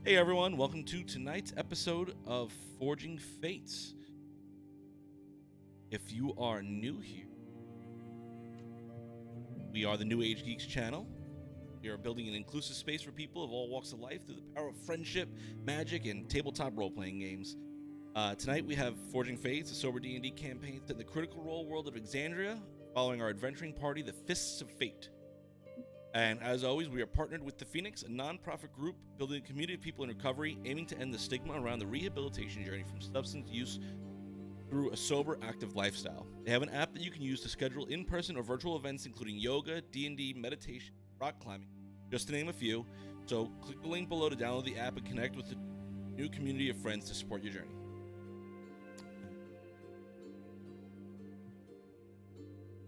Hey everyone, welcome to tonight's episode of Forging Fates. If you are new here, we are the New Age Geeks channel. We are building an inclusive space for people of all walks of life through the power of friendship, magic, and tabletop role-playing games. Tonight we have Forging Fates, a sober D&D campaign set in the critical role world of Exandria, following our adventuring party, the Fists of Fate. And as always, we are partnered with The Phoenix, a non-profit group building a community of people in recovery, aiming to end the stigma around the rehabilitation journey from substance use through a sober, active lifestyle. They have an app that you can use to schedule in-person or virtual events, including yoga, D&D, meditation, rock climbing, just to name a few. So click the link below to download the app and connect with the new community of friends to support your journey.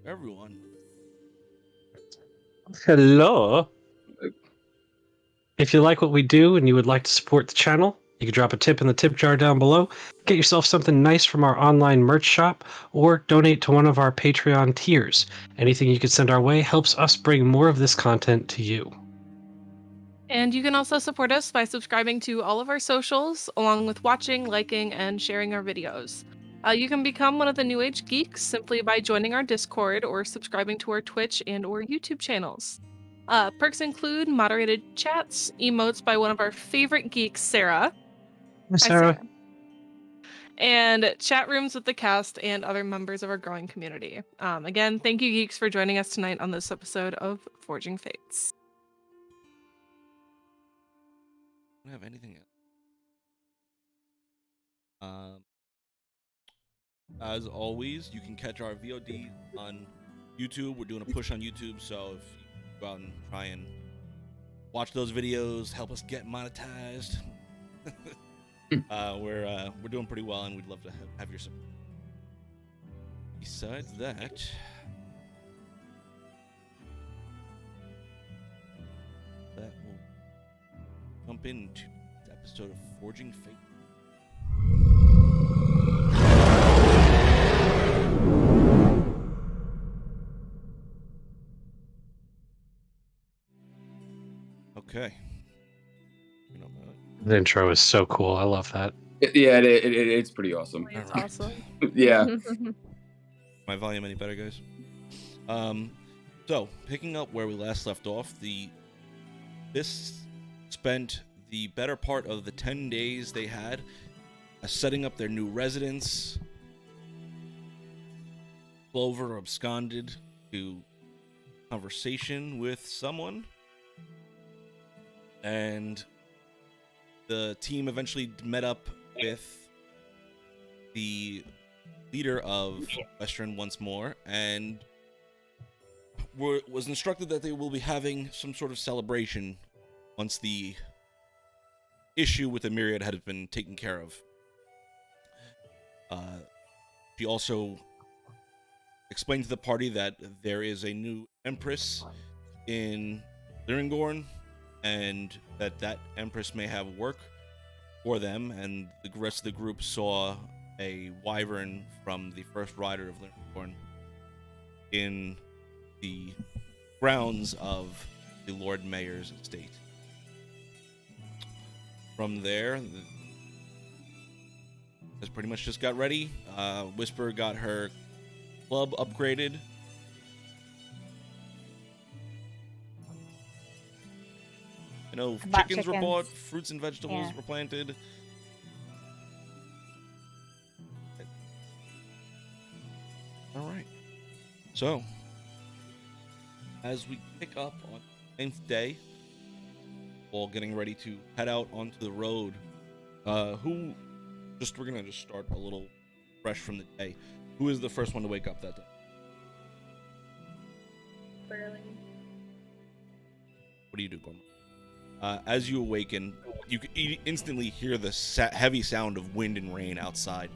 Everyone. Hello. If you like what we do and you would like to support the channel, you can drop a tip in the tip jar down below, get yourself something nice from our online merch shop, or donate to one of our Patreon tiers. Anything you can send our way helps us bring more of this content to you. And you can also support us by subscribing to all of our socials, along with watching, liking, and sharing our videos. You can become one of the New Age Geeks simply by joining our Discord or subscribing to our Twitch and or YouTube channels. Perks include moderated chats, emotes by one of our favorite geeks, Sarah. Hi, Sarah. And chat rooms with the cast and other members of our growing community. Again, thank you, geeks, for joining us tonight on this episode of Forging Fates. I don't have anything else. As always, you can catch our VOD on YouTube. We're doing a push on YouTube, so if you go out and try and watch those videos, help us get monetized. We're doing pretty well, and we'd love to have your support. Besides that, that will jump into this episode of Forging Fate. Okay. The intro is so cool. I love that. It's pretty awesome. It's awesome. Yeah. My volume any better, guys? So picking up where we last left off, this spent the better part of the 10 days they had setting up their new residence. Clover absconded to conversation with someone, and the team eventually met up with the leader of Western once more, and was instructed that they will be having some sort of celebration once the issue with the Myriad had been taken care of. She also explained to the party that there is a new empress in Lyringorn, and that empress may have work for them, and the rest of the group saw a wyvern from the first rider of Lyringorn in the grounds of the Lord Mayor's estate. From there, has pretty much just got ready. Whisper got her club upgraded. I know chickens were bought, fruits and vegetables were planted. All right. So, as we pick up on the 9th day, all getting ready to head out onto the road, we're gonna just start a little fresh from the day. Who is the first one to wake up that day? Barely. What do you do, Gorman? As you awaken, you can instantly hear the heavy sound of wind and rain outside.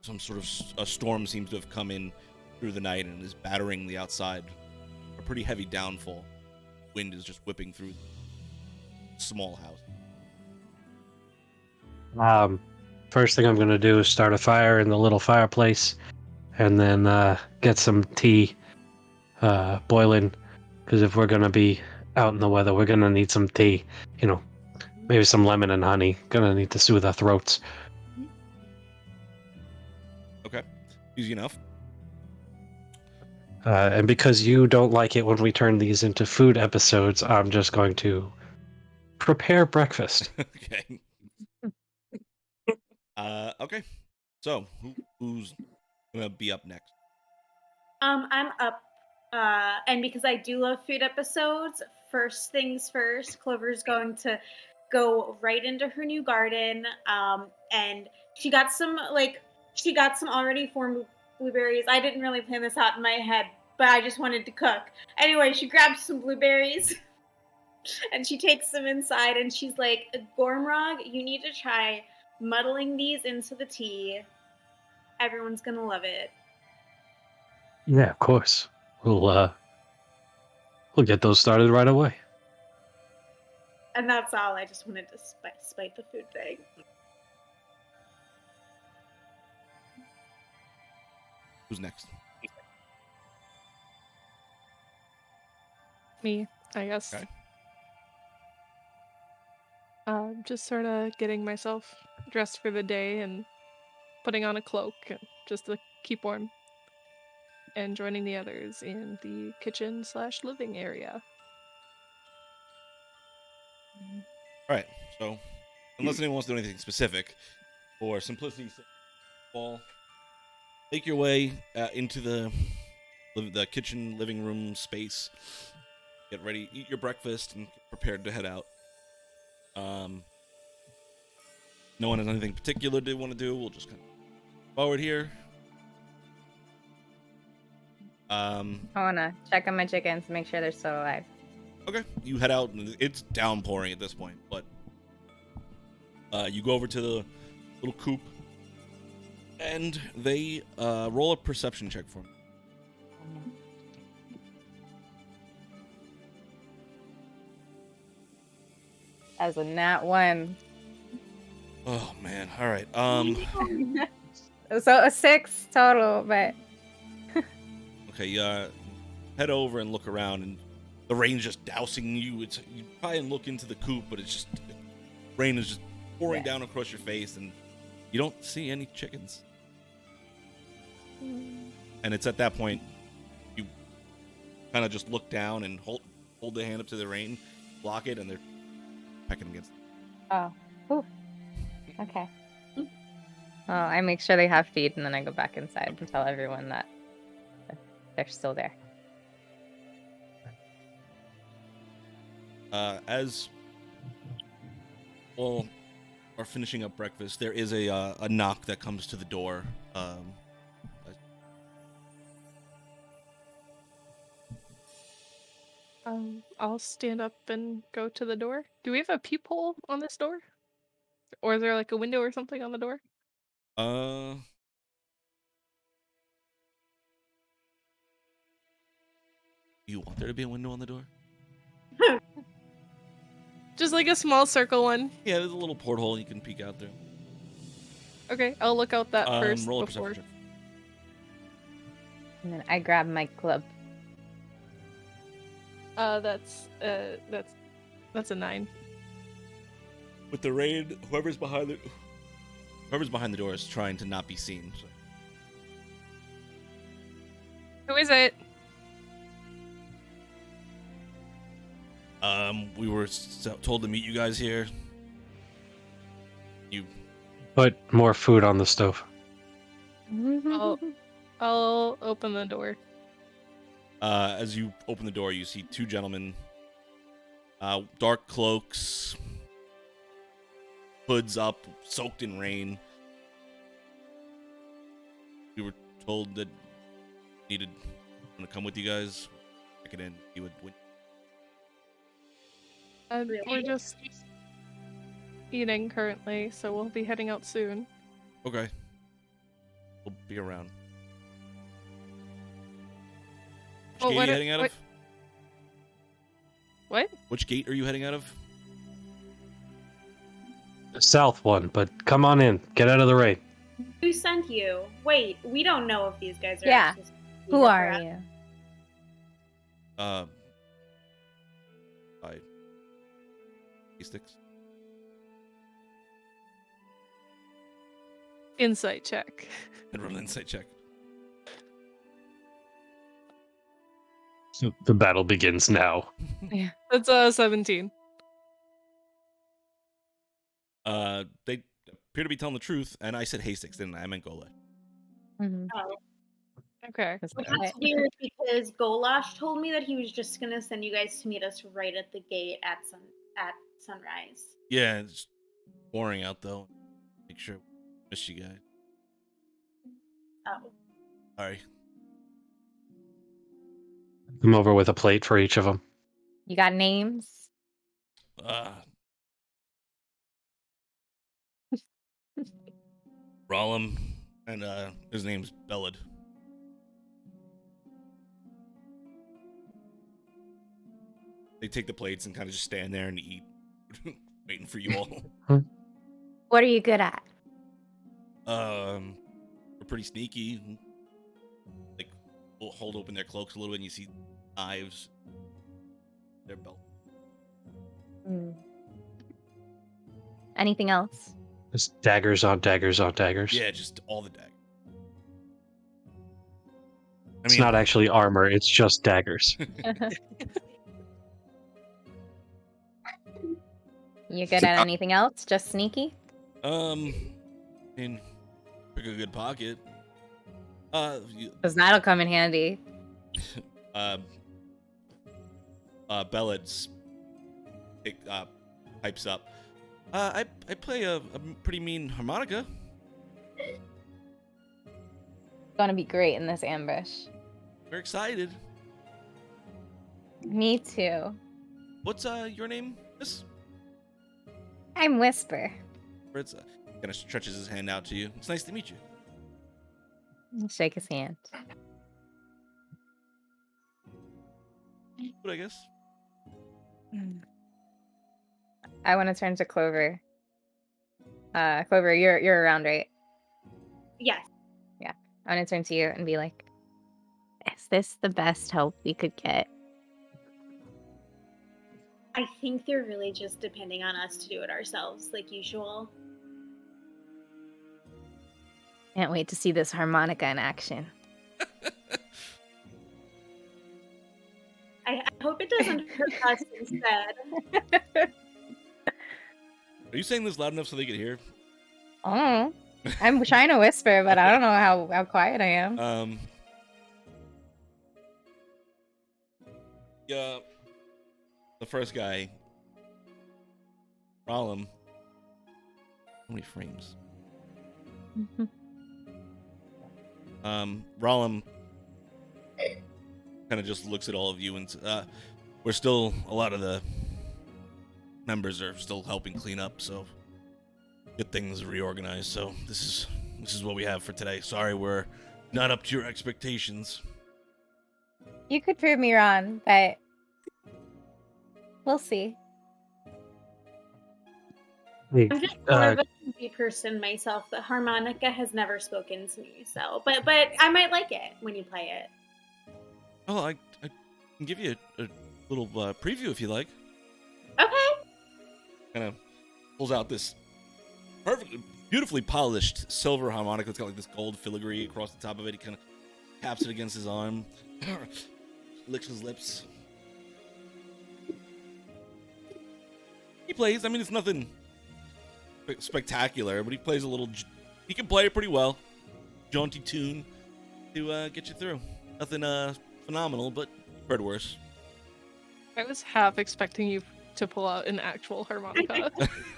Some sort of a storm seems to have come in through the night and is battering the outside. A pretty heavy downfall. Wind is just whipping through the small house. First thing I'm going to do is start a fire in the little fireplace, and then get some tea boiling, because if we're going to be out in the weather, we're going to need some tea. You know, Maybe some lemon and honey. Gonna need to soothe our throats. Okay. Easy enough. And because you don't like it when we turn these into food episodes, I'm just going to prepare breakfast. Okay. Okay. So, who's gonna be up next? I'm up, and because I do love food episodes, first things first, Clover's going to go right into her new garden, and she got some already formed blueberries. I didn't really plan this out in my head, but I just wanted to cook. Anyway, she grabs some blueberries, and she takes them inside, and she's like, Gormrog, you need to try muddling these into the tea. Everyone's gonna love it. Yeah, of course. We'll get those started right away. And that's all. I just wanted to spite the food thing. Who's next? Me, I guess. Okay. Just sort of getting myself dressed for the day and putting on a cloak just to keep warm. And joining the others in the kitchen/living area. All right. So, unless anyone wants to do anything specific, for simplicity's sake, all make your way into the kitchen living room space. Get ready, eat your breakfast, and get prepared to head out. No one has anything particular they want to do. We'll just kind of forward here. I wanna check on my chickens to make sure they're still alive. Okay, you head out, and it's downpouring at this point, but you go over to the little coop, and they roll a perception check for me. That was a nat 1. Oh man! All right. So a 6 total, but Okay. Head over and look around, and the rain's just dousing you. You try and look into the coop, but it's just rain is just pouring down across your face, and you don't see any chickens. And it's at that point you kind of just look down and hold the hand up to the rain, block it, and they're pecking against it. oh, whew. Okay. Oh, I make sure they have feed, and then I go back inside and tell everyone that they're still there. As all are finishing up breakfast, there is a knock that comes to the door. I'll stand up and go to the door. Do we have a peephole on this door? Or is there like a window or something on the door? You want there to be a window on the door? Just like a small circle one. Yeah, there's a little porthole you can peek out through. Okay, I'll look out that first Roll a before. perception check. And then I grab my club. That's a 9. With the rain, whoever's behind the door is trying to not be seen. So. Who is it? We were told to meet you guys here. You Put more food on the stove. I'll open the door. As you open the door, you see two gentlemen, dark cloaks, hoods up, soaked in rain. We were told that needed to come with you guys. Check it in. You would. We're just eating currently, so we'll be heading out soon. Okay. We'll be around. Which gate are you heading out of? What? Which gate are you heading out of? The south one, but come on in. Get out of the rain. Who sent you? Wait, we don't know if these guys are. Yeah. Who are you? By sticks. Insight check. And roll an insight check. So the battle begins now. That's 17. They appear to be telling the truth, and I said Hastings, didn't I? I meant Gola. Mhm. Oh, Okay. That's well, right. that's weird because Golash told me that he was just gonna send you guys to meet us right at the gate at sunrise. Yeah, it's boring out though. Make sure we miss you guys. Oh, Sorry. Come over with a plate for each of them. You got names? Rollum, and his name's Bellad. They take the plates and kind of just stand there and eat, waiting for you all. What are you good at? We're pretty sneaky. Like, we'll hold open their cloaks a little bit, and you see knives, their belt. Anything else? Just daggers on daggers on daggers. Yeah, just all the daggers. It's not actually armor, it's just daggers. You good at anything else? Just sneaky? In pick a good pocket. Because that'll come in handy. Bellad's pipes up. I play a pretty mean harmonica. Gonna be great in this ambush. We're excited. Me too. What's your name, Miss? I'm Whisper. Fritz kind of stretches his hand out to you. It's nice to meet you. Shake his hand. But I guess. I want to turn to Clover. Clover, you're around, right? yes. I want to turn to you and be like, is this the best help we could get? I think they're really just depending on us to do it ourselves, like usual. Can't wait to see this harmonica in action. I hope it doesn't hurt us instead. Are you saying this loud enough so they can hear? Oh, I'm trying to whisper, but I don't know how quiet I am. Yeah. The first guy, Rollum. How many frames? Rollum kind of just looks at all of you and we're still, a lot of the members are still helping clean up, so get things reorganized. So this is what we have for today. Sorry, we're not up to your expectations. You could prove me wrong, but we'll see. Hey, I'm just more of a creepy person myself. The harmonica has never spoken to me, so but I might like it when you play it. Oh, I can give you a little preview if you like. Okay. Kind of pulls out this perfectly, beautifully polished silver harmonica. It's got like this gold filigree across the top of it. He kind of taps it against his arm, licks his lips. He plays. I mean, it's nothing spectacular, but he plays a little. He can play it pretty well. Jaunty tune to get you through. Nothing phenomenal, but heard worse. I was half expecting you to pull out an actual harmonica.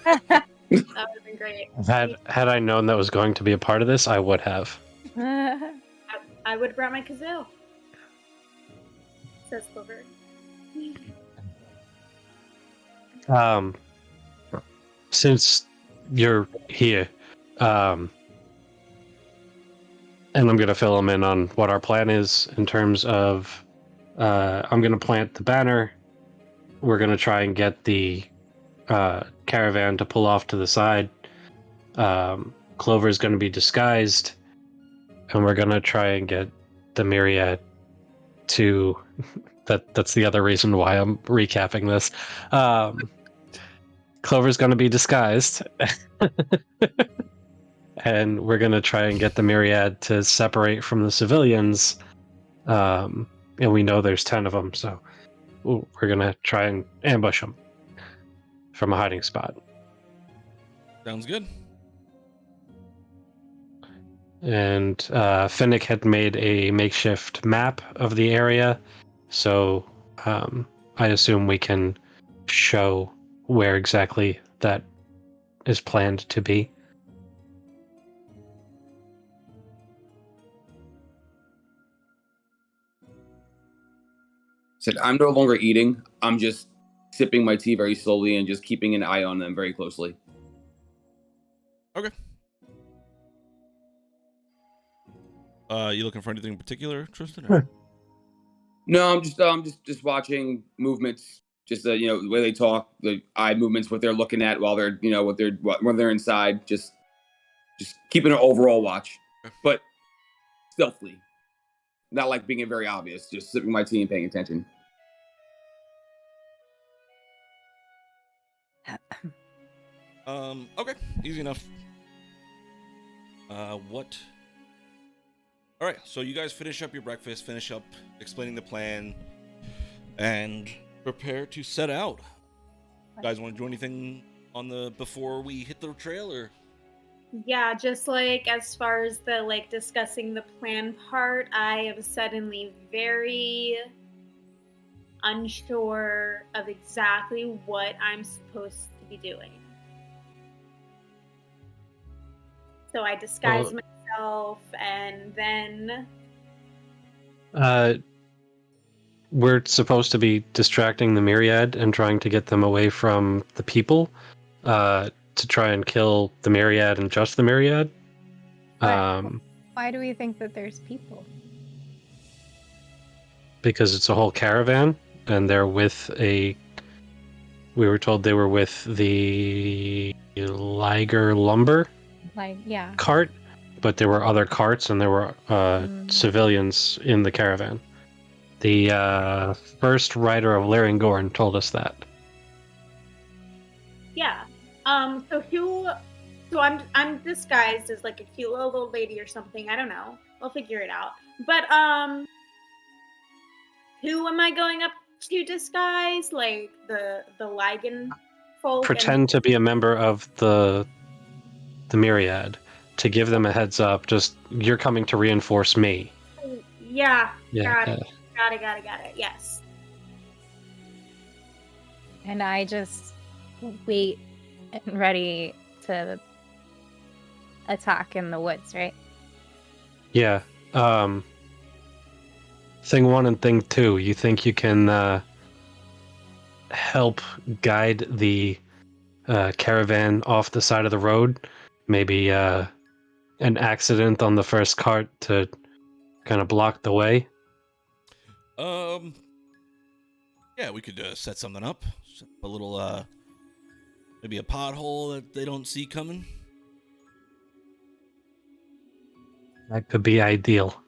That would have been great. Had I known that was going to be a part of this, I would have. I would have brought my kazoo. Says Clover. Since you're here, and I'm going to fill them in on what our plan is in terms of, I'm going to plant the banner. We're going to try and get the caravan to pull off to the side. Clover's going to be disguised, and we're going to try and get the Myriad to... That's the other reason why I'm recapping this. Clover's going to be disguised, and we're gonna try and get the Myriad to separate from the civilians. And we know there's 10 of them, so we're gonna try and ambush them from a hiding spot. Sounds good. And Finnick had made a makeshift map of the area, so I assume we can show where exactly that is planned to be. Said, I'm no longer eating. I'm just sipping my tea very slowly and just keeping an eye on them very closely. Okay. You looking for anything in particular, Tristan? Or? No, I'm just watching movements, just the the way they talk, the eye movements, what they're looking at while they're when they're inside, just keeping an overall watch, but stealthily, not like being very obvious. Just sipping my tea and paying attention. Okay, easy enough. What? All right, so you guys finish up your breakfast, finish up explaining the plan, and prepare to set out. You guys want to do anything on the before we hit the trail, or? Yeah, just like as far as the like discussing the plan part, I am suddenly very unsure of exactly what I'm supposed to be doing. So I disguise myself, and then we're supposed to be distracting the Myriad and trying to get them away from the people, to try and kill the Myriad and just the Myriad. Why do we think that there's people? Because it's a whole caravan, and they're with we were told they were with the Liger Lumber cart, but there were other carts and there were civilians in the caravan. The first writer of Larringorn told us that. yeah. So I'm disguised as like a cute little old lady or something. I don't know. I'll figure it out. But who am I going up to disguise? Like the Ligan folk? Pretend to be a member of the Myriad to give them a heads up. Just, you're coming to reinforce me. Yeah. Got it. Yes. And I just wait and ready to attack in the woods, right? Yeah. Thing 1 and thing 2, you think you can help guide the caravan off the side of the road? Maybe an accident on the first cart to kind of block the way? Yeah, we could set something up. Set up a little, maybe a pothole that they don't see coming. That could be ideal.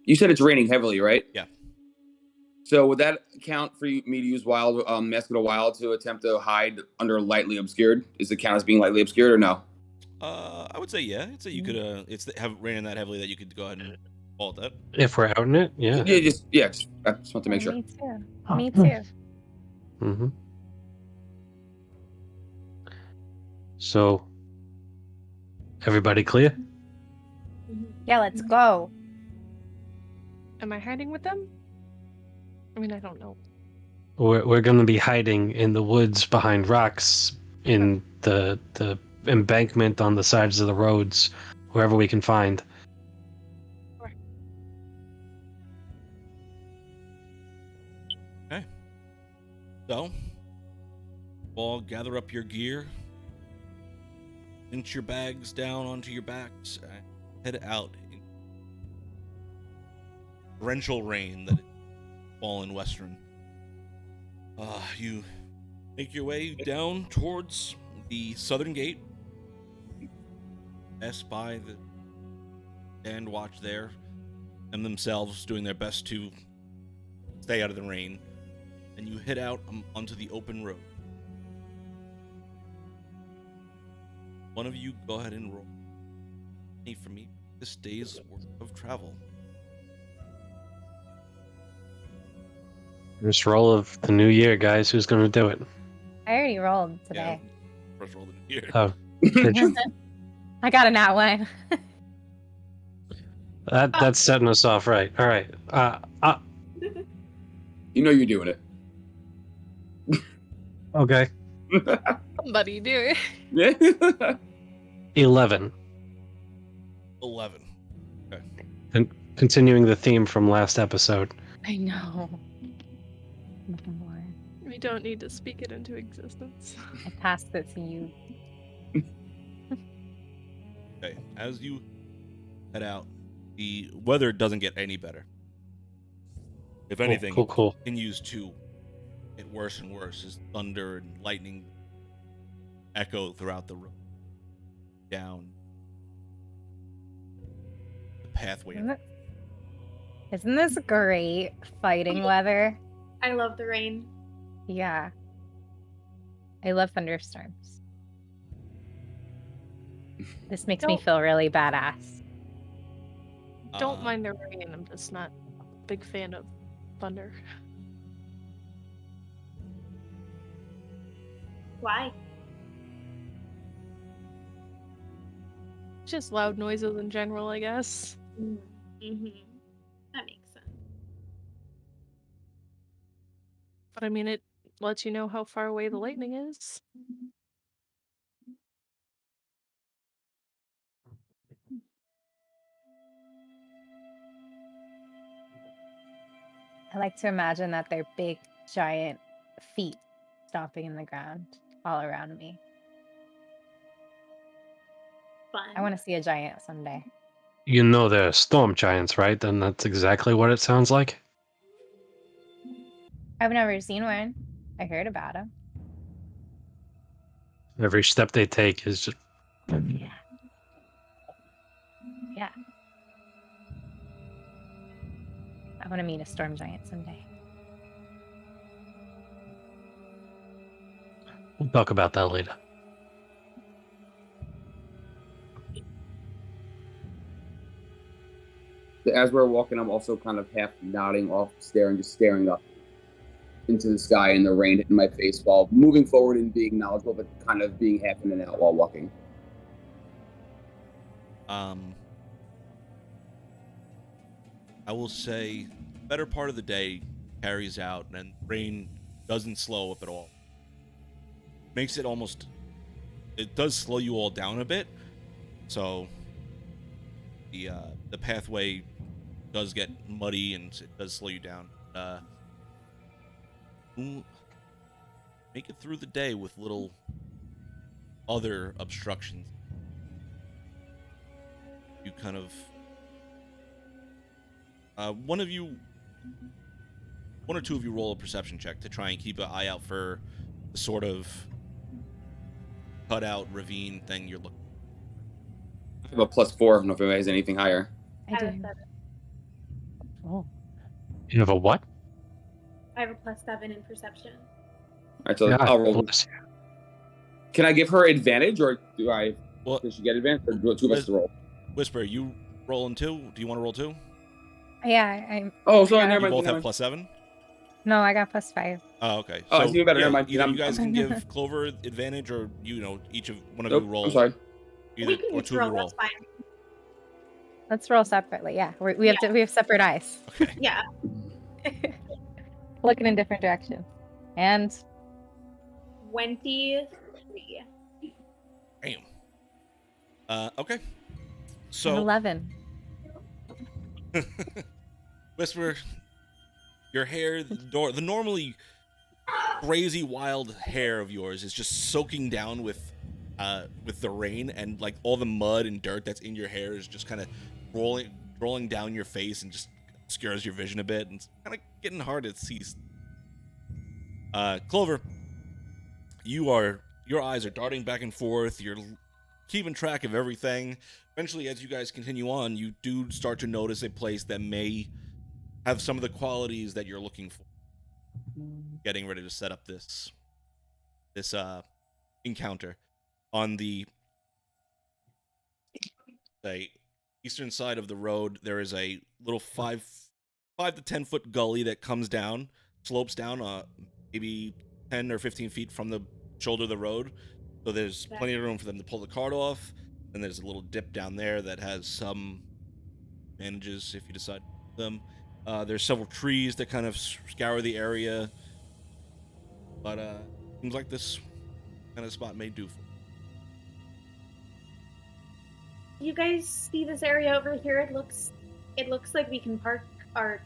You said it's raining heavily, right? Yeah. So would that count for me to use Mask of the Wild to attempt to hide under lightly obscured? Is it count as being lightly obscured or no? I would say yeah. I'd say you could. It's raining that heavily that you could go ahead and call it that. If we're out in it, yeah. I just want to make sure. Me too. Me too. Mm-hmm. So, everybody clear? Yeah, let's go. Am I hiding with them? I mean, I don't know. We're going to be hiding in the woods behind rocks, in the embankment on the sides of the roads, wherever we can find. Okay. So, all gather up your gear, cinch your bags down onto your backs, and head out in torrential rain that has fallen western. You make your way down towards the southern gate. Pass by the stand watch there, and themselves doing their best to stay out of the rain. And you head out onto the open road. one of you go ahead and roll for me this day's worth of travel. First roll of the new year, guys. Who's going to do it? I already rolled today. Yeah, first roll of the year. Oh, did you? I got a nat one. That's setting us off right. All right. You know you're doing it. Okay. Somebody do it. 11. 11. And continuing the theme from last episode. I know. Nothing more. We don't need to speak it into existence. I passed it to you. Okay, as you head out, the weather doesn't get any better. If anything, Cool. it continues to get worse and worse as thunder and lightning echo throughout the room. Down the pathway. Isn't this great fighting weather? I love the rain. Yeah. I love thunderstorms. This makes me Don't- feel really badass. Don't Uh, mind the rain. I'm just not a big fan of thunder. Why? Just loud noises in general, I guess. Mm-hmm. That makes sense. But I mean, it lets you know how far away the lightning is. I like to imagine that they're big, giant feet stomping in the ground all around me. Fun. I want to see a giant someday. You know they're storm giants, right? Then that's exactly what it sounds like. I've never seen one. I heard about them. Every step they take is just... Yeah. Yeah. I want to meet a storm giant someday. We'll talk about that later. As we're walking, I'm also kind of half nodding off, just staring up into the sky and the rain hitting my face while moving forward and being knowledgeable, but kind of being half in and out while walking. I will say, better part of the day carries out, and rain doesn't slow up at all. Makes it almost, it does slow you all down a bit. So the pathway does get muddy and it does slow you down. Make it through the day with little other obstructions. You kind of one or two of you roll a perception check to try and keep an eye out for the sort of cutout ravine thing you're looking. I have a +4. I don't know if anybody has anything higher. I have a do. 7. Oh. You have a what? I have a +7 in perception. All right, so God I'll roll. bless you. Can I give her advantage, or Well, does she get advantage, or do two of us to roll? Whisper, you rolling too? Do you want to roll too? Yeah, I'm. Oh, sorry, Yeah. never You mind. both never have mind. +7. No, I got +5. Oh, okay. Oh, it's even better. Never mind. Either I'm- you guys can give Clover advantage, or each of one of Nope, you roll. I'm sorry. Either We can or just two of roll. you roll. That's fine. Let's roll separately. Yeah, we have separate eyes, Okay. Yeah. looking in different directions. And 23. Damn. Okay. an So 11. Whisper, your hair, the normally crazy wild hair of yours is just soaking down with the rain, and like all the mud and dirt that's in your hair is just kind of rolling down your face and just obscures your vision a bit, and it's kind of getting hard to see. Clover, your eyes are darting back and forth. You're keeping track of everything. Eventually, as you guys continue on, you do start to notice a place that may have some of the qualities that you're looking for. Getting ready to set up this encounter. On the the eastern side of the road, there is a little 5 to 10 foot gully that comes down, slopes down maybe 10 or 15 feet from the shoulder of the road. So there's plenty of room for them to pull the cart off. And there's a little dip down there that has some advantages if you decide to do them. There's several trees that kind of scour the area. But seems like this kind of spot may do for You guys see this area over here? It looks like we can park our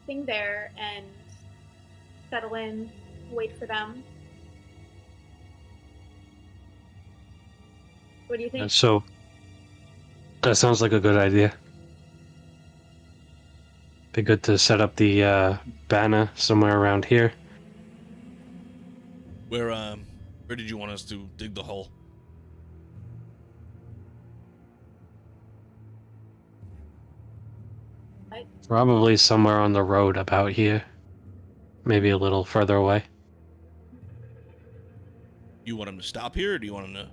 thing there and settle in, wait for them. What do you think? So that sounds like a good idea. Be good to set up the banner somewhere around here. Where did you want us to dig the hole? Probably somewhere on the road about here. Maybe a little further away. You want him to stop here, or do you want him to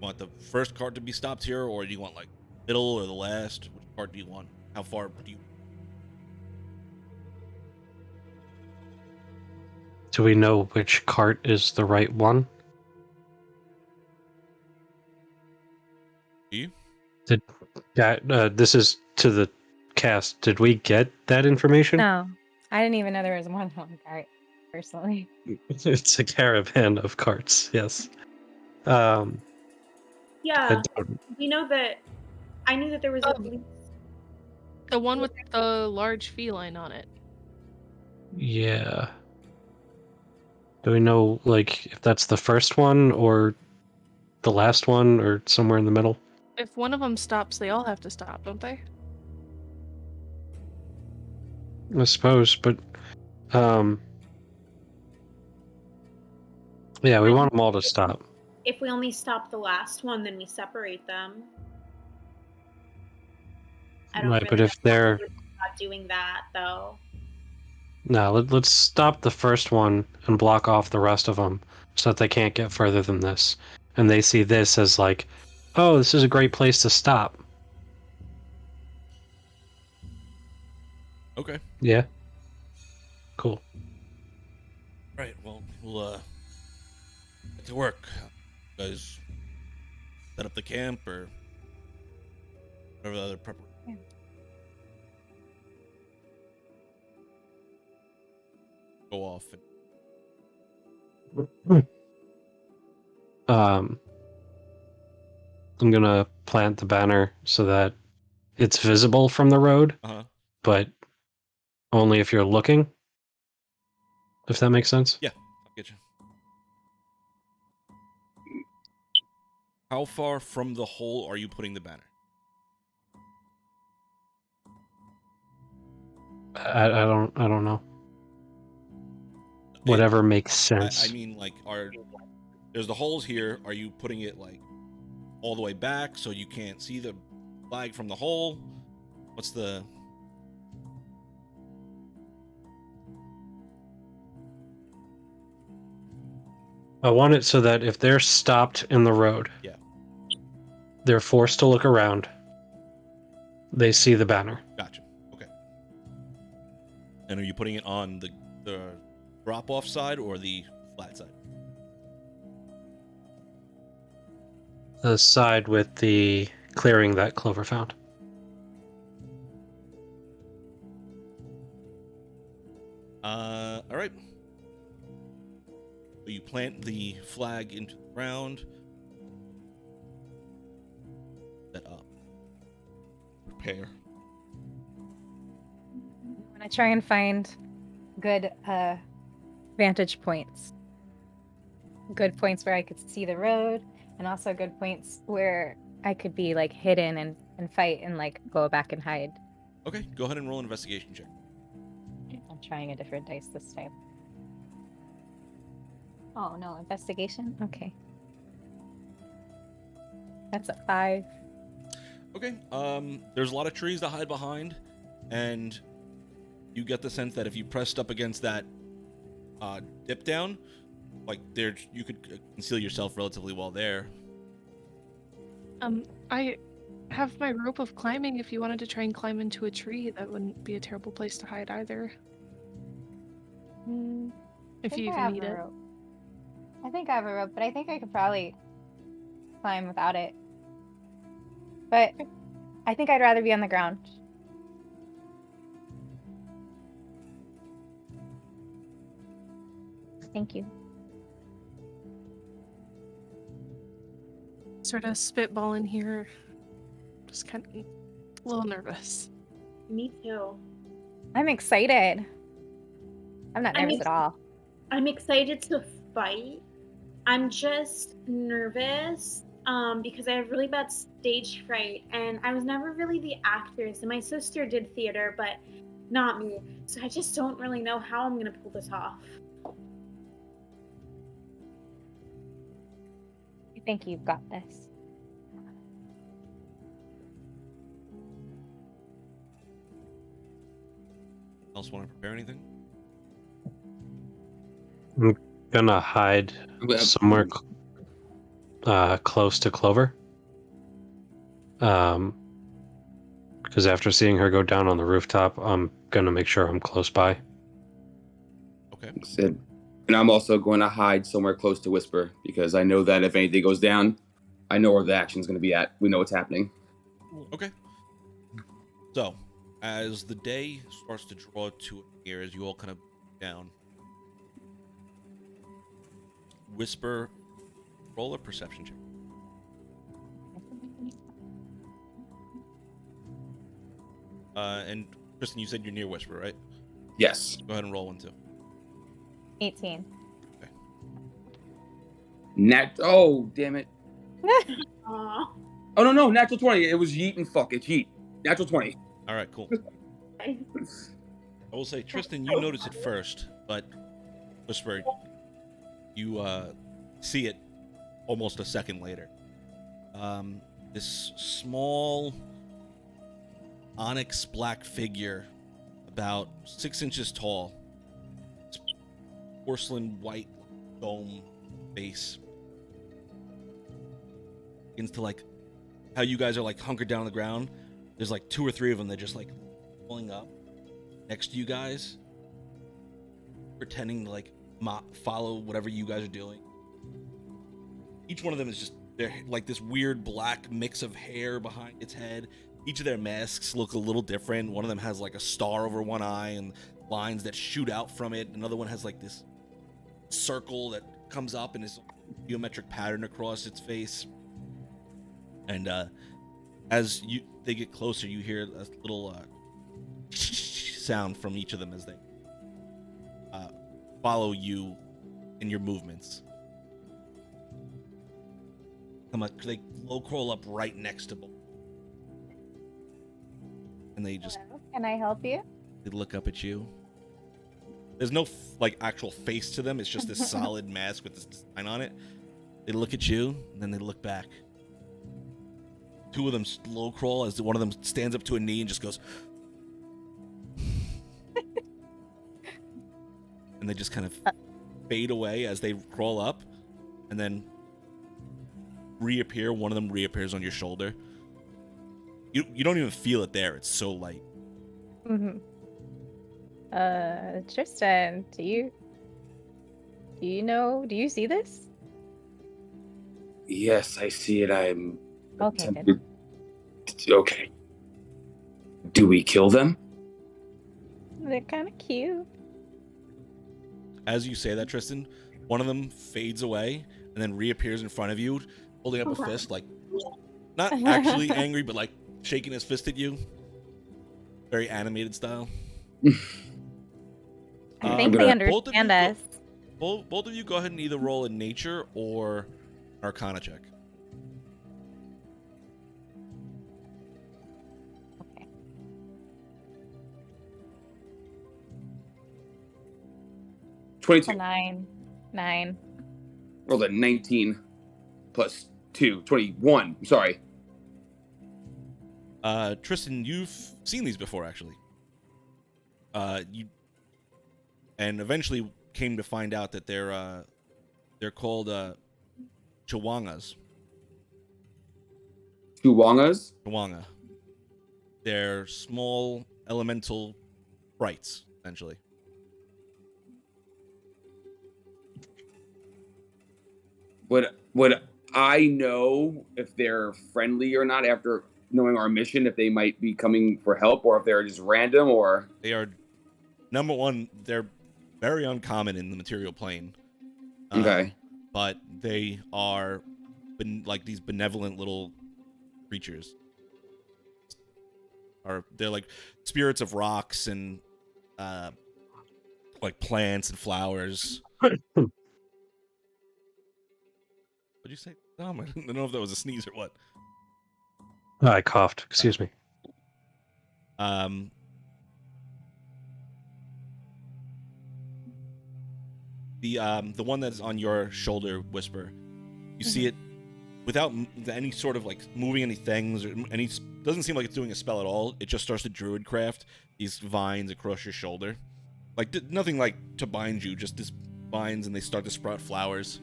want the first cart to be stopped here, or do you want like middle or the last? Which cart do you want? How far do you? Do we know which cart is the right one? Do you? This is to the cast. Did we get that information? No, I didn't even know there was more than one cart, personally. It's a caravan of carts, yes. Yeah, I don't- we know that. I knew that there was at least. The one with the large feline on it. yeah. Do we know, like, if that's the first one, or the last one, or somewhere in the middle? If one of them stops, they all have to stop, don't they? I suppose, but, yeah, we want them all to stop. If we only stop the last one, then we separate them. I don't Right, really but know if they're... about doing that though. No, let's stop the first one and block off the rest of them so that they can't get further than this. And they see this as like, oh, this is a great place to stop. Okay. Yeah. Cool. Right. Well, we'll get to work. You guys set up the camp or whatever the other preparation. Go off. I'm gonna plant the banner so that it's visible from the road, but only if you're looking. If that makes sense. Yeah, I'll get you. How far from the hole are you putting the banner? I don't know. Whatever makes sense. I mean, like, there's the holes here. Are you putting it like all the way back so you can't see the flag from the hole? What's the? I want it so that if they're stopped in the road, yeah, they're forced to look around. They see the banner. Gotcha. Okay. And are you putting it on the drop-off side or the flat side? The side with the clearing that Clover found. All right. So you plant the flag into the ground. Set up. Prepare. I'm gonna try and find good vantage points. Good points where I could see the road, and also good points where I could be like hidden and fight and like go back and hide. Okay, go ahead and roll an investigation check. I'm trying a different dice this time. Oh no, investigation? Okay. That's a 5. Okay. There's a lot of trees to hide behind, and you get the sense that if you pressed up against that dip down, like there, you could conceal yourself relatively well there. I have my rope of climbing. If you wanted to try and climb into a tree, that wouldn't be a terrible place to hide either. I If think you I even have need a it. rope. I think I have a rope, but I think I could probably climb without it. But I think I'd rather be on the ground. Thank you. Sort of spitballing here. Just kind of a little nervous. Me too. I'm excited. I'm not I'm nervous at all. I'm excited to fight. I'm just nervous because I have really bad stage fright, and I was never really the actress. And my sister did theater, but not me. So I just don't really know how I'm gonna pull this off. I think you've got this. Else want to prepare anything? I'm gonna hide somewhere close to Clover. Because after seeing her go down on the rooftop, I'm gonna make sure I'm close by. Okay. Sid. And I'm also going to hide somewhere close to Whisper because I know that if anything goes down, I know where the action's going to be at. We know what's happening. Okay. So, as the day starts to draw to a near, as you all kind of down, Whisper, roll a perception check. And Kristen, you said you're near Whisper, right? Yes. Go ahead and roll one too. 18. Oh, damn it. Aw. Oh, no. Natural 20. It was Yeet and fuck. It's Yeet. Natural 20. All right, cool. I will say, Tristan, you notice it first, but Whisper, you see it almost a second later. This small onyx black figure, about 6 inches tall, porcelain white dome base, begins to, like, how you guys are like hunkered down on the ground. There's like 2 or 3 of them that just like pulling up next to you guys, pretending to like follow whatever you guys are doing. Each one of them is just, they're like this weird black mix of hair behind its head. Each of their masks look a little different. One of them has like a star over one eye and lines that shoot out from it. Another one has like this circle that comes up and is a geometric pattern across its face. And as they get closer, you hear a little sound from each of them as they follow you in your movements. They low crawl up right next to both. And they just Hello? Can I help you? they look up at you. There's no like actual face to them. It's just this solid mask with this design on it. They look at you, and then they look back. 2 of them slow crawl as one of them stands up to a knee and just goes. And they just kind of fade away as they crawl up, and then reappear. One of them reappears on your shoulder. You don't even feel it there. It's so light. Mm-hmm. Tristan, do you see this? Yes, I see it. I'm Okay, good. tempted. Okay. Do we kill them? They're kind of cute. As you say that, Tristan, one of them fades away and then reappears in front of you, holding up a fist, like not actually angry, but like shaking his fist at you. Very animated style. I think they both of understand you us. Both of you go ahead and either roll a nature or arcana check. Okay. 22. 9. Rolled a 19 plus 2. 21. I'm sorry. Tristan, you've seen these before, actually. You and eventually came to find out that they're called Chihuahuas. Tuwangas? Tawanga. They're small elemental sprites, essentially. Would I know if they're friendly or not after knowing our mission? If they might be coming for help, or if they're just random, or They are, number one, they're very uncommon in the material plane. Okay. But they are like these benevolent little creatures. They're like spirits of rocks and like plants and flowers. What'd you say? I don't know if that was a sneeze or what. I coughed. Excuse me. The one that's on your shoulder, Whisper, you see it without any sort of like moving any things or any, doesn't seem like it's doing a spell at all. It just starts to druid craft these vines across your shoulder, like nothing like to bind you, just these vines, and they start to sprout flowers.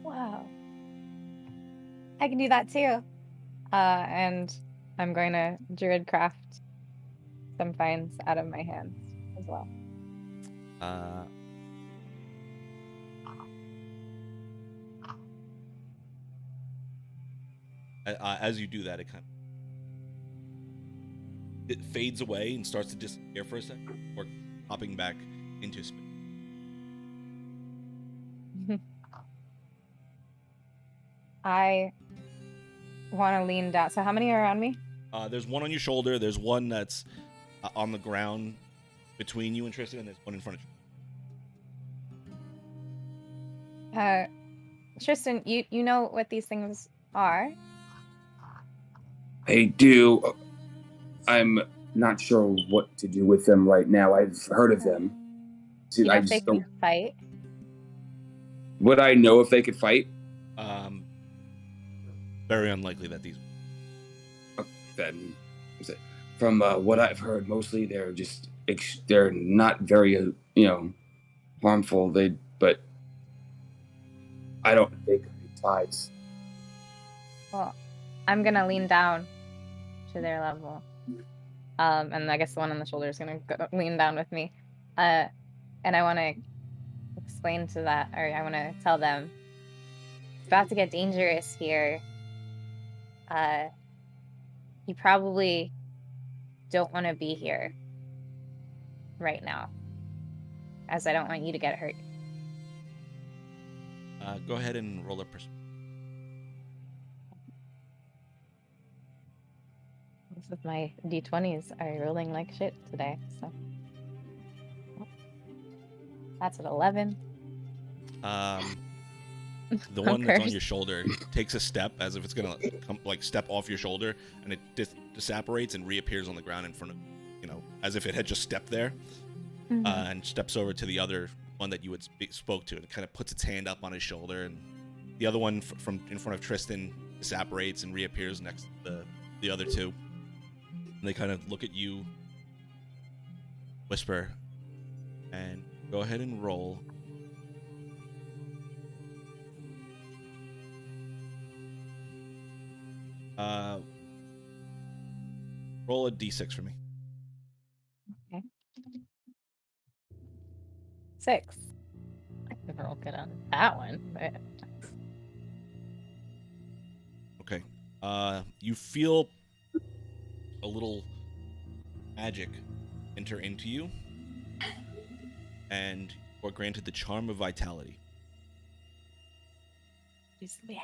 Wow. I can do that too. And I'm going to druid craft some vines out of my hands as well. As you do that, it fades away and starts to disappear for a second, or popping back into space. I want to lean down. So how many are around me? There's one on your shoulder. There's one that's on the ground between you and Tristan, and there's one in front of you. Tristan, you know what these things are? I do. I'm not sure what to do with them right now. I've heard of them. See, You know I if they just don't. can fight? Would I know if they could fight? Very unlikely that these. Then, from what I've heard, mostly they're just they're not very harmful. But I don't think they could be ties. Well, I'm gonna lean down to their level, and I guess the one on the shoulder is gonna lean down with me, and I want to explain to that, or I want to tell them it's about to get dangerous here. You probably don't want to be here right now, as I don't want you to get hurt. Go ahead and roll a perception. This is my d20s are rolling like shit today, so that's at 11. The one that's on your shoulder takes a step as if it's gonna step off your shoulder, and it disapparates and reappears on the ground in front of, as if it had just stepped there, and steps over to the other one that you had spoke to. It kind of puts its hand up on his shoulder, and the other one from in front of Tristan disapparates and reappears next to the other two. And they kind of look at you, Whisper, and go ahead and roll. Roll a d6 for me. Okay. 6. I can roll good on that one, but... Okay. You feel a little magic enter into you, and you're granted the charm of vitality. Yeah.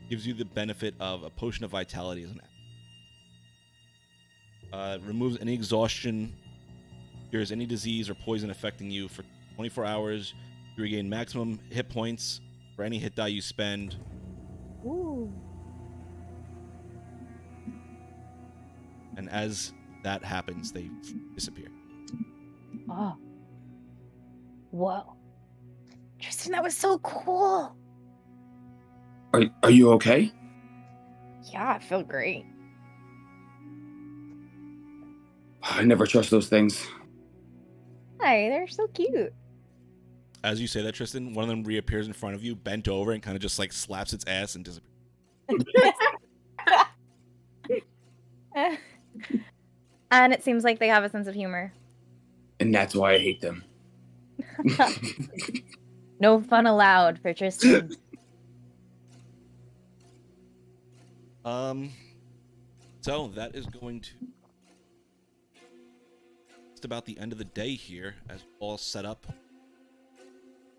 Gives you the benefit of a potion of vitality as an removes any exhaustion, cures any disease or poison affecting you for 24 hours. You regain maximum hit points for any hit die you spend. Ooh. And as that happens, they disappear. Oh. Whoa. Tristan, that was so cool. Are you okay? Yeah, I feel great. I never trust those things. Hi, they're so cute. as you say that, Tristan, one of them reappears in front of you, bent over, and kind of just like slaps its ass and disappears. And it seems like they have a sense of humor. And that's why I hate them. No fun allowed for Tristan. So that is going to just about the end of the day here, as all set up,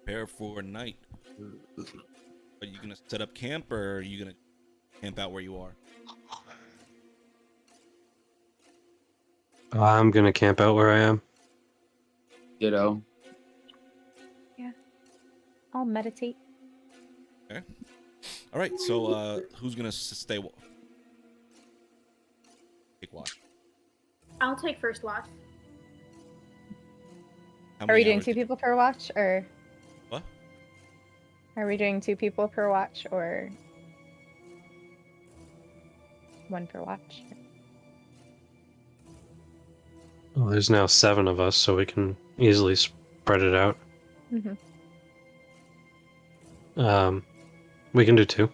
prepare for night. Are you gonna set up camp, or are you gonna camp out where you are? I'm gonna camp out where I am. Ditto. I'll meditate. Okay. All right. So who's gonna stay? Take watch. I'll take first watch. How Are many we doing hours 2 people per watch, or What? are we doing 2 people per watch, or 1 per watch? Well, there's now 7 of us, so we can easily spread it out. Mm-hmm. We can do 2.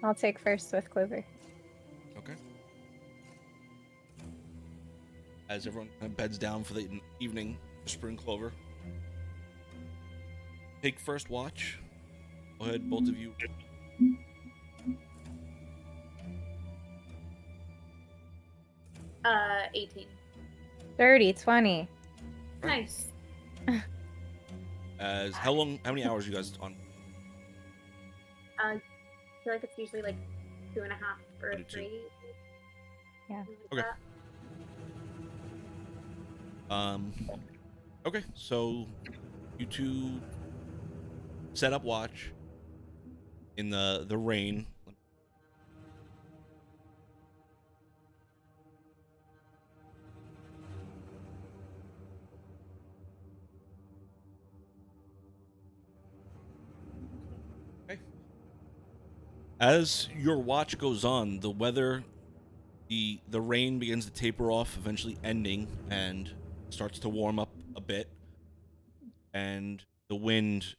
I'll take first with Clover. Okay. As everyone kind of beds down for the evening, Whisper and Clover take first watch. Go ahead, both of you. Uh, 18. 30, 20. Nice. As how many hours you guys on? I feel like it's usually like 2.5 or 2 to 2. 3. Yeah. Okay. Okay, so you two set up watch in the rain. Okay. As your watch goes on, the weather, the rain begins to taper off, eventually ending, and starts to warm up a bit, and the wind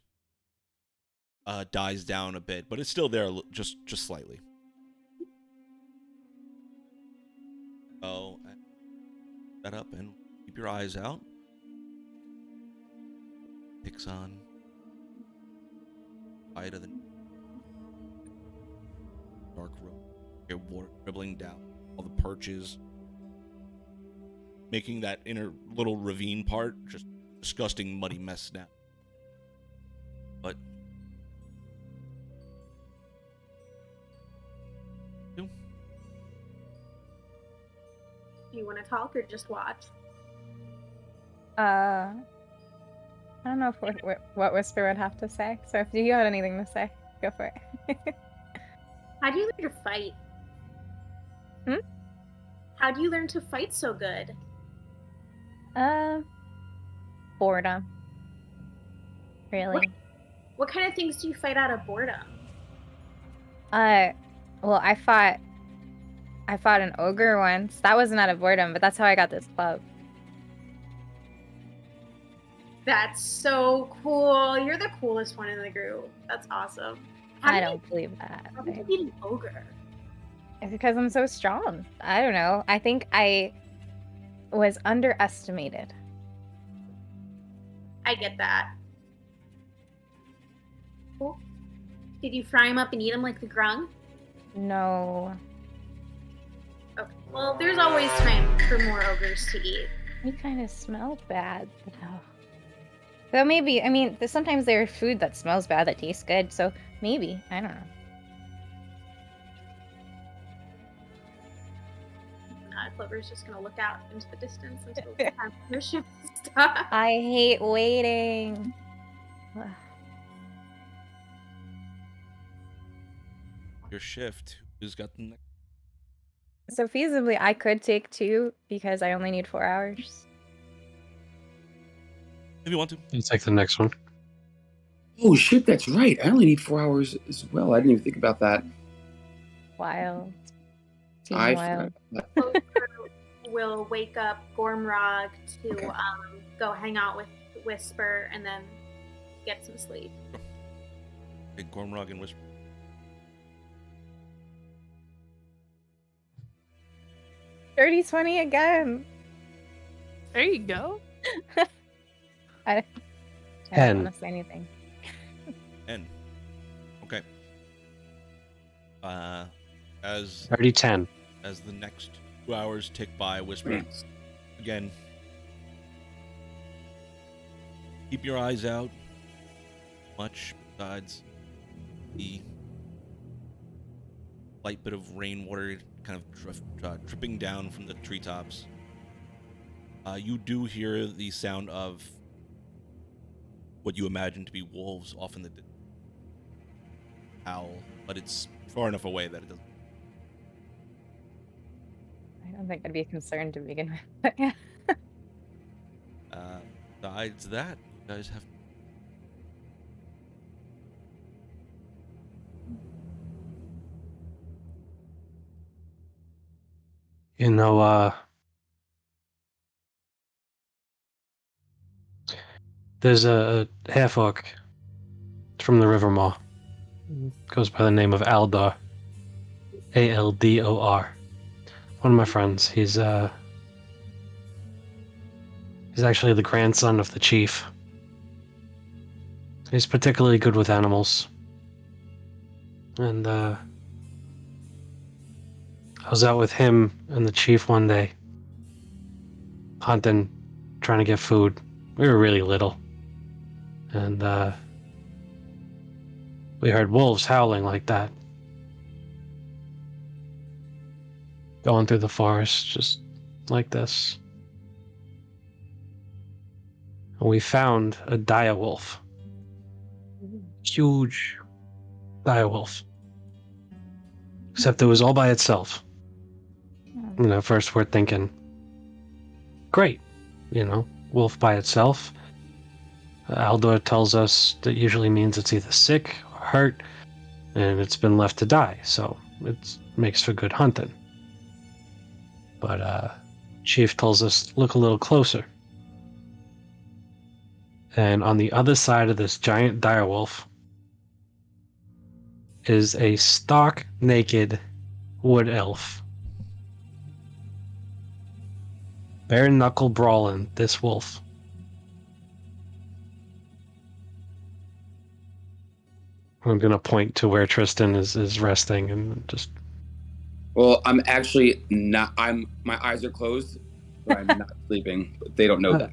dies down a bit, but it's still there, just slightly. So set up and keep your eyes out. Picks on side of the dark room. Your water dribbling down all the perches, making that inner little ravine part just disgusting muddy mess now. But Do you want to talk or just watch? I don't know what Whisper would have to say. So if you had anything to say, go for it. How do you learn to fight? How do you learn to fight so good? Boredom. Really. What kind of things do you fight out of boredom? Well, I fought an ogre once. That wasn't out of boredom, but that's how I got this club. That's so cool. You're the coolest one in the group. That's awesome. I don't believe that. How did you beat an ogre? It's because I'm so strong. I don't know. I think I was underestimated. I get that. Cool. Did you fry him up and eat him like the grung? No. Okay. Well, there's always time for more ogres to eat. He kind of smelled bad, though. So maybe, I mean, sometimes there's food that smells bad that tastes good, so maybe. I don't know. Clover's just gonna look out into the distance until it's time for her shift to stop. I hate waiting. your shift, who's got the next? So feasibly, I could take 2 because I only need 4 hours. If you want to. You take the next one. Oh shit, that's right. I only need 4 hours as well. I didn't even think about that. Wild. Team I wild. Clover will wake up Gormrog to go hang out with Whisper, and then get some sleep. Big Gormrog and Whisper. Dirty 20 again. There you go. I don't 10. want to say anything. N. Okay. As Already 10. as the next 2 hours tick by, Whisper again. Keep your eyes out. Much besides the light bit of rainwater kind of dripping down from the treetops. You do hear the sound of what you imagine to be wolves off in the distance. Howl, but it's far enough away that it doesn't. I don't think I'd be concerned to begin with. But yeah. Besides that, you guys have. You know, there's a half-orc from the River Maw. Goes by the name of Aldor. Aldor. One of my friends. He's actually the grandson of the chief. He's particularly good with animals. And I was out with him and the chief one day, hunting, trying to get food. We were really little. And we heard wolves howling like that. Going through the forest, just like this. And we found a direwolf. Huge direwolf. Except it was all by itself. You know, first we're thinking, great, you know, wolf by itself. Aldor tells us that usually means it's either sick or hurt, and it's been left to die, so it makes for good hunting. But Chief tells us look a little closer. And on the other side of this giant direwolf is a stark naked wood elf. Bare knuckle brawling this wolf. I'm gonna point to where Tristan is resting and just. Well, I'm actually not. My eyes are closed, but I'm not sleeping. But they don't know that.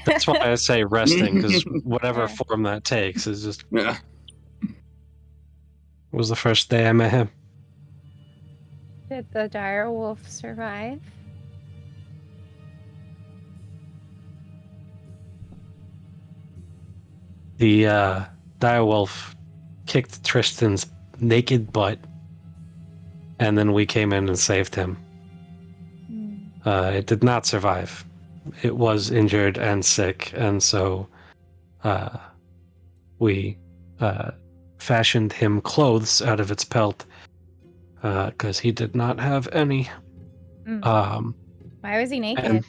That's why I say resting, because whatever form that takes is just. Yeah. It was the first day I met him. Did the dire wolf survive? The direwolf kicked Tristan's naked butt, and then we came in and saved him. It did not survive. It was injured and sick, and so we fashioned him clothes out of its pelt, because he did not have any. Why was he naked? And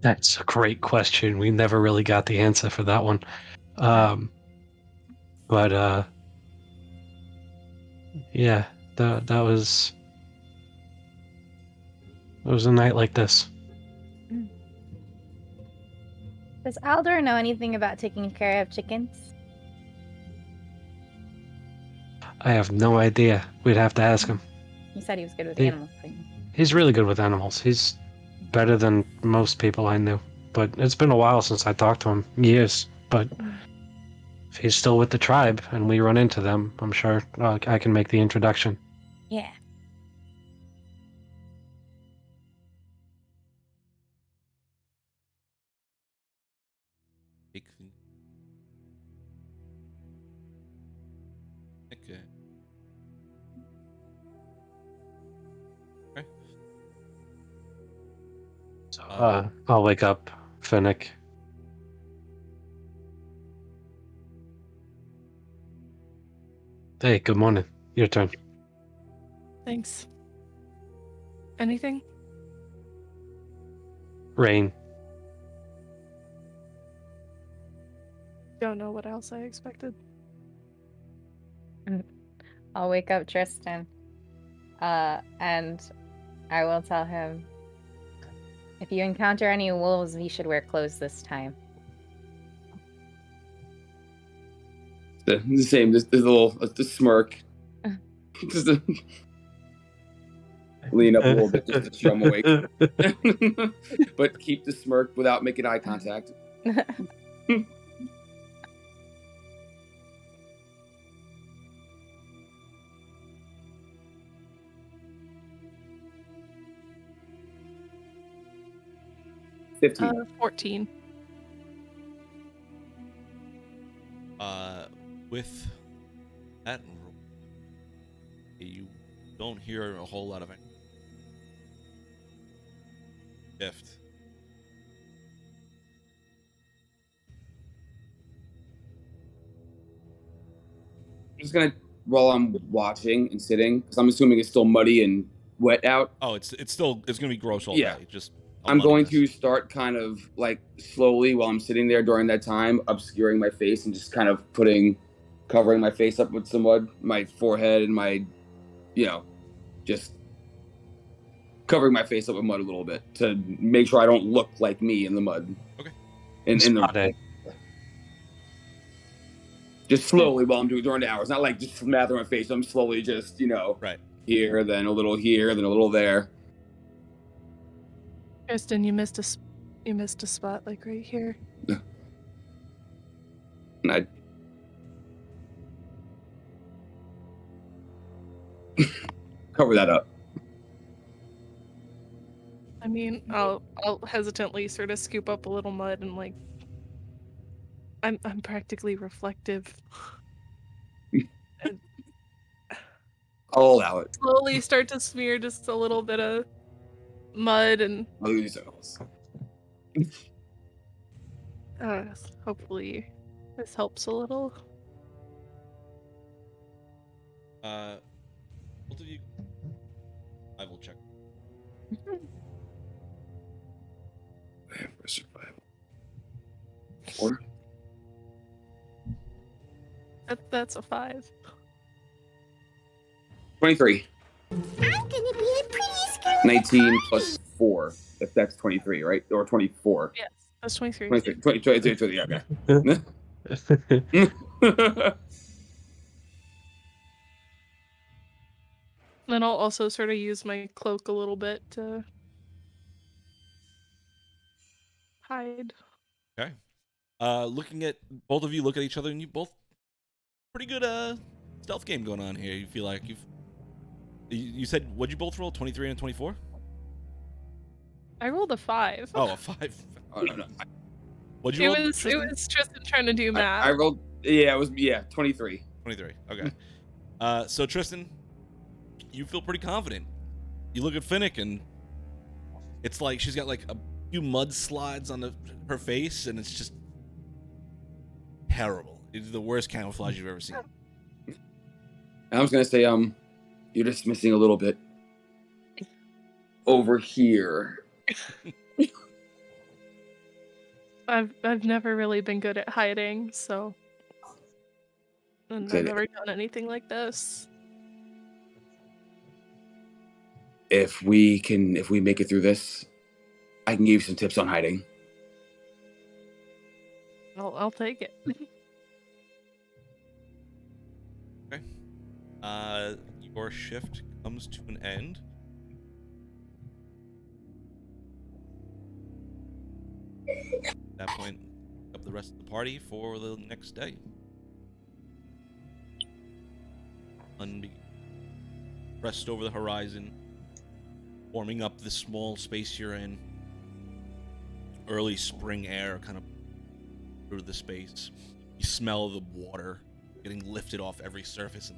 that's a great question. We never really got the answer for that one. But yeah, that was a night like this. Does Aldor know anything about taking care of chickens? I have no idea. We'd have to ask him. He said he was good with He- animals. He's really good with animals. He's better than most people I knew. But it's been a while since I talked to him. Years. But if he's still with the tribe and we run into them, I'm sure I can make the introduction. Yeah. Big thing. Okay. Okay. So I'll wake up Finnick. Hey, good morning. Your turn. Thanks. Anything? Rain. Don't know what else I expected. I'll wake up Tristan. And I will tell him, if you encounter any wolves, you should wear clothes this time. The same. This little the smirk. Just lean up a little bit just to show I'm awake. But keep the smirk without making eye contact. 15. 14. With that, you don't hear a whole lot of it. Shift. I'm just gonna, while I'm watching and sitting, because I'm assuming it's still muddy and wet out. Oh, it's gonna be gross all Yeah. day. Just I'm going to start kind of like slowly while I'm sitting there during that time, obscuring my face and just kind of covering my face up with some mud, my forehead and my, just covering my face up with mud a little bit to make sure I don't look like me in the mud. Okay. Just slowly while I'm doing during the hours, not like just smathering my face. I'm slowly just, right here, then a little here, then a little there. Kristen, you missed a spot like right here. And I cover that up. I mean, I'll hesitantly sort of scoop up a little mud and like I'm practically reflective. And I'll allow it. slowly start to smear just a little bit of mud and I'll do these else. hopefully this helps a little. Both of you, I will check. For survival. 4. That's a 5. 23. I'm gonna be a pretty scary 19 plus 4, if that's 23, right? Or 24. Yes, that's 23. 23, 23, yeah, okay. Then I'll also sort of use my cloak a little bit to hide. Okay. Looking at both of you, look at each other, and you both pretty good stealth game going on here. You feel like you said, what'd you both roll? 23 and 24? I rolled a 5. Oh, a 5. Oh, no. What'd you roll? It was Tristan trying to do math. I rolled, it was 23. 23. Okay. So Tristan, you feel pretty confident. You look at Finnick, and it's like she's got like a few mudslides on her face, and it's just terrible. It's the worst camouflage you've ever seen. I was gonna say, you're just missing a little bit over here. I've never really been good at hiding, so and I've never done anything like this. If we make it through this, I can give you some tips on hiding. I'll take it. Okay. Your shift comes to an end. At that point, up the rest of the party for the next day. Pressed over the horizon, warming up the small space you're in. Early spring air kind of through the space. You smell the water getting lifted off every surface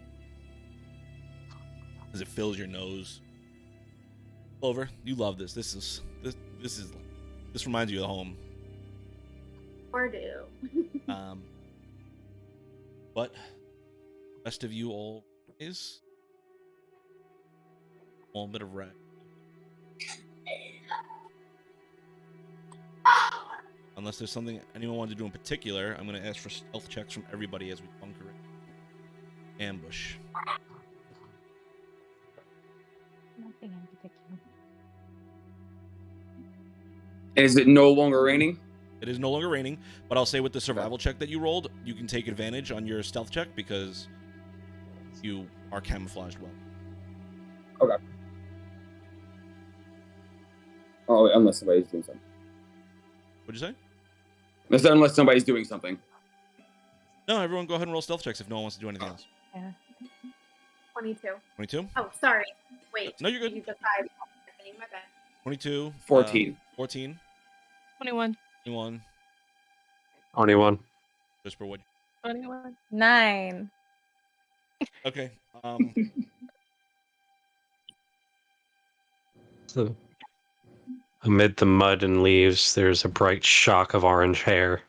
as it fills your nose. Clover, you love this. This reminds you of home. Or do. But rest of you all is a bit of rest. unless there's something anyone wanted to do in particular, I'm going to ask for stealth checks from everybody as we bunker it. Ambush. Nothing in particular. Is it no longer raining? It is no longer raining, but I'll say with the survival check that you rolled, you can take advantage on your stealth check because you are camouflaged well. Okay. Oh, unless somebody's doing something. What'd you say? Unless somebody's doing something. No, everyone go ahead and roll stealth checks if no one wants to do anything else. Yeah. 22. 22? Oh, sorry. Wait. No, you're good. You the 5. My bad. 22. 14. 14. 21. 21. 21. Whisper, what? 21. 9. Okay. So, amid the mud and leaves, there's a bright shock of orange hair.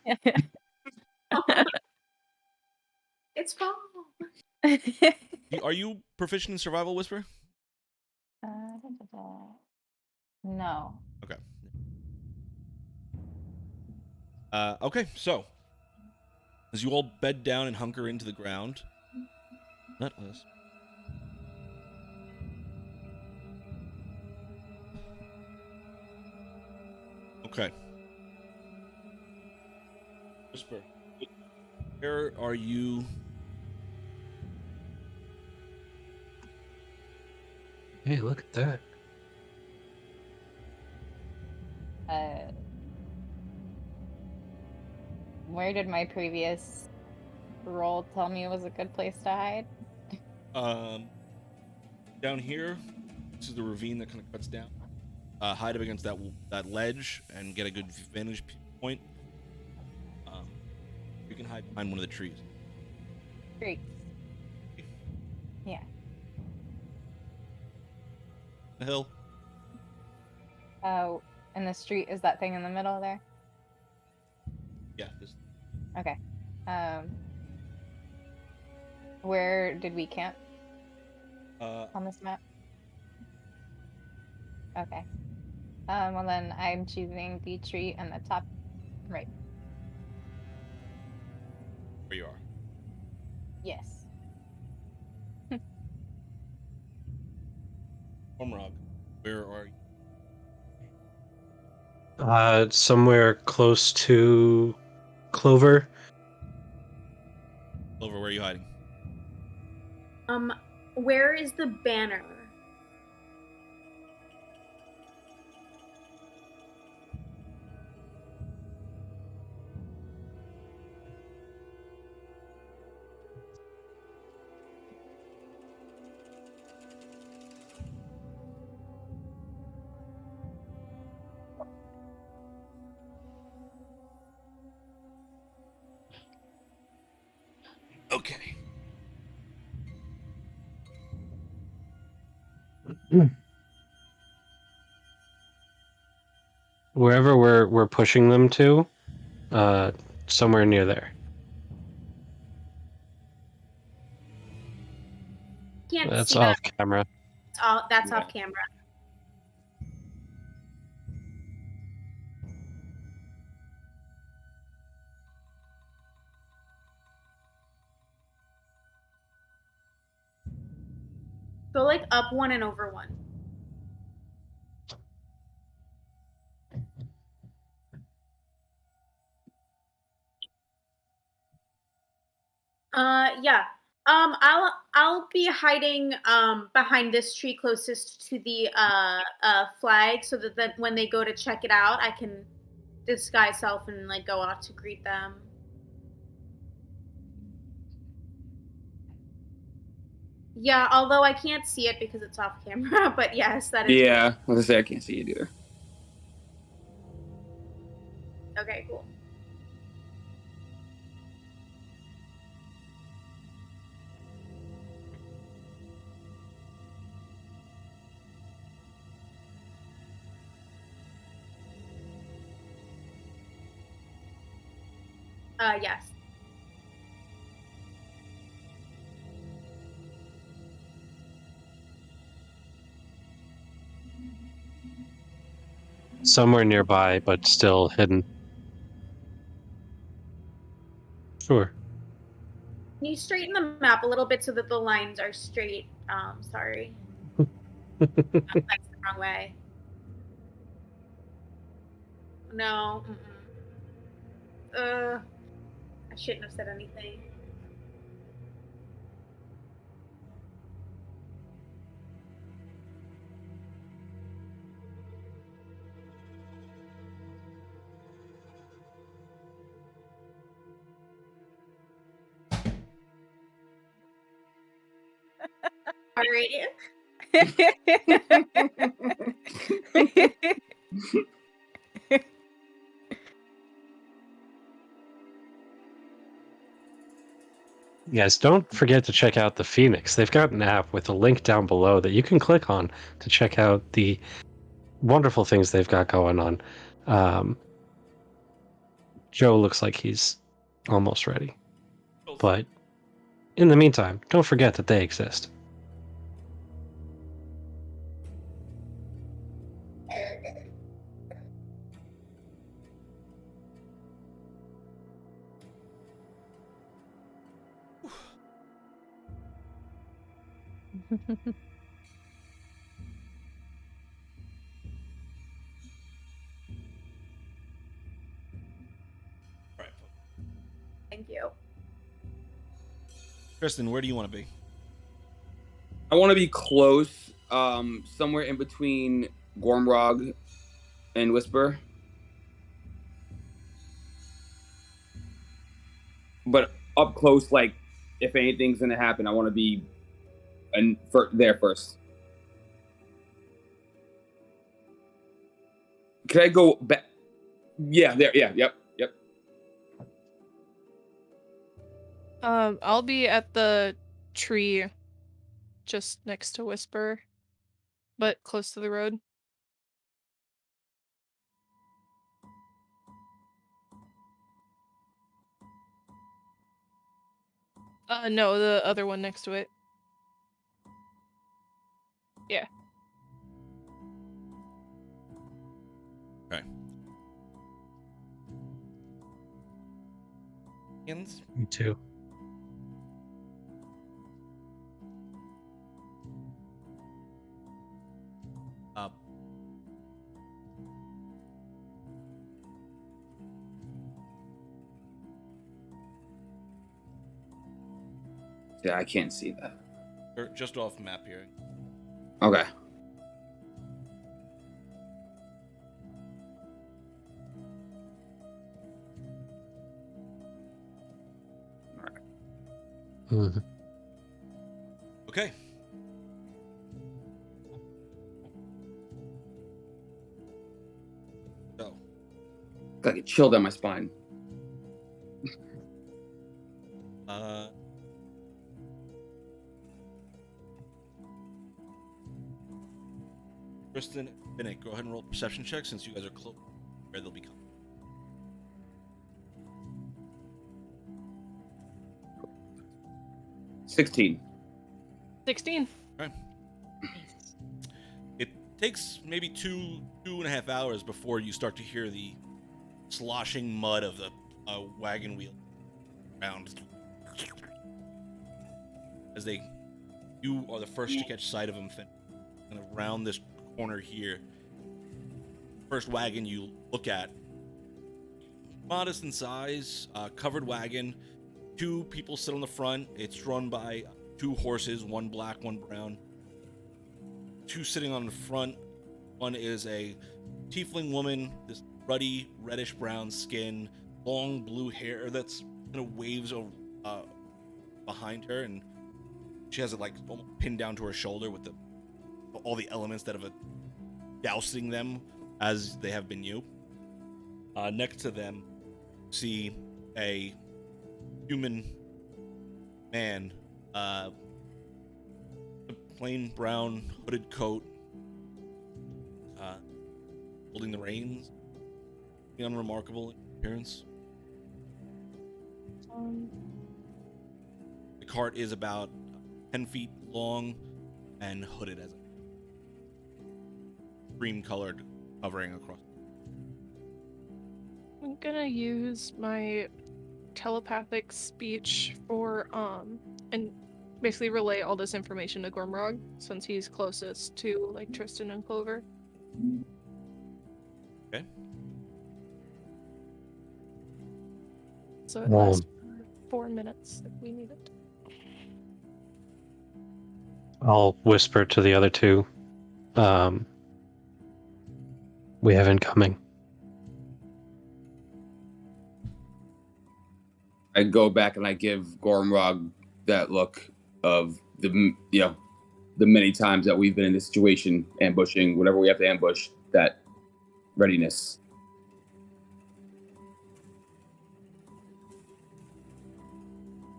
It's fall. Are you proficient in survival, Whisper? No. Okay. Okay, so as you all bed down and hunker into the ground, not us. Okay. Whisper, where are you? Hey, look at that. Where did my previous roll tell me was a good place to hide? Down here. This is the ravine that kind of cuts down. Hide up against that ledge and get a good vantage point. You can hide behind one of the trees. Great. Yeah. The hill. Oh, and the street is that thing in the middle there? Yeah. This. Okay. Where did we camp on this map? Okay. Well then I'm choosing the tree and the top right. Where you are. Yes. Ormrog, where are you? Somewhere close to Clover. Clover, where are you hiding? Where is the banner? Okay. Wherever we're pushing them to, somewhere near there. Can't That's see off that. camera. That's Yeah. off camera. Go like up one and over one. Yeah. I'll be hiding behind this tree closest to the flag, so that when they go to check it out, I can disguise self and like go out to greet them. Yeah, although I can't see it because it's off camera, but yes, that is. Yeah, I was gonna say I can't see it either. Okay, cool. Yes. Somewhere nearby, but still hidden. Sure. Can you straighten the map a little bit so that the lines are straight? Sorry. That's the wrong way. No. I shouldn't have said anything. Alright. Yes, don't forget to check out the Phoenix. They've got an app with a link down below that you can click on to check out the wonderful things they've got going on. Joe looks like he's almost ready. But in the meantime, don't forget that they exist. All right. Thank you. Kristen, where do you want to be? I want to be close, somewhere in between Gormrog and Whisper. But up close, like, if anything's going to happen, I want to be there first. Could I go back? Yeah, there. Yeah, yep. I'll be at the tree just next to Whisper, but close to the road. No, the other one next to it. Yeah. Okay. Hands. Me too. Up. Yeah, I can't see that. Or just off map here. Okay. Mhm. Okay. So, Got get chill down my spine. Kristen, Finnick, go ahead and roll perception check since you guys are close where they'll be coming. $16. 16. Okay. It takes maybe two and a half hours before you start to hear the sloshing mud of the wagon wheel around. As you are the first to catch sight of them, Finn. And around this corner here, first wagon you look at, modest in size, covered wagon. Two people sit on the front. It's drawn by two horses, one black, one brown. Two sitting on the front. One is a tiefling woman, this ruddy, reddish-brown skin, long blue hair that's kind of waves over, behind her, and she has it like almost pinned down to her shoulder with all the elements that have dousing them as they have been you. Next to them, see a human man, a plain brown hooded coat, holding the reins, unremarkable in appearance. The cart is about 10 feet long and hooded as a cream colored covering across. I'm gonna use my telepathic speech for and basically relay all this information to Gormrog since he's closest to like Tristan and Clover. Okay. So it lasts for 4 minutes if we need it. I'll whisper to the other two. We have incoming. I go back and I give Gormrog that look of the many times that we've been in this situation, ambushing whatever we have to ambush, that readiness.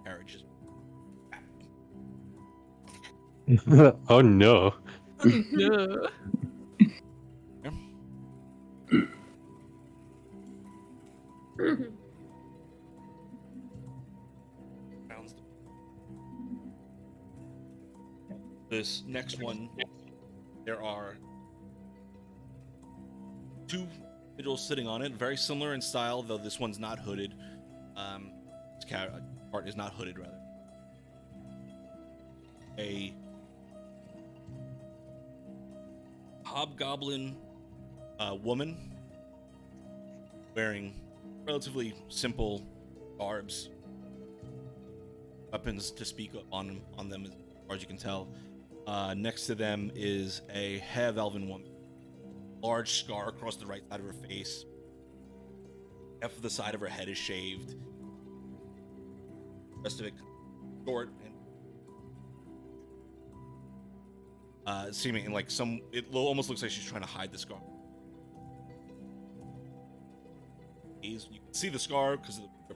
Carriages. Oh no. No. This next one, there are 2 individuals sitting on it, very similar in style, though this one's not hooded. This part is not hooded, rather. A hobgoblin woman wearing relatively simple garbs, weapons to speak on them as far as you can tell. Next to them is a half-elven woman, large scar across the right side of her face. Half of the side of her head is shaved. The rest of it short and seeming like it almost looks like she's trying to hide the scar. You can see the scar because of the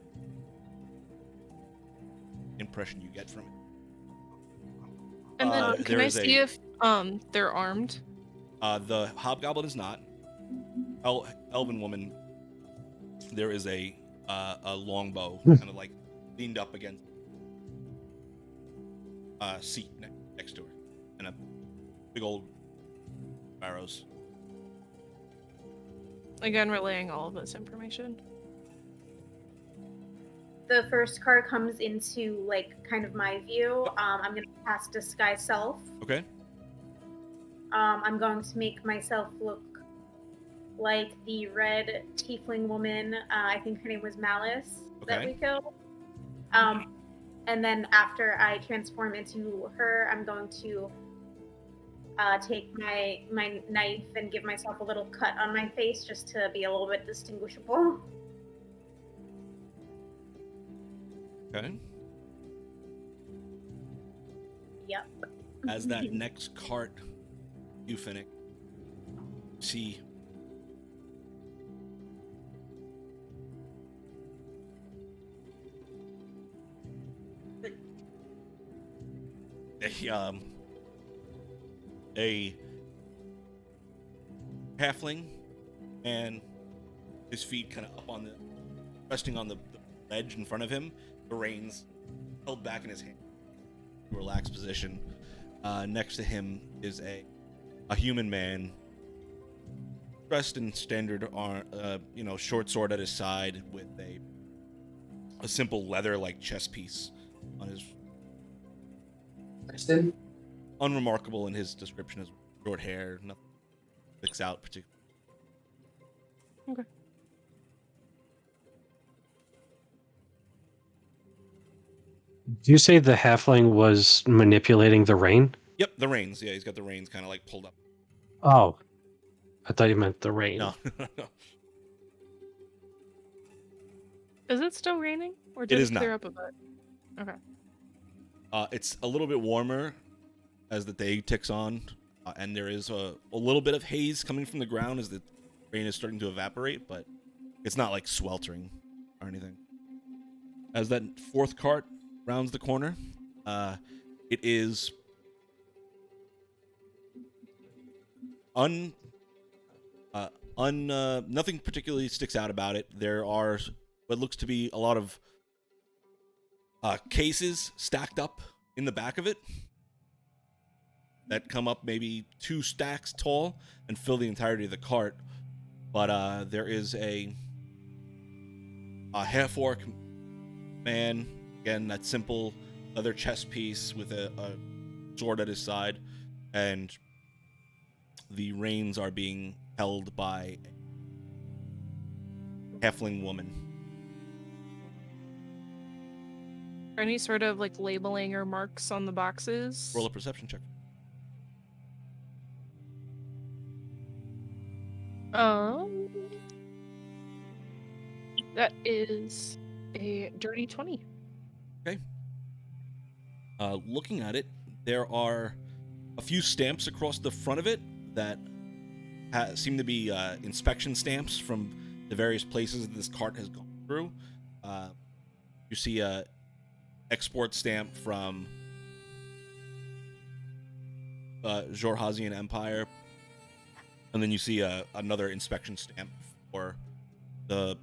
impression you get from it. And then can I see if they're armed? The hobgoblin is not. Elven woman, there is a longbow kind of like leaned up against seat next to her, and a big old arrows. Again, relaying all of this information. The first card comes into like kind of my view. I'm gonna cast Disguise Self. Okay. I'm going to make myself look like the red tiefling woman. I think her name was Malice that we killed. And then after I transform into her, I'm going to take my knife and give myself a little cut on my face just to be a little bit distinguishable. Okay. Yep. As that next cart, you finish. See. A halfling, and his feet kind of up on resting on the ledge in front of him, the reins held back in his hand, relaxed position. Next to him is a human man, dressed in standard, short sword at his side with a simple leather-like chest piece on his. Kristen? Unremarkable in his description as short hair, nothing sticks out particularly. Okay. Do you say the halfling was manipulating the rein? Yep, the reins. Yeah, he's got the reins kind of like pulled up. Oh, I thought you meant the rain. No. Is it still raining, or It did is it clear not. up a bit? Okay. It's a little bit warmer as the day ticks on, and there is a little bit of haze coming from the ground as the rain is starting to evaporate, but it's not like sweltering or anything. As that fourth cart rounds the corner, it is nothing particularly sticks out about it. There are what looks to be a lot of cases stacked up in the back of it that come up maybe 2 stacks tall and fill the entirety of the cart. But there is a half-orc man. Again, that simple leather chest piece with a sword at his side, and the reins are being held by a halfling woman. Are any sort of like labeling or marks on the boxes? Roll a perception check. That is a dirty 20. Okay. Looking at it, there are a few stamps across the front of it that seem to be inspection stamps from the various places that this cart has gone through. You see a export stamp from Jorhazian Empire, and then you see another inspection stamp for the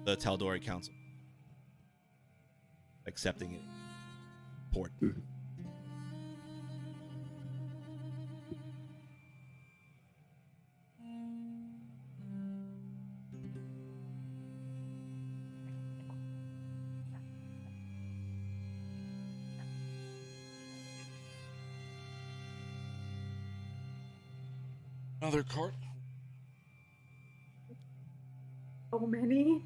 Tal'Dorei Council accepting it. Port. Another cart. So many.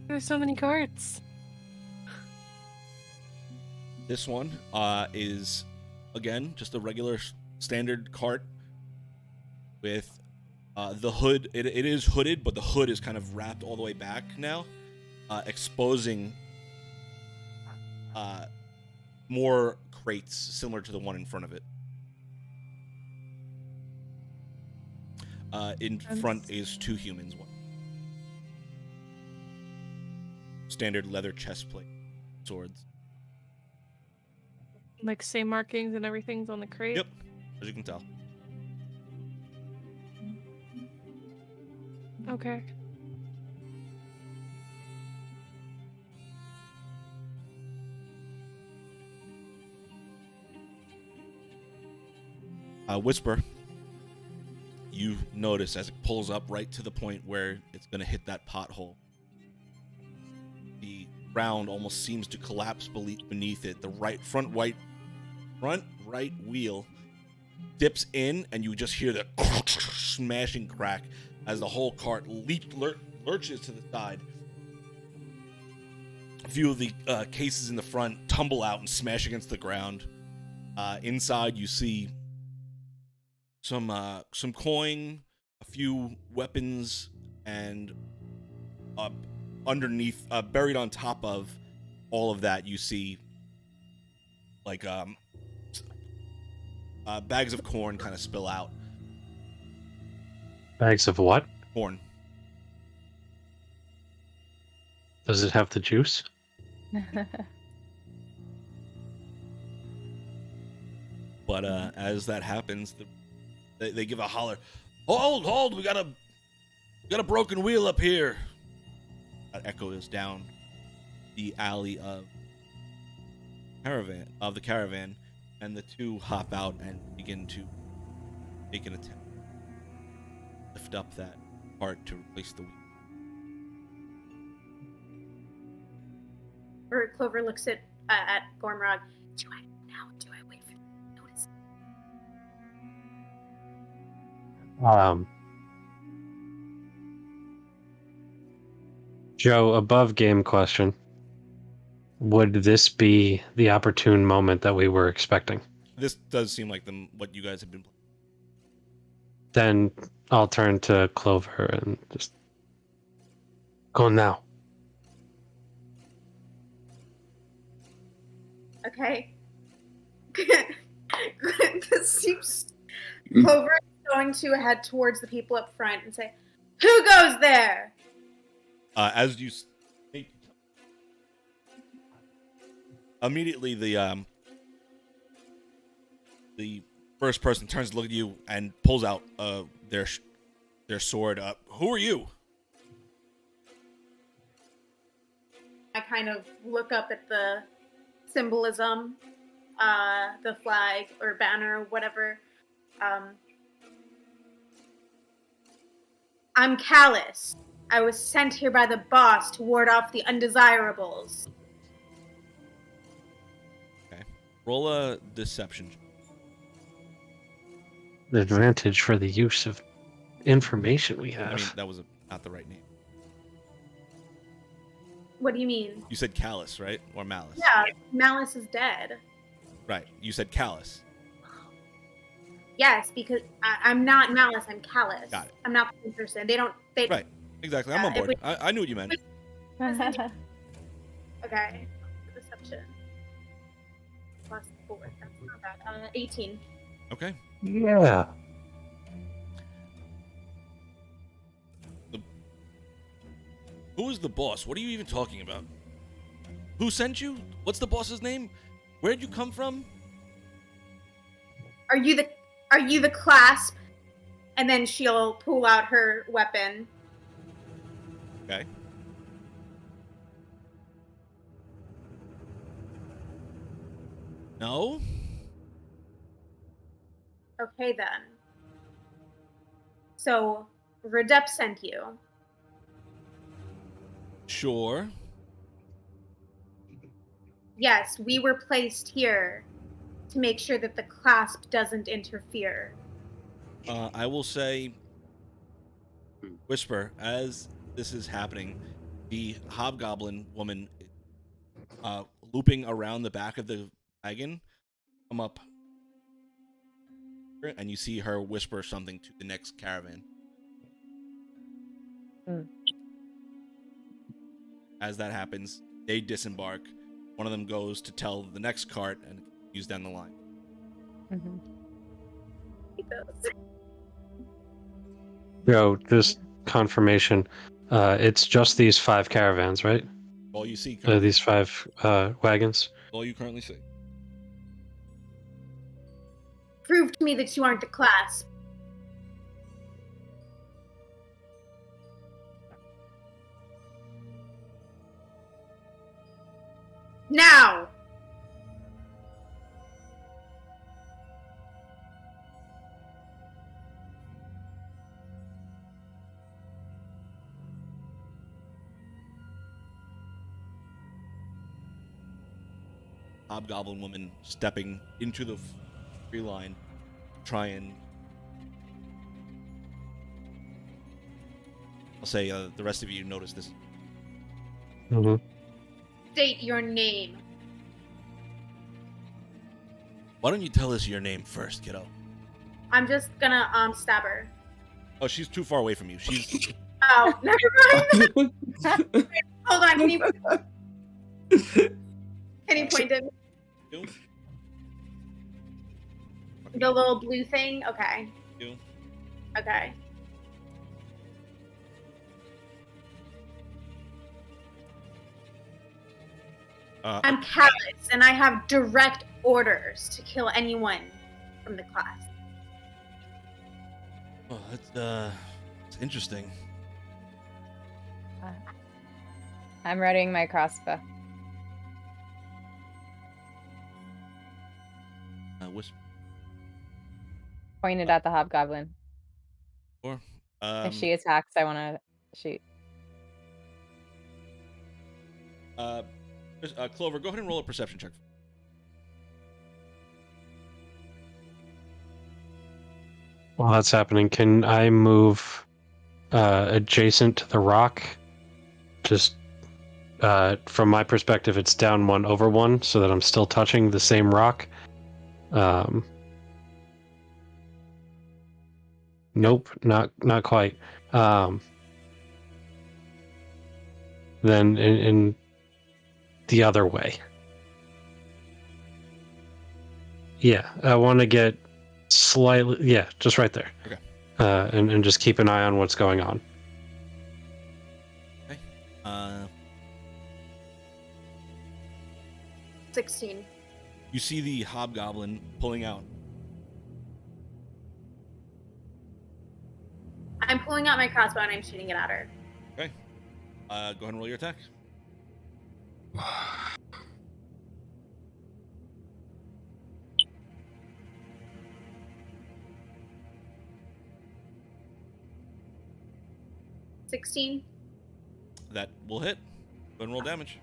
There's so many carts. This one is, again, just a regular standard cart with the hood. It is hooded, but the hood is kind of wrapped all the way back now, exposing more crates similar to the one in front of it. In front is two humans. One standard leather chest plate, swords. Like same markings and everything's on the crate? Yep, as you can tell. Okay. Whisper, you notice as it pulls up right to the point where it's going to hit that pothole. The ground almost seems to collapse beneath it. The front right wheel dips in, and you just hear the smashing crack as the whole cart lurches to the side. A few of the cases in the front tumble out and smash against the ground. Inside, you see some coin, a few weapons, and underneath, buried on top of all of that, you see like bags of corn kind of spill out. Bags of what? Corn. Does it have the juice? But as that happens, they give a holler. Hold! We got a broken wheel up here. That echoes down the alley of the caravan, and the two hop out and begin to make an attempt to lift up that cart to replace the wheel. Or Clover looks at Gormrod. Do I now? Do I wait for them to notice? Joe, above game question. Would this be the opportune moment that we were expecting? This does seem like what you guys have been playing. Then I'll turn to Clover and just go now. Okay. This seems. Clover is going to head towards the people up front and say, "Who goes there?" As you speak, immediately the first person turns to look at you and pulls out their sword. Who are you? I kind of look up at the symbolism, the flag or banner, whatever. I'm Callus. I was sent here by the boss to ward off the undesirables. Okay. Roll a deception. The advantage for the use of information we have. I mean, that was not the right name. What do you mean? You said callous, right? Or malice? Yeah, Malice is dead. Right. You said callous. Yes, because I'm not Malice, I'm Callous. Got it. I'm not the same person. They don't... Right. Exactly. I'm on if board. I knew what you meant. Okay. Deception. Plus 4. That's not bad. 18. Okay. Yeah. Who is the boss? What are you even talking about? Who sent you? What's the boss's name? Where'd you come from? Are you the clasp? And then she'll pull out her weapon. Okay. No? Okay then. So, Redep sent you. Sure. Yes, we were placed here to make sure that the clasp doesn't interfere. I will say, Whisper, as this is happening, the hobgoblin woman looping around the back of the wagon come up, and you see her whisper something to the next caravan. As that happens, they disembark. One of them goes to tell the next cart and continues down the line. Mm-hmm. Yo, just confirmation. It's just these 5 caravans, right? All you see, currently, These 5 wagons. all you currently see. Prove to me that you aren't the clasp. Now! Hobgoblin woman stepping into the free line, try and I'll say the rest of you notice this. Mm-hmm. State your name. Why don't you tell us your name first, kiddo? I'm just gonna stab her. Oh, she's too far away from you. She's Oh, never mind. Hold on, can you point at you. the little blue thing? Okay. You. Okay. I'm callous, and I have direct orders to kill anyone from the class. Oh, it's interesting. I'm readying my crossbow. Whisper. Pointed at the hobgoblin. Or, If she attacks, I want to shoot. Clover, go ahead and roll a perception check. While that's happening, can I move adjacent to the rock? Just from my perspective, it's down 1 over 1, so that I'm still touching the same rock. Nope, not quite. Then in the other way. Yeah, I want to get slightly. Yeah, just right there. Okay. And just keep an eye on what's going on. Okay. 16. You see the hobgoblin pulling out. I'm pulling out my crossbow and I'm shooting it at her. Okay. Go ahead and roll your attack. $16. That will hit. Go and roll damage.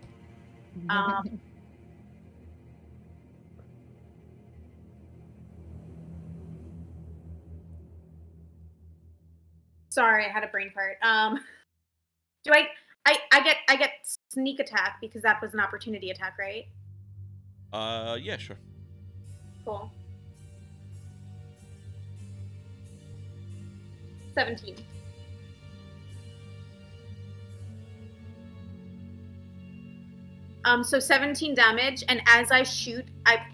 Sorry, I had a brain fart. Do I get sneak attack because that was an opportunity attack, right? Yeah, sure. Cool. 17. So 17 damage, and as I shoot, I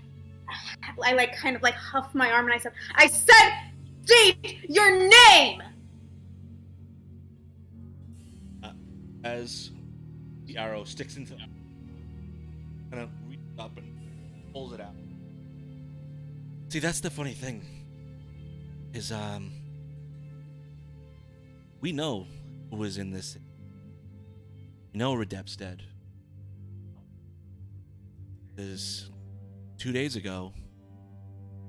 like kind of like huff my arm, and I said, state your name! As the arrow sticks into him, kind of reaches up and pulls it out. See, that's the funny thing. Is we know who is in this. We know Redep's dead. Because 2 days ago,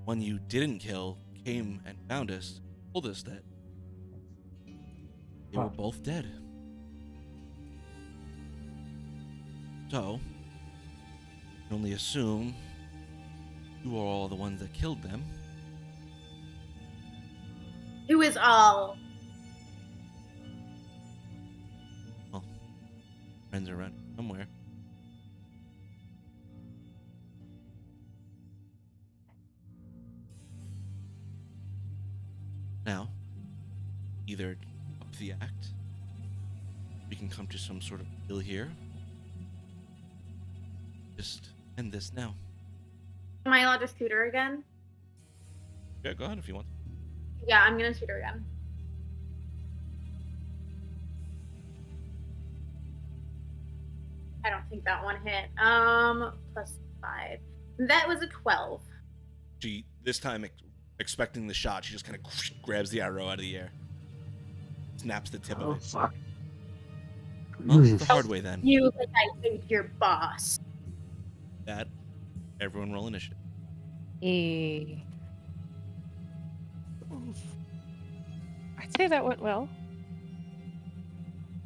one you didn't kill came and found us, told us that they were both dead. So, you can only assume you are all the ones that killed them. Who is all? Well, friends are around somewhere. Now, either up the act, we can come to some sort of deal here. Just end this now. Am I allowed to shoot her again? Yeah, go ahead if you want. Yeah, I'm gonna shoot her again. I don't think that one hit. +5. That was a 12. She, this time expecting the shot, she just kind of grabs the arrow out of the air. Snaps the tip of it. Fuck. Well, it's the hard way then. You like I think your boss. That, everyone roll initiative. I'd say that went well.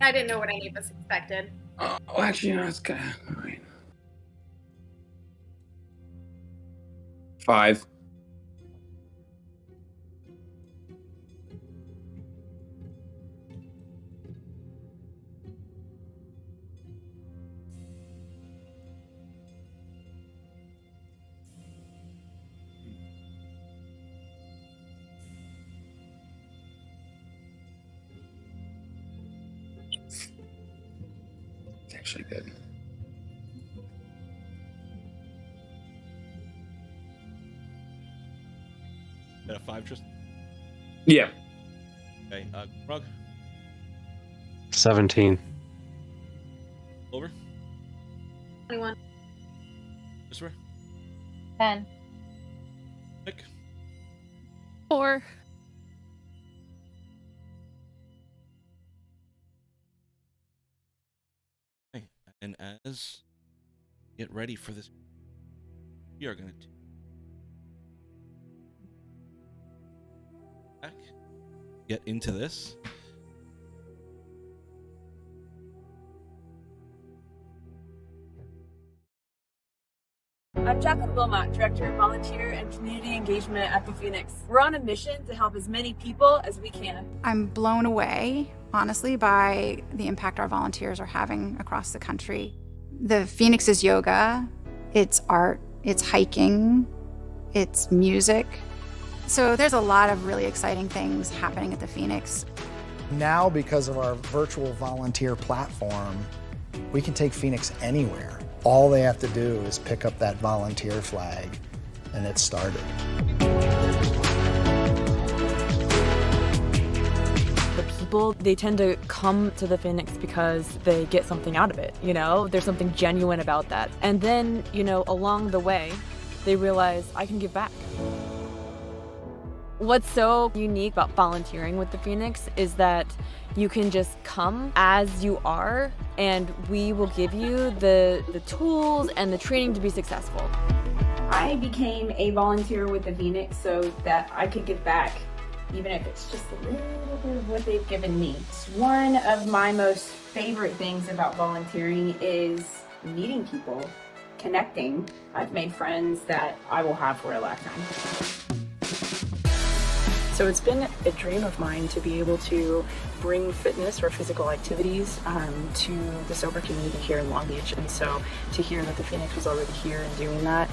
I didn't know what any of us expected. Oh, actually, no, it's good. All right. 5. It's actually good. Got a 5, Tristan? Yeah. Okay, Rug, 17. over, 21. Christopher, 10. Nick, 4. okay. And as you get ready for this, we are going to get into this. I'm Jacqueline Wilmot, Director of Volunteer and Community Engagement at the Phoenix. We're on a mission to help as many people as we can. I'm blown away, honestly, by the impact our volunteers are having across the country. The Phoenix is yoga, it's art, it's hiking, it's music. So there's a lot of really exciting things happening at the Phoenix. Now, because of our virtual volunteer platform, we can take Phoenix anywhere. All they have to do is pick up that volunteer flag, and it's started. The people, they tend to come to the Phoenix because they get something out of it, you know? There's something genuine about that. And then, you know, along the way, they realize, I can give back. What's so unique about volunteering with the Phoenix is that you can just come as you are, and we will give you the tools and the training to be successful. I became a volunteer with the Phoenix so that I could give back, even if it's just a little bit of what they've given me. It's one of my most favorite things about volunteering is meeting people, connecting. I've made friends that I will have for a lifetime. So it's been a dream of mine to be able to bring fitness or physical activities to the sober community here in Long Beach. And so to hear that the Phoenix was already here and doing that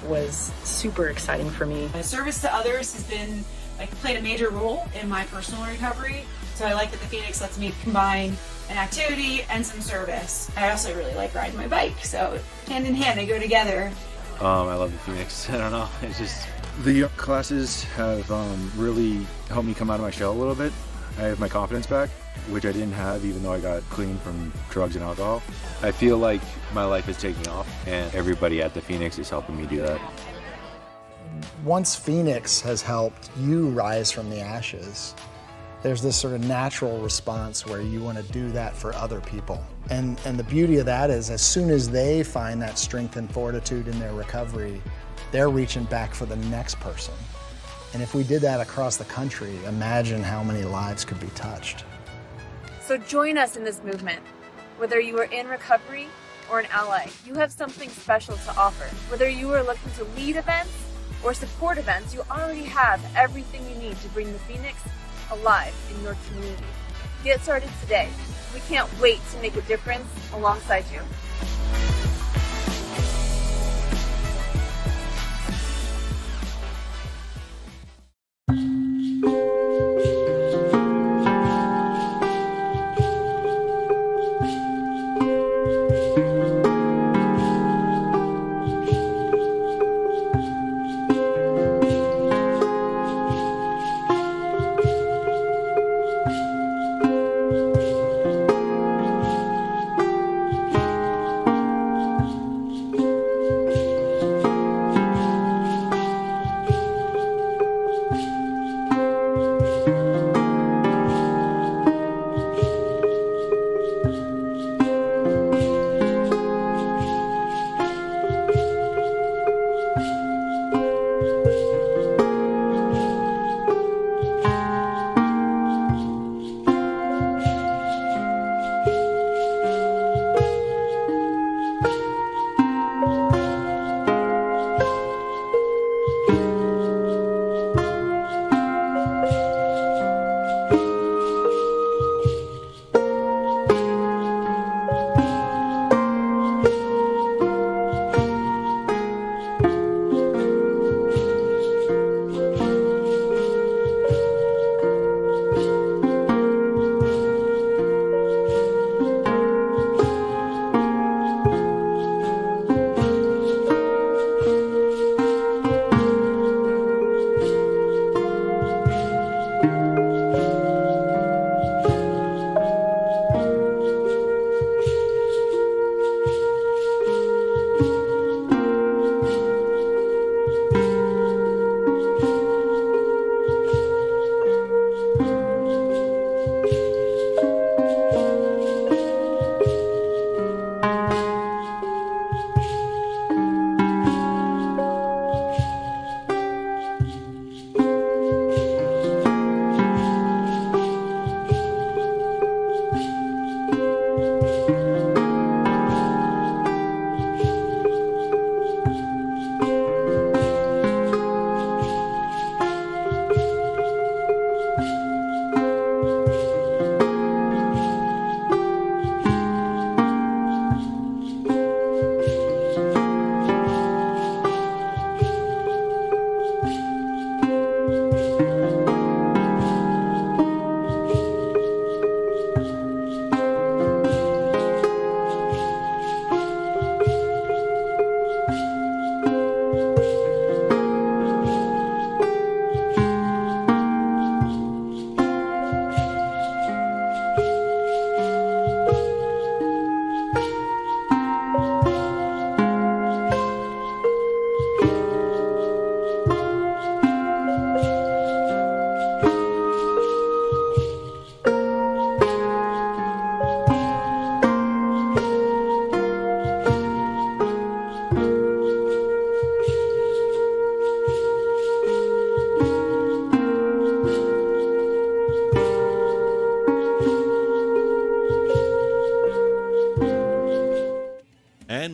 was super exciting for me. My service to others has been played a major role in my personal recovery. So I like that the Phoenix lets me combine an activity and some service. I also really like riding my bike, so hand in hand they go together. I love the Phoenix. I don't know, it's just... The classes have really helped me come out of my shell a little bit. I have my confidence back, which I didn't have even though I got clean from drugs and alcohol. I feel like my life is taking off, and everybody at the Phoenix is helping me do that. Once Phoenix has helped you rise from the ashes, there's this sort of natural response where you want to do that for other people. And the beauty of that is as soon as they find that strength and fortitude in their recovery, they're reaching back for the next person. And if we did that across the country, imagine how many lives could be touched. So join us in this movement. Whether you are in recovery or an ally, you have something special to offer. Whether you are looking to lead events or support events, you already have everything you need to bring the Phoenix alive in your community. Get started today. We can't wait to make a difference alongside you.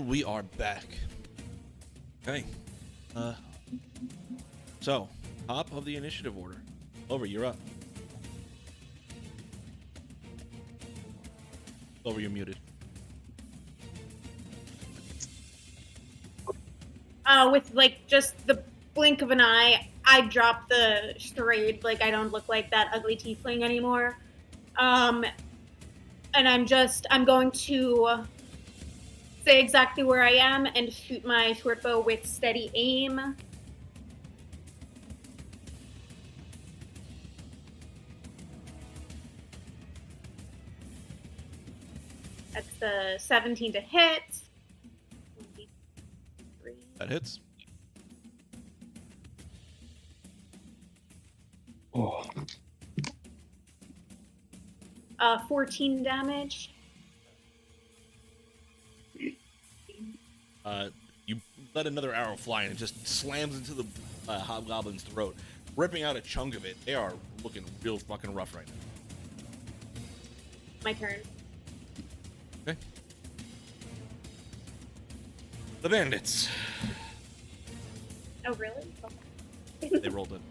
And we are back. Okay. So, top of the initiative order. Clover, you're up. Clover, you're muted. With like just the blink of an eye, I drop the charade. Like I don't look like that ugly tiefling anymore. And I'm going to say exactly where I am and shoot my short bow with steady aim. That's the 17 to hit. That hits. Oh. 14 damage. You let another arrow fly and it just slams into the hobgoblin's throat, ripping out a chunk of it. They are looking real fucking rough right now. My turn. Okay. The bandits. Oh, really? Okay. They rolled it.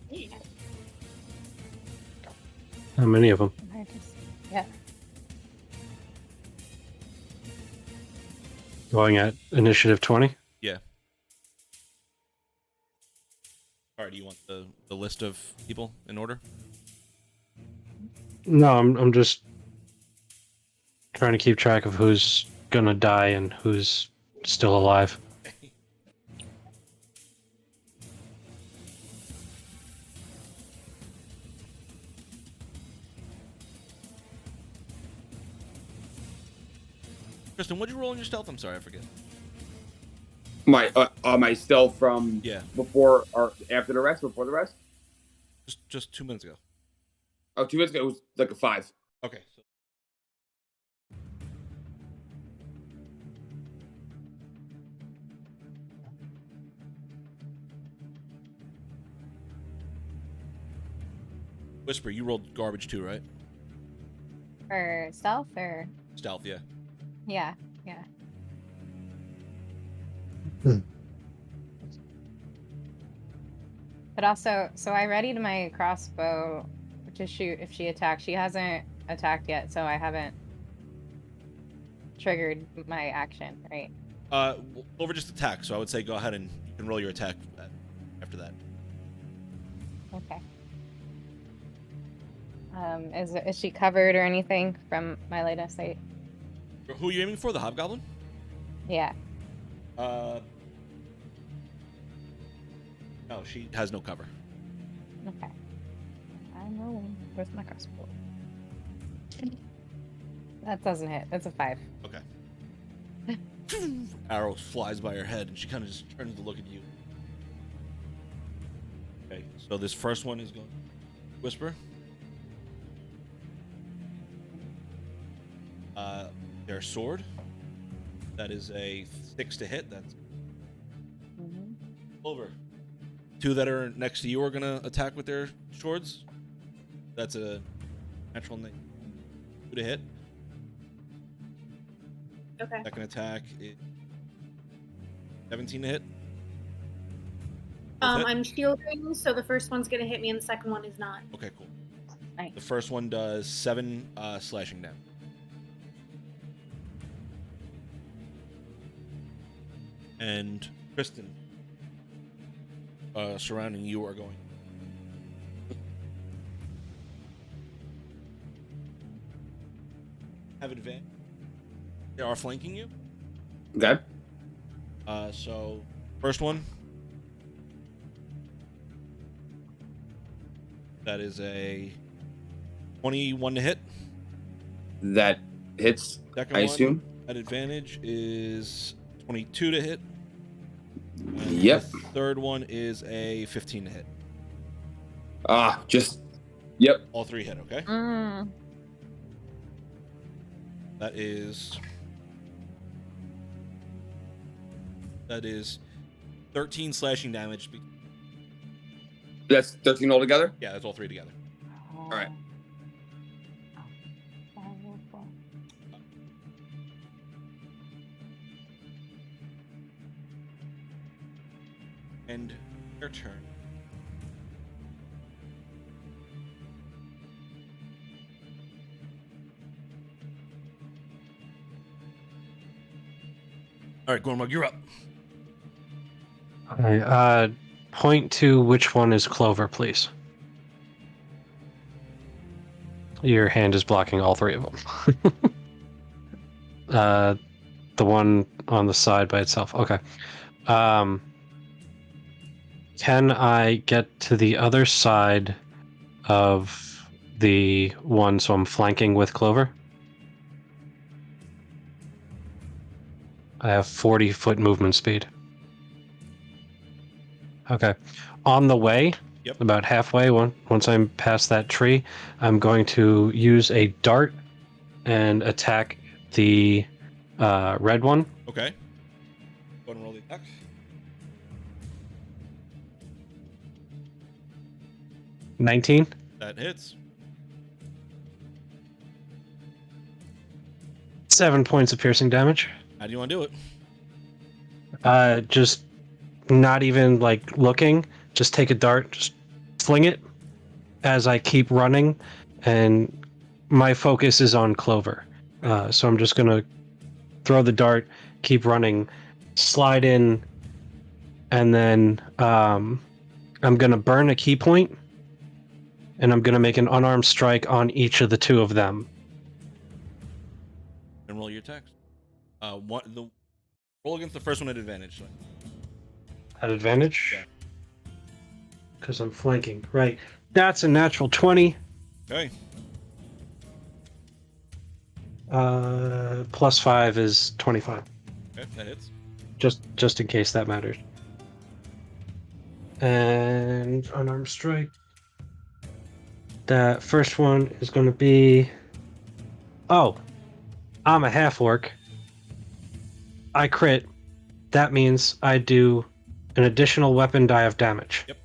Yeah. How many of them? Yeah. Going at initiative 20? Yeah. Alright, do you want the list of people in order? No, I'm just trying to keep track of who's gonna die and who's still alive. Kristen, what'd you roll in your stealth? I'm sorry, I forget. My stealth from before or after the rest, before the rest? Just 2 minutes ago. Oh, 2 minutes ago it was like a 5. Okay. Whisper, you rolled garbage too, right? For stealth or? Stealth, yeah. Yeah. But also, so I readied my crossbow to shoot if she attacks. She hasn't attacked yet, so I haven't triggered my action, right? Over just attack, so I would say go ahead and you can roll your attack after that. Okay. Is she covered or anything from my line of sight? Who are you aiming for? The hobgoblin? Yeah. No, she has no cover. Okay. I know. Where's my crossbow? That doesn't hit. That's a 5. Okay. Arrow flies by her head, and she kind of just turns to look at you. Okay, so this first one is going Whisper. Their sword. That is a 6 to hit. That's over. 2 that are next to you are gonna attack with their swords. That's a natural 2 to hit. Okay. Second attack is 17 to hit. I'm shielding, so the first one's gonna hit me and the second one is not. Okay, cool. Nice. The first one does 7 slashing damage. And Kristen, surrounding you are going. Have advantage. They are flanking you. Okay. So first one. That is a 21 to hit. That hits, Second I one assume. at advantage is 22 to hit. And Yep. The third one is a 15 to hit. Yep. All 3 hit, okay? That is 13 slashing damage. That's 13 altogether? Yeah, that's all 3 together. All right. And their turn. All right, Gormug, you're up. Okay, point to which one is Clover, please. Your hand is blocking all three of them. The one on the side by itself. Okay. Can I get to the other side of the one so I'm flanking with Clover? I have 40-foot movement speed. Okay. On the way, about halfway, once I'm past that tree, I'm going to use a dart and attack the red one. Okay. Go ahead and roll the attack. $19. That hits. 7 points of piercing damage. How do you want to do it? Just not even like looking. Just take a dart, just fling it as I keep running, and my focus is on Clover. So I'm just gonna throw the dart, keep running, slide in, and then I'm gonna burn a key point, and I'm gonna make an unarmed strike on each of the two of them. And roll your attacks. Roll against the first one at advantage. So. At advantage? Yeah. Because I'm flanking. Right. That's a natural 20. Okay. Plus 5 is 25. Okay, that hits. Just in case that matters. And unarmed strike. That first one is going to be... Oh, I'm a half-orc. I crit. That means I do an additional weapon die of damage. Yep.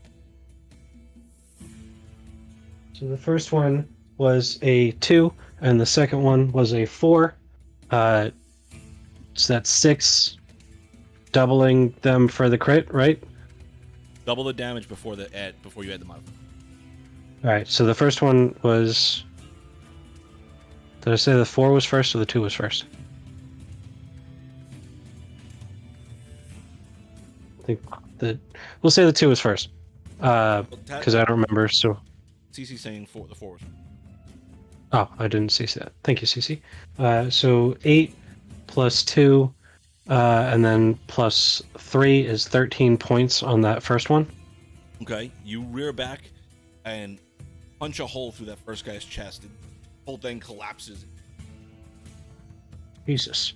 So the first one was a 2, and the second one was a 4. So that's 6, doubling them for the crit, right? Double the damage before you add the modifier. All right. So the first one was. Did I say the 4 was first or the 2 was first? I think that we'll say the 2 was first, because I don't remember. So. CC saying the 4 was. Oh, I didn't see that. Thank you, CC. So 8 plus 2, and then plus 3 is 13 points on that first one. Okay, you rear back and punch a hole through that first guy's chest. The whole thing collapses. Jesus.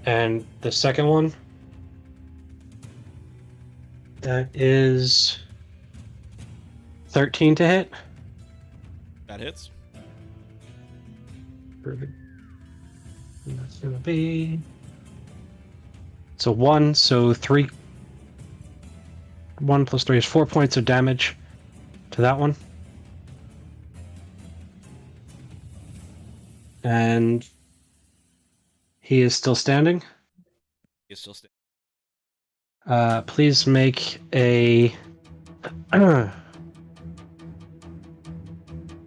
And the second one, that is 13 to hit. That hits. Perfect. And that's going to be... It's a 1, so 3... 1 plus 3 is 4 points of damage to that one. And he is still standing. He's still standing. Please make a...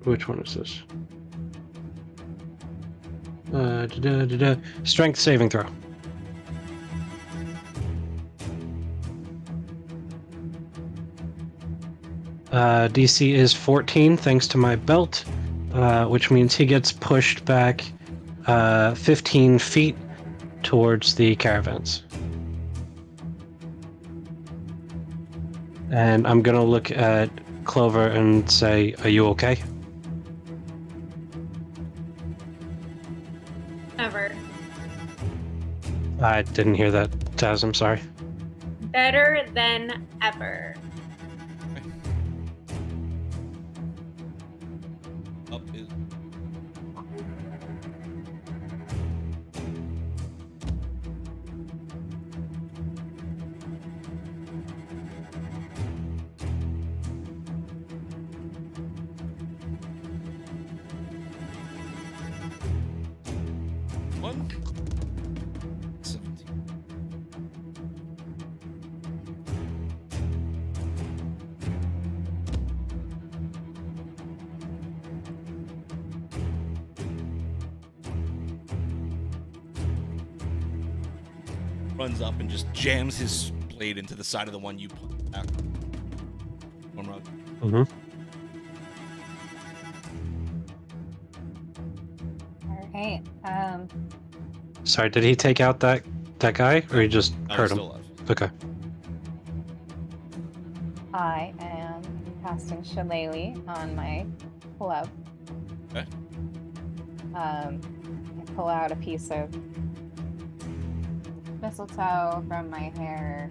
Which one is this? Strength saving throw. DC is 14 thanks to my belt, which means he gets pushed back 15 feet towards the caravans. And I'm gonna look at Clover and say, "Are you okay?" Ever. I didn't hear that, Taz. I'm sorry. Better than ever. Up is. runs up and just jams his blade into the side of the one you put back. One rug. Mm-hmm. All right. Sorry, did he take out that guy, or he just hurt him? Still alive. Okay. I am casting Shillelagh on my club. Okay. I pull out a piece of mistletoe from my hair.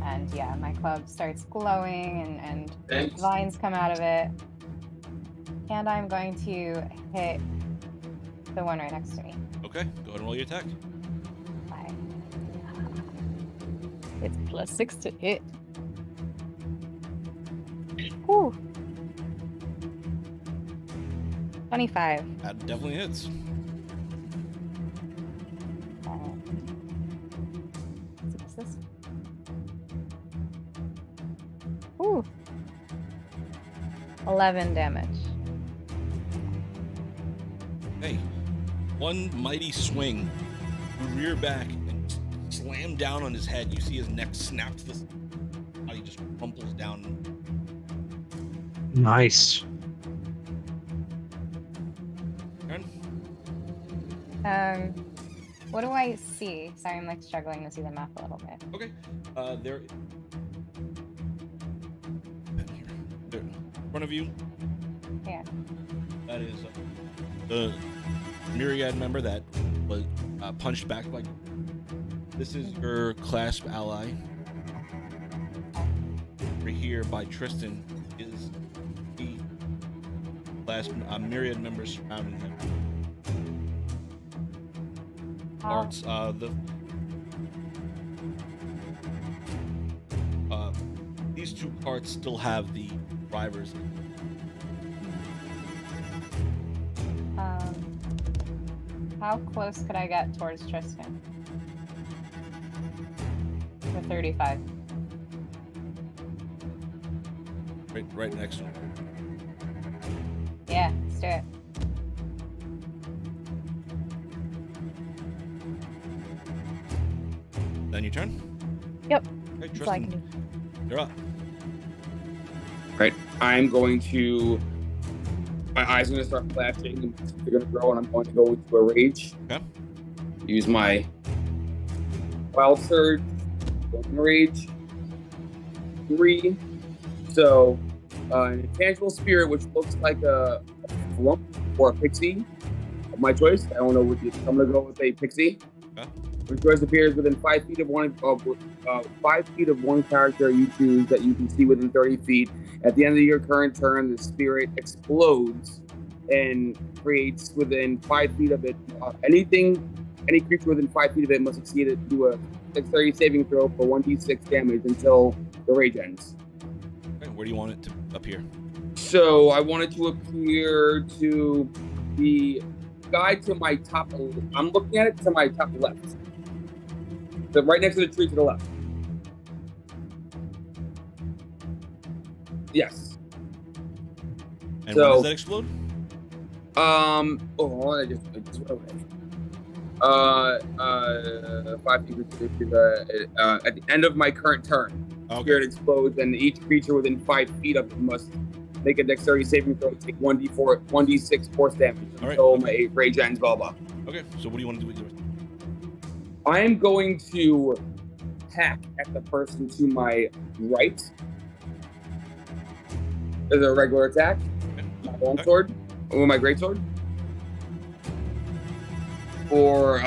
And yeah, my club starts glowing and Thanks. vines come out of it. And I'm going to hit the one right next to me. Okay, go ahead and roll your attack. It's +6 to hit. Whew. 25. That definitely hits. What's this? Ooh. 11 damage. Hey, one mighty swing, you rear back and slam down on his head. You see his neck snap to the body, just crumples down. Nice. Aaron? What do I see? Sorry, I'm like struggling to see the map a little bit. Okay. There in front of you. Yeah. That is the Myriad member that was punched back by. This is your clasp ally. Over here by Tristan is the clasp Myriad members surrounding him. Arts, these two carts still have the drivers. How close could I get towards Tristan? With 35. Right next to him. Yeah, let's do it. Then your turn. Yep. Okay, That's all I can Tristan, do. you're up. Right. I'm going to. My eyes are going to start flashing, and they're going to grow, and I'm going to go into a rage. Okay. Use my wild surge, go into rage. 3. So, an intangible spirit, which looks like a flump or a pixie, of my choice. I don't know what I'm going to go with a pixie. Okay. When choice appears within 5 feet of 5 feet of one character you choose that you can see within 30 feet. At the end of your current turn, the spirit explodes and creates within 5 feet of it. Any creature within 5 feet of it must succeed to do a dexterity saving throw for 1d6 damage until the rage ends. Okay, where do you want it to appear? So I want it to appear to the guy to my top. I'm looking at it to my top left. So right next to the tree to the left. Yes. And when does that explode? I just went away. 5 feet at the end of my current turn. Okay. Spirit explodes, and each creature within 5 feet of it must make a dexterity saving throw to take 1d6 force damage until my rage ends, blah blah. Okay, so what do you want to do with yours? I'm going to hack at the person to my right. As a regular attack. My long sword. Or my great sword. Or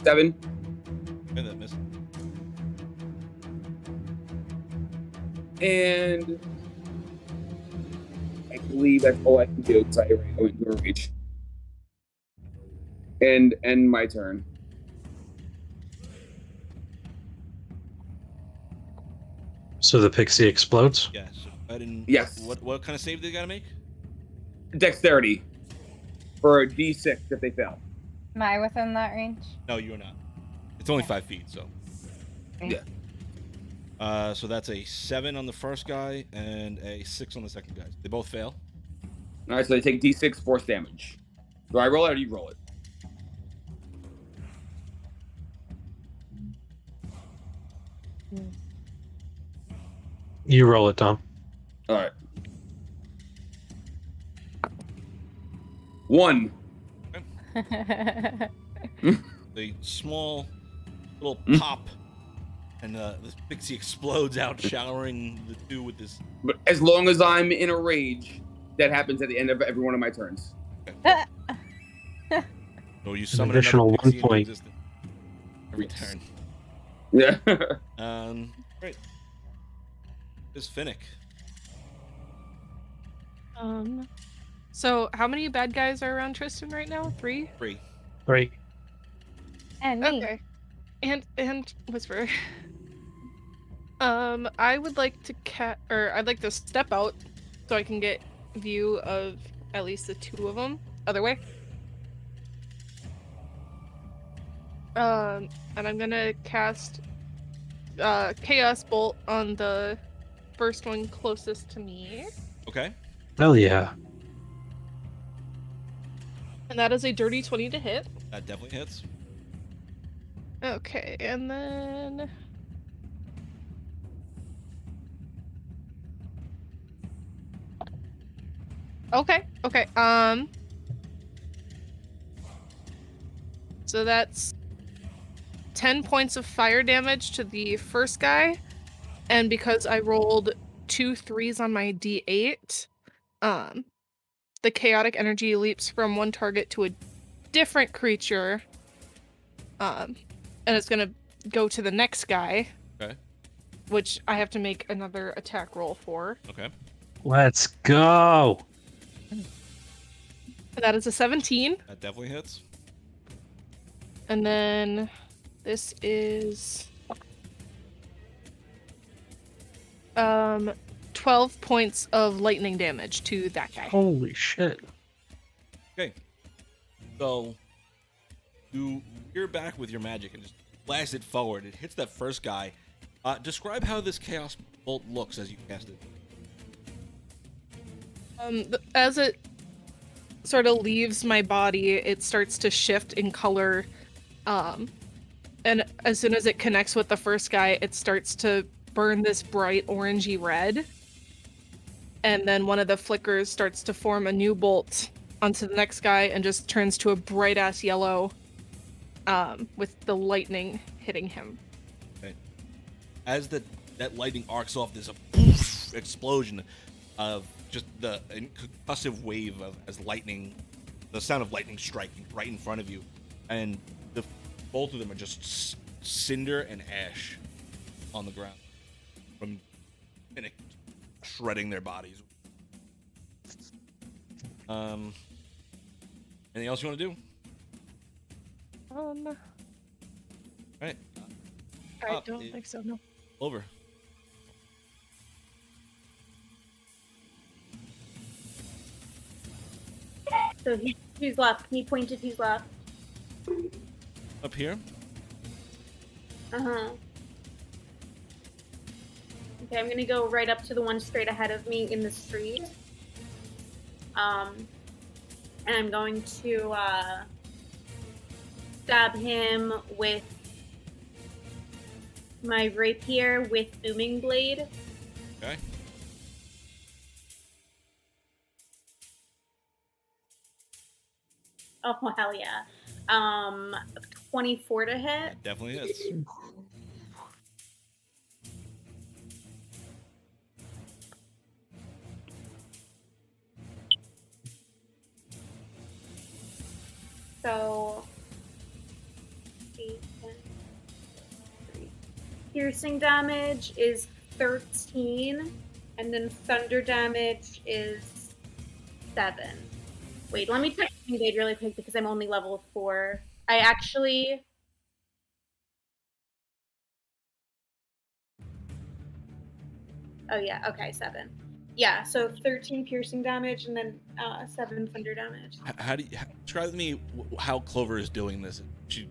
7. Okay, that missed. And I believe that's all I can do because I already go into a rage. And end my turn. So the pixie explodes? Yeah. So I didn't. Yes. What kind of save they gotta make? Dexterity. For a d6 if they fail. Am I within that range? No, you're not. It's only 5 feet, so. Yeah. So that's a 7 on the first guy and a 6 on the second guy. They both fail. All right, so they take D6 force damage. Do I roll it or do you roll it? You roll it, Tom. All right. 1. A small little pop, and this pixie explodes out, showering the two with this. But as long as I'm in a rage, that happens at the end of every one of my turns. So you summon additional another pixie 1 point. into existence every turn. Yeah. Right. This Finnick. So how many bad guys are around Tristan right now? 3? 3. 3. And me. Okay. And Whisper. I would like to I'd like to step out so I can get view of at least the 2 of them. Other way. And I'm gonna cast Chaos Bolt on the first one closest to me. Okay. Hell yeah. And that is a dirty 20 to hit. That definitely hits. Okay, and then Okay. So that's 10 points of fire damage to the first guy, and because I rolled 2 3s on my D8, the chaotic energy leaps from one target to a different creature, and it's gonna go to the next guy. Okay. Which I have to make another attack roll for. Okay. Let's go. That is a 17. That definitely hits. And then this is 12 points of lightning damage to that guy. Holy shit. Okay. So you gear back with your magic and just blast it forward. It hits that first guy. Describe how this chaos bolt looks as you cast it. As it sort of leaves my body, it starts to shift in color. And as soon as it connects with the first guy, it starts to burn this bright orangey red. And then one of the flickers starts to form a new bolt onto the next guy and just turns to a bright ass yellow, with the lightning hitting him. Okay. As that lightning arcs off, there's a poof explosion of just the concussive wave of as lightning, the sound of lightning striking right in front of you, and both of them are just cinder and ash on the ground from Finnick shredding their bodies. Anything else you want to do? Right. I don't think so, no. Over. So he's left. He pointed. He's left. Up here. Okay, I'm gonna go right up to the one straight ahead of me in the street. And I'm going to stab him with my rapier with booming blade. Okay. Oh hell yeah. 24 to hit. That definitely hits. So 8, 10, 3. Piercing damage is 13, and then thunder damage is 7. Wait, let me check my blade really quick because I'm only level 4. I actually... Oh yeah, okay, 7. Yeah, so 13 piercing damage and then 7 thunder damage. How do you describe to me how Clover is doing this? She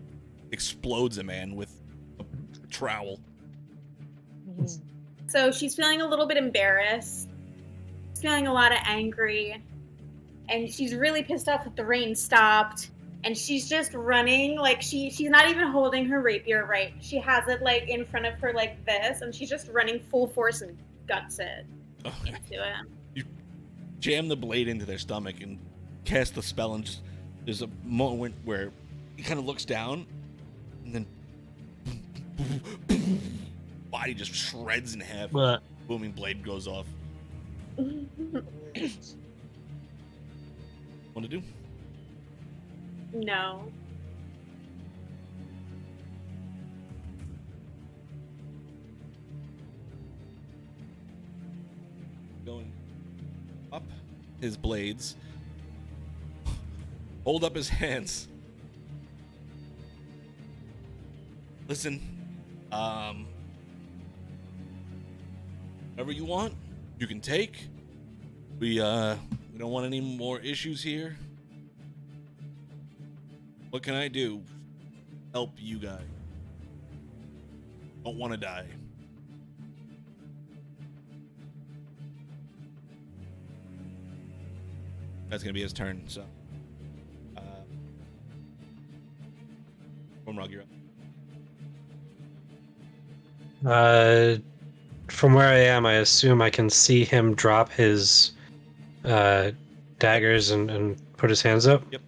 explodes a man with a trowel. So she's feeling a little bit embarrassed. She's feeling a lot of angry. and she's really pissed off that the rain stopped, and she's just running. Like she's not even holding her rapier right. She has it like in front of her like this, and she's just running full force and guts it into it. You jam the blade into their stomach and cast the spell, and just there's a moment where he kind of looks down, and then body just shreds in half. Booming blade goes off. Want to do? No. Going up his blades. Hold up his hands. Listen, whatever you want, you can take. We don't want any more issues here. What can I do? Help you guys. Don't want to die. That's gonna be his turn. So, Romrog, you're up. From where I am, I assume I can see him drop his daggers and put his hands up. Yep.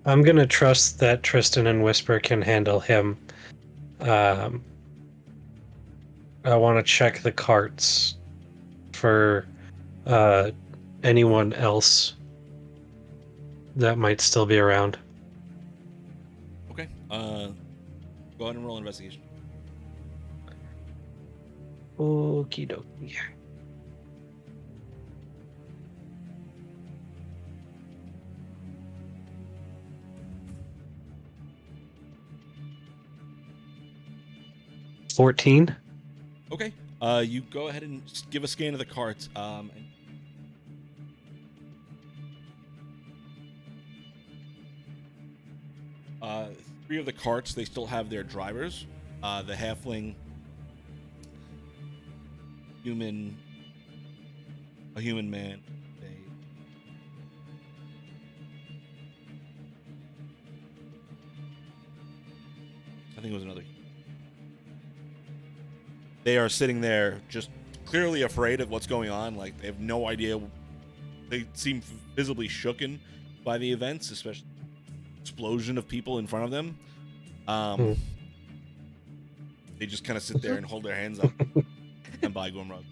I'm gonna trust that Tristan and Whisper can handle him. I want to check the carts for anyone else that might still be around. Okay. Go ahead and roll investigation. Okie dokie. $14. Okay. You go ahead and just give a scan of the carts. And three of the carts, they still have their drivers. The halfling, a human man. I think it was another. They are sitting there just clearly afraid of what's going on. Like, they have no idea. They seem visibly shooken by the events, especially the explosion of people in front of them. They just kind of sit there and hold their hands up and buy Gumrug.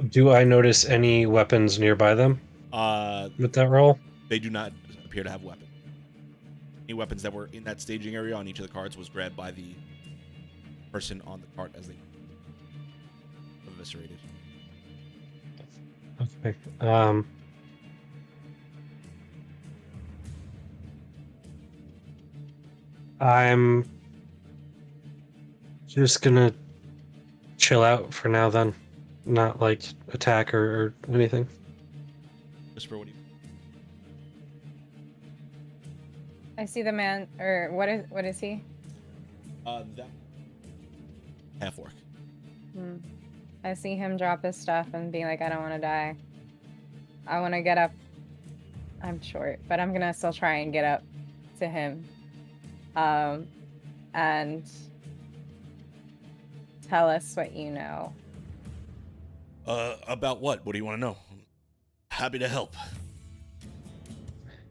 Do I notice any weapons nearby them with that roll? They do not appear to have weapons. Any weapons that were in that staging area on each of the cards was grabbed by the person on the cart as they eviscerated. Okay. I'm just gonna chill out for now then. Not like attack or anything. Whisper, what do you? I see the man, or what is he? That half orc. I see him drop his stuff and be like, I don't want to die. I want to get up. I'm short, but I'm gonna still try and get up to him. And tell us what you know. About what? What do you want to know? Happy to help.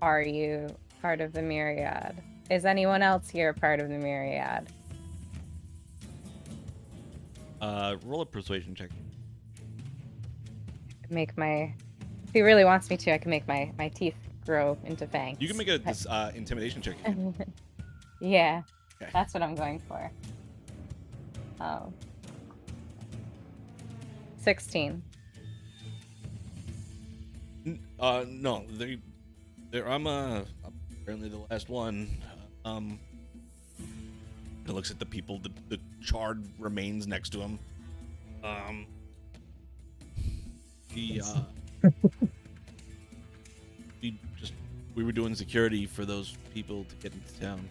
Are you part of the Myriad? Is anyone else here part of the Myriad? Roll a persuasion check. Make my... If he really wants me to, I can make my teeth grow into fangs. You can make a intimidation check. Yeah, okay. That's what I'm going for. 16. No, I'm apparently the last one. He looks at the people, the charred remains next to him. we were doing security for those people to get into town.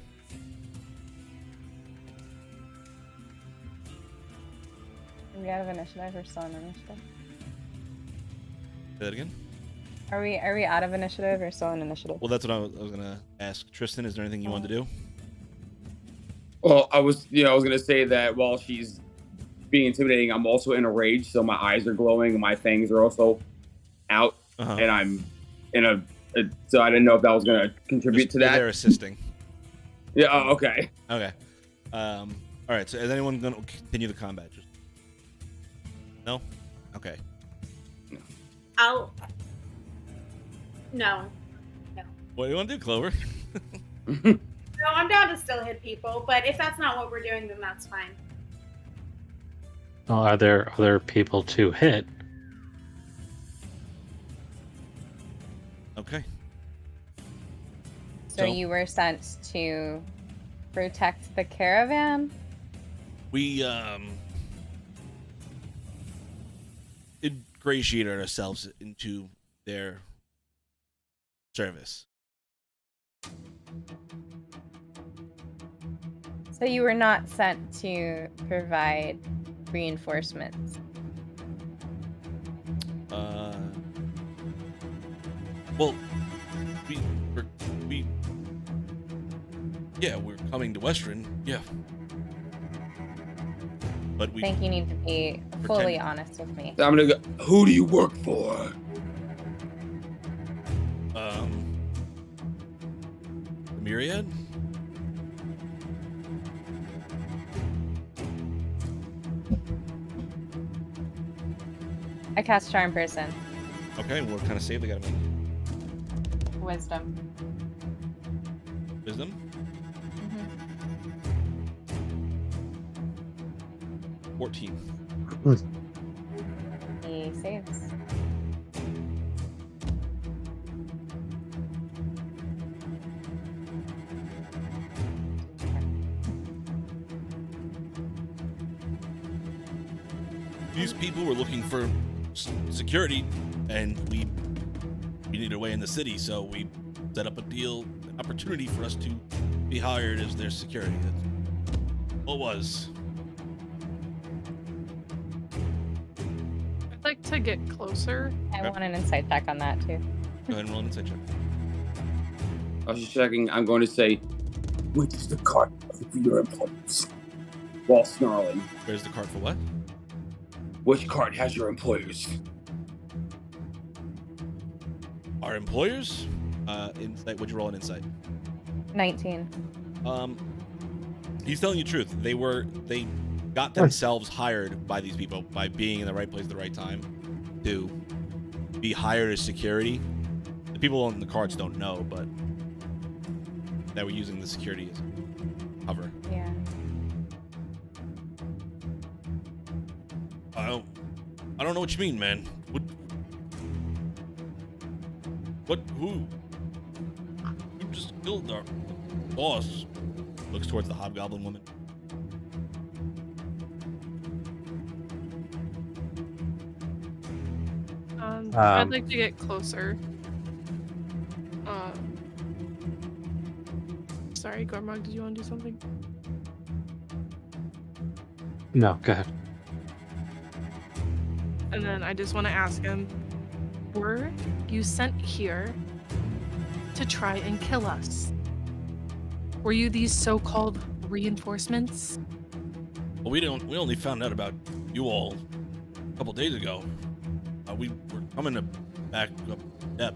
Are we out of initiative or still in initiative? Say that again? Are we out of initiative or still in initiative? Well, that's what I was gonna ask. Tristan, is there anything you wanted to do? Well, I was gonna say that while she's being intimidating, I'm also in a rage, so my eyes are glowing and my fangs are also out, and I'm in a. So I didn't know if that was gonna contribute to that. They're assisting. Yeah. Oh, okay. Okay. All right. So is anyone gonna continue the combat? Just no. Okay. No. What do you want to do, Clover? No, I'm down to still hit people, but if that's not what we're doing, then that's fine. Well, are there other people to hit? Okay. So you were sent to protect the caravan? We ingratiated ourselves into their service. So you were not sent to provide reinforcements? Well, we're coming to Western, yeah. But we I think you need to be fully honest with me. I'm gonna go. Who do you work for? Myriad? I cast Charm Person. Okay, what kind of save they gotta make? Wisdom. Wisdom? Mm-hmm. 14. He saves. These people were looking for security, and we needed a way in the city, so we set up a deal, an opportunity for us to be hired as their security. That's what it was. I'd like to get closer. I want an insight check on that too. Go ahead and roll an insight check. I was just checking. I'm going to say, which is the cart for your employers? While snarling. Where's the cart for what? Which cart has your employers? Our employers? Insight. Would you roll an insight? 19. He's telling you the truth. They got themselves hired by these people by being in the right place at the right time to be hired as security. The people on the carts don't know, but that we're using the security as cover. Yeah. I don't know what you mean, man. Who just killed our boss? Looks towards the hobgoblin woman. I'd like to get closer. Sorry, Gormog, did you want to do something? No, go ahead. And then I just want to ask him, were you sent here to try and kill us? Were you these so-called reinforcements? Well, we only found out about you all a couple days ago. We were coming to back up Dep,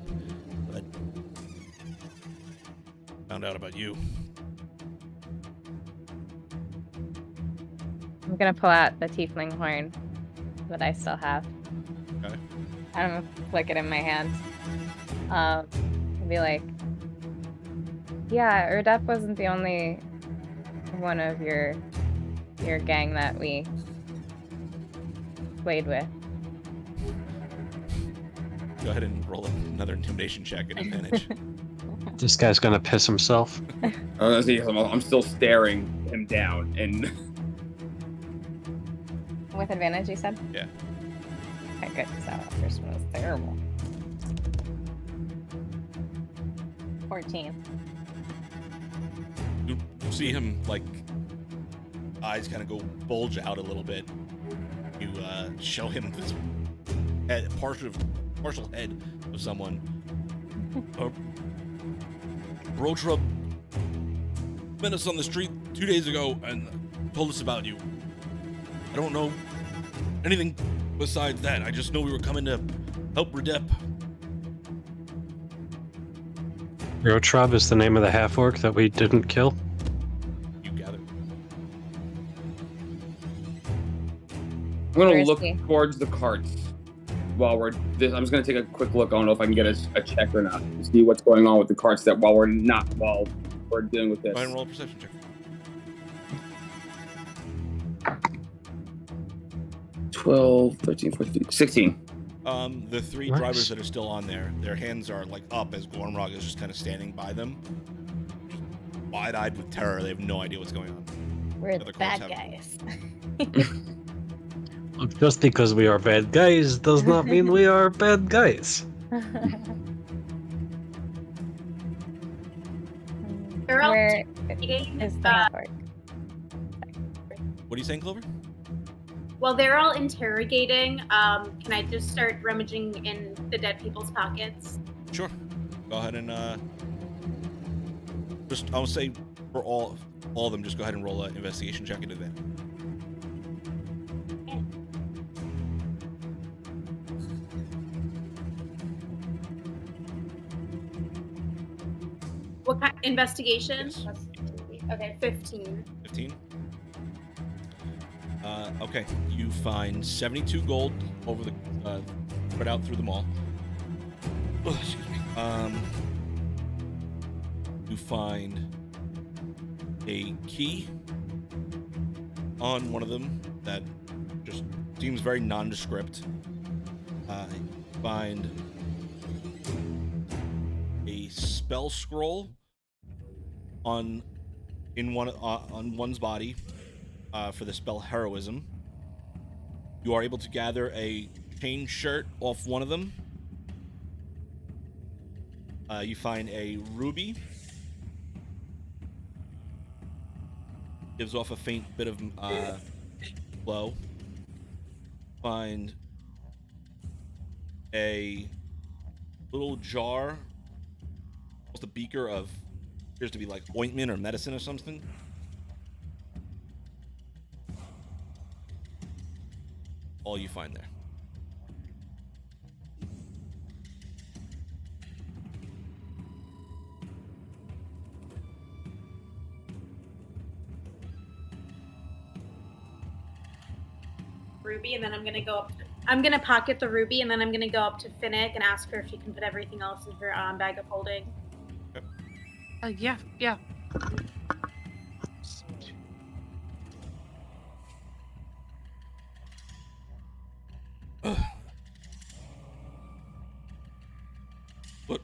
but found out about you. I'm gonna pull out the tiefling horn that I still have. Okay. I'm gonna flick it in my hand. And be like, yeah, Erdep wasn't the only one of your gang that we played with. Go ahead and roll another intimidation check at advantage. This guy's gonna piss himself. I'm still staring him down, and With advantage, you said? Yeah. Okay, good, because that first one was terrible. 14. You see him, like, eyes kind of go bulge out a little bit. You show him this head, partial head of someone. Rotrub met us on the street 2 days ago and told us about you. I don't know anything besides that. I just know we were coming to help Redep. Rotrub is the name of the half-orc that we didn't kill? You got it. I'm going Where to is look he? towards the carts while I'm just going to take a quick look. I don't know if I can get a check or not to see what's going on with the carts while we're dealing with this. Go ahead and roll a perception check. 12, 13, 14, 16. The three Nice. drivers that are still on there, their hands are like up as Gormrog is just kind of standing by them. Wide-eyed with terror. They have no idea what's going on. We're The the other bad cards guys. Just because we are bad guys does not mean we are bad guys. They're all Where eating, is the half-orc? What are you saying, Clover? while they're all interrogating, can I just start rummaging in the dead people's pockets? Sure. Go ahead and just I'll say for all of them, just go ahead and roll an investigation check and advantage. What kind? Investigation? Yes. Okay, 15. 15. Okay, you find 72 gold over the spread out through the mall. Oh, excuse me. You find a key on one of them that just seems very nondescript. You find a spell scroll on one's body for the spell heroism. You are able to gather a chain shirt off one of them. You find a ruby. Gives off a faint bit of glow. Find a little jar, almost a beaker of, appears to be like ointment or medicine or something. All you find there. Ruby, and then I'm gonna go up. I'm gonna pocket the ruby, and then I'm gonna go up to Finnick and ask her if she can put everything else in her bag of holding. Yeah.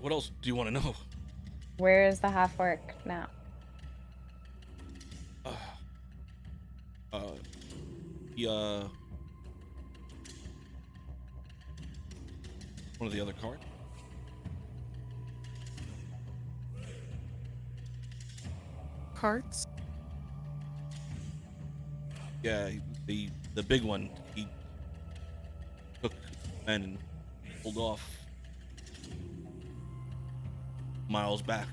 What else do you want to know? Where is the half-orc now? One of the other cards. Carts? Yeah, the big one. He took men and pulled off miles back.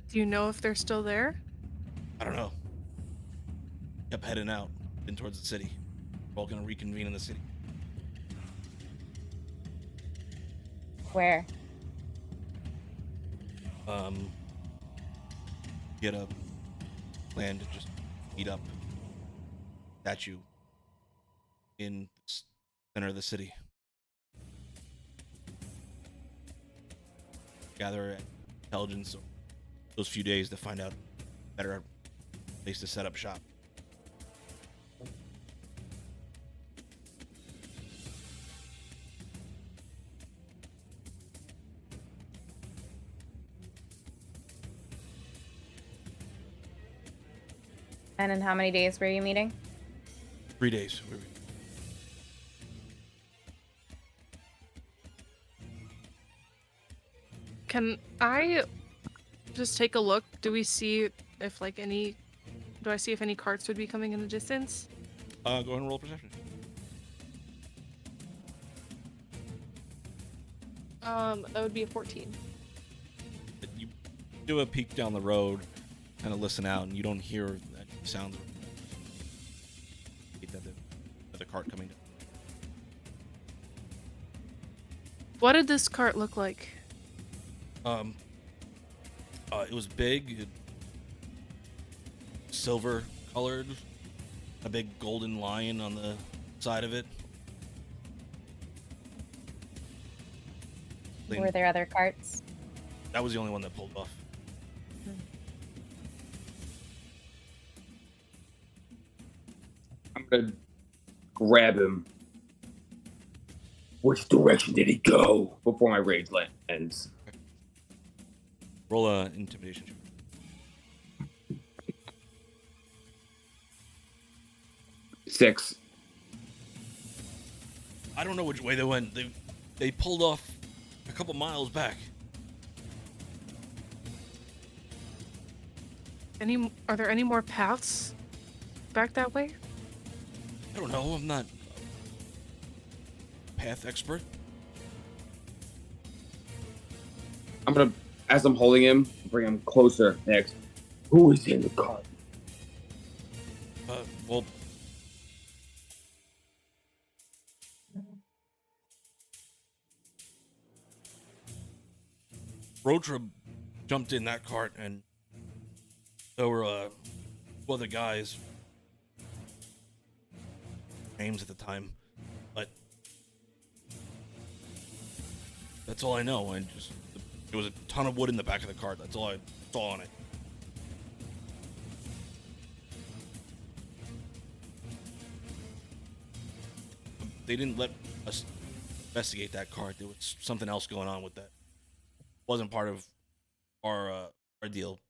Do you know if they're still there? I don't know. Kept heading out, in towards the city. We're all gonna reconvene in the city. Where? Get a plan to just meet up. Statue in the center of the city. Gather intelligence those few days to find out a better place to set up shop. And in how many days were you meeting? 3 days. Can I just take a look? Do we see if like any? Do I see if any carts would be coming in the distance? Go ahead and roll perception. That would be a 14. You do a peek down the road, kind of listen out, and you don't hear that sound of the cart coming down. What did this cart look like? It was big, silver colored, a big golden lion on the side of it. Were there other carts? That was the only one that pulled off. I'm gonna grab him. Which direction did he go? Before my rage ends. Okay. Roll a intimidation check. Six. I don't know which way they went. They pulled off a couple miles back. Are there any more paths back that way? I don't know. I'm not a path expert. I'm gonna, as I'm holding him, bring him closer next. Who is in the car? Well, Rotra jumped in that cart, and there were two other guys, names at the time, but that's all I know. And just there was a ton of wood in the back of the cart. That's all I saw on it. They didn't let us investigate that cart. There was something else going on with that. Wasn't part of our deal.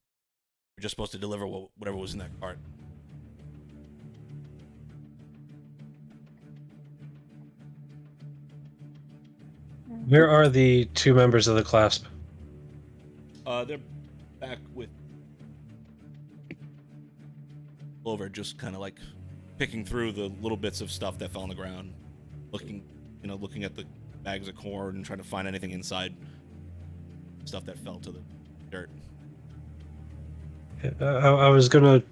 We're just supposed to deliver whatever was in that cart. Where are the two members of the clasp? They're back with Clover, just kind of like picking through the little bits of stuff that fell on the ground, looking at the bags of corn and trying to find anything inside. Stuff that fell to the dirt. I was gonna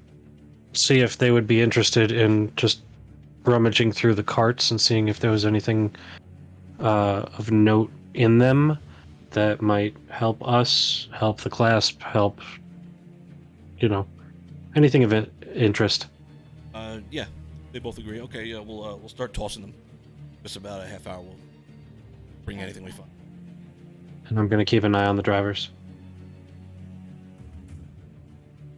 see if they would be interested in just rummaging through the carts and seeing if there was anything of note in them that might help us, help the clasp, help, anything of interest. Yeah, they both agree. Okay, yeah, we'll start tossing them. Just about a half hour. We'll bring anything we find. And I'm gonna keep an eye on the drivers.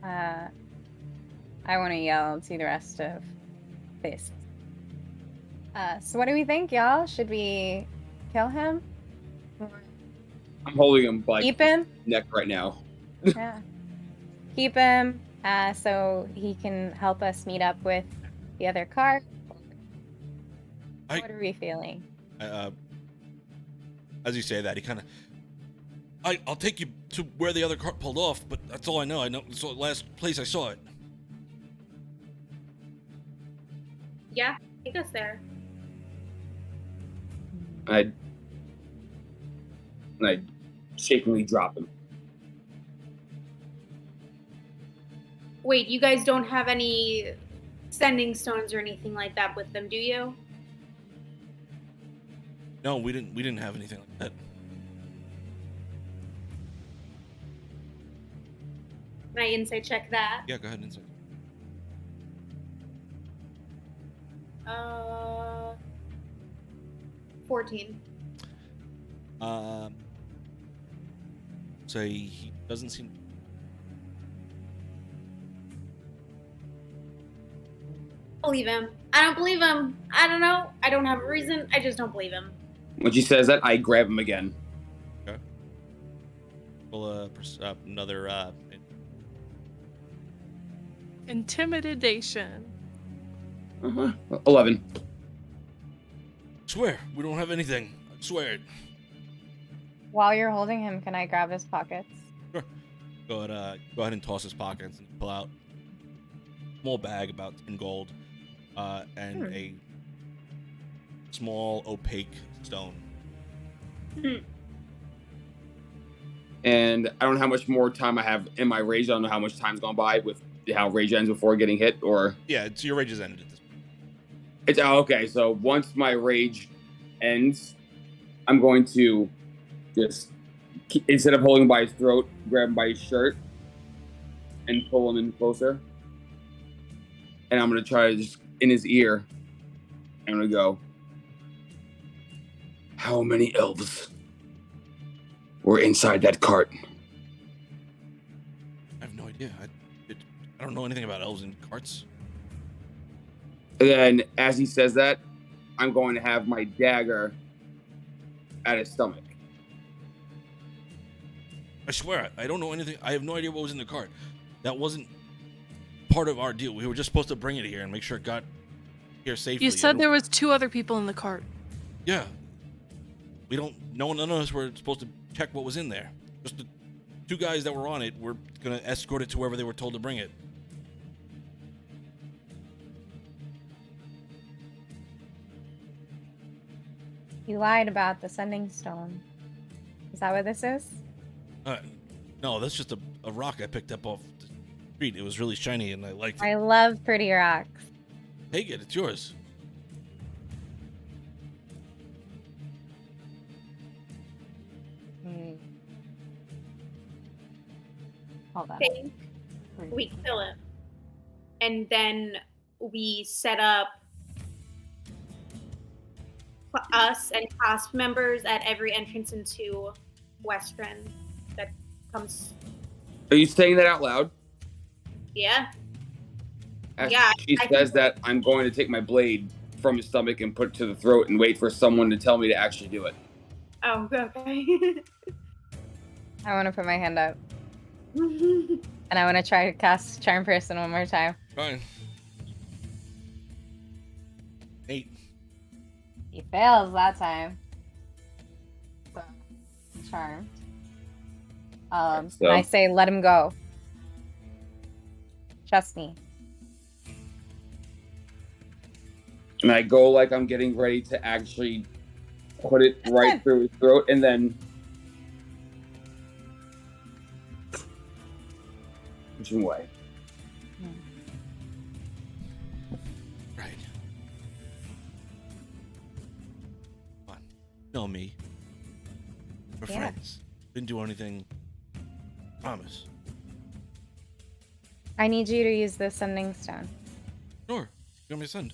I want to yell to the rest of this. So what do we think, y'all? Should we kill him? I'm holding him by Keep him? neck right now. Yeah. Keep him so he can help us meet up with the other car. What are we feeling? As you say that, he kind of... I'll take you to where the other cart pulled off, but that's all I know. I know it's the last place I saw it. Yeah, take us there. I shakingly drop him. Wait, you guys don't have any sending stones or anything like that with them, do you? No, we didn't have anything like that. Can I insight check that? Yeah, go ahead and insight. 14. Say he doesn't seem... Believe him. I don't believe him. I don't know. I don't have a reason. I just don't believe him. When she says that, I grab him again. Okay. Well, another Intimidation. 11. Swear, we don't have anything. I swear it. While you're holding him, can I grab his pockets? Sure. Go ahead and toss his pockets and pull out a small bag about 10 gold and a small opaque stone. And I don't know how much more time I have in my rage. I don't know how much time's gone by with how rage ends before getting hit, or yeah, it's your rage is ended at this point. It's okay. So once my rage ends, I'm going to just instead of holding him by his throat, grab him by his shirt and pull him in closer. And I'm gonna try to just in his ear. I'm gonna go. How many elves were inside that cart? I have no idea. I don't know anything about elves and carts. And then, as he says that, I'm going to have my dagger at his stomach. I swear, I don't know anything. I have no idea what was in the cart. That wasn't part of our deal. We were just supposed to bring it here and make sure it got here safely. You said there was 2 other people in the cart. Yeah. None of us were supposed to check what was in there. Just the 2 guys that were on it were going to escort it to wherever they were told to bring it. You lied about the sending stone. Is that what this is? No, that's just a rock I picked up off the street. It was really shiny and I liked it. I love pretty rocks. Take it. It's yours. Hold on. Think we kill him, and then we set up us and cast members at every entrance into Westren that comes. Are you saying that out loud? Yeah. As Yeah, she says that, I'm going to take my blade from his stomach and put it to the throat and wait for someone to tell me to actually do it. Oh, okay. I want to put my hand up. And I want to try to cast Charm Person one more time. Fine. 8. He fails that time. So, charmed. So- I say, let him go. Trust me. And I go like I'm getting ready to actually put it right through his throat, and then push him away. Right. Come on. Know me. We're Yeah. friends. Didn't do anything. Promise. I need you to use the sending stone. Sure. You want me to send?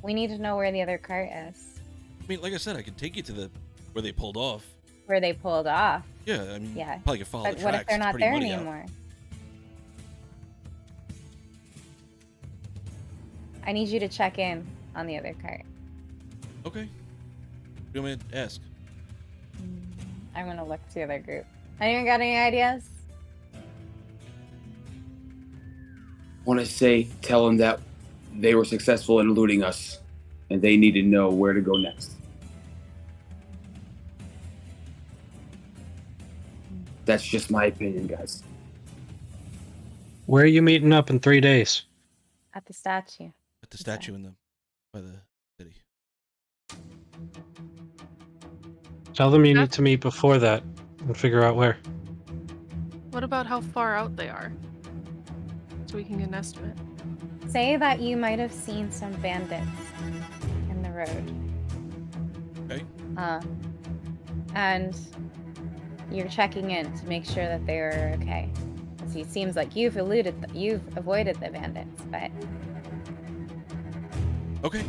We need to know where the other cart is. I mean, like I said, I could take you to where they pulled off. Where they pulled off. Yeah, I mean, Yeah. probably could follow But the what tracks. if they're It's not pretty there muddy out. anymore? I need you to check in on the other cart. Okay. You want me to ask? I'm gonna look to the other group. Anyone got any ideas? Want to say, tell him that they were successful in eluding us, and they need to know where to go next. That's just my opinion, guys. Where are you meeting up in 3 days? At the statue. At the statue by the city. Tell them you need to meet before that and figure out where. What about how far out they are? So we can get an estimate. Say that you might have seen some bandits in the road. Okay. And you're checking in to make sure that they are okay. So it seems like you've avoided the bandits, but Okay.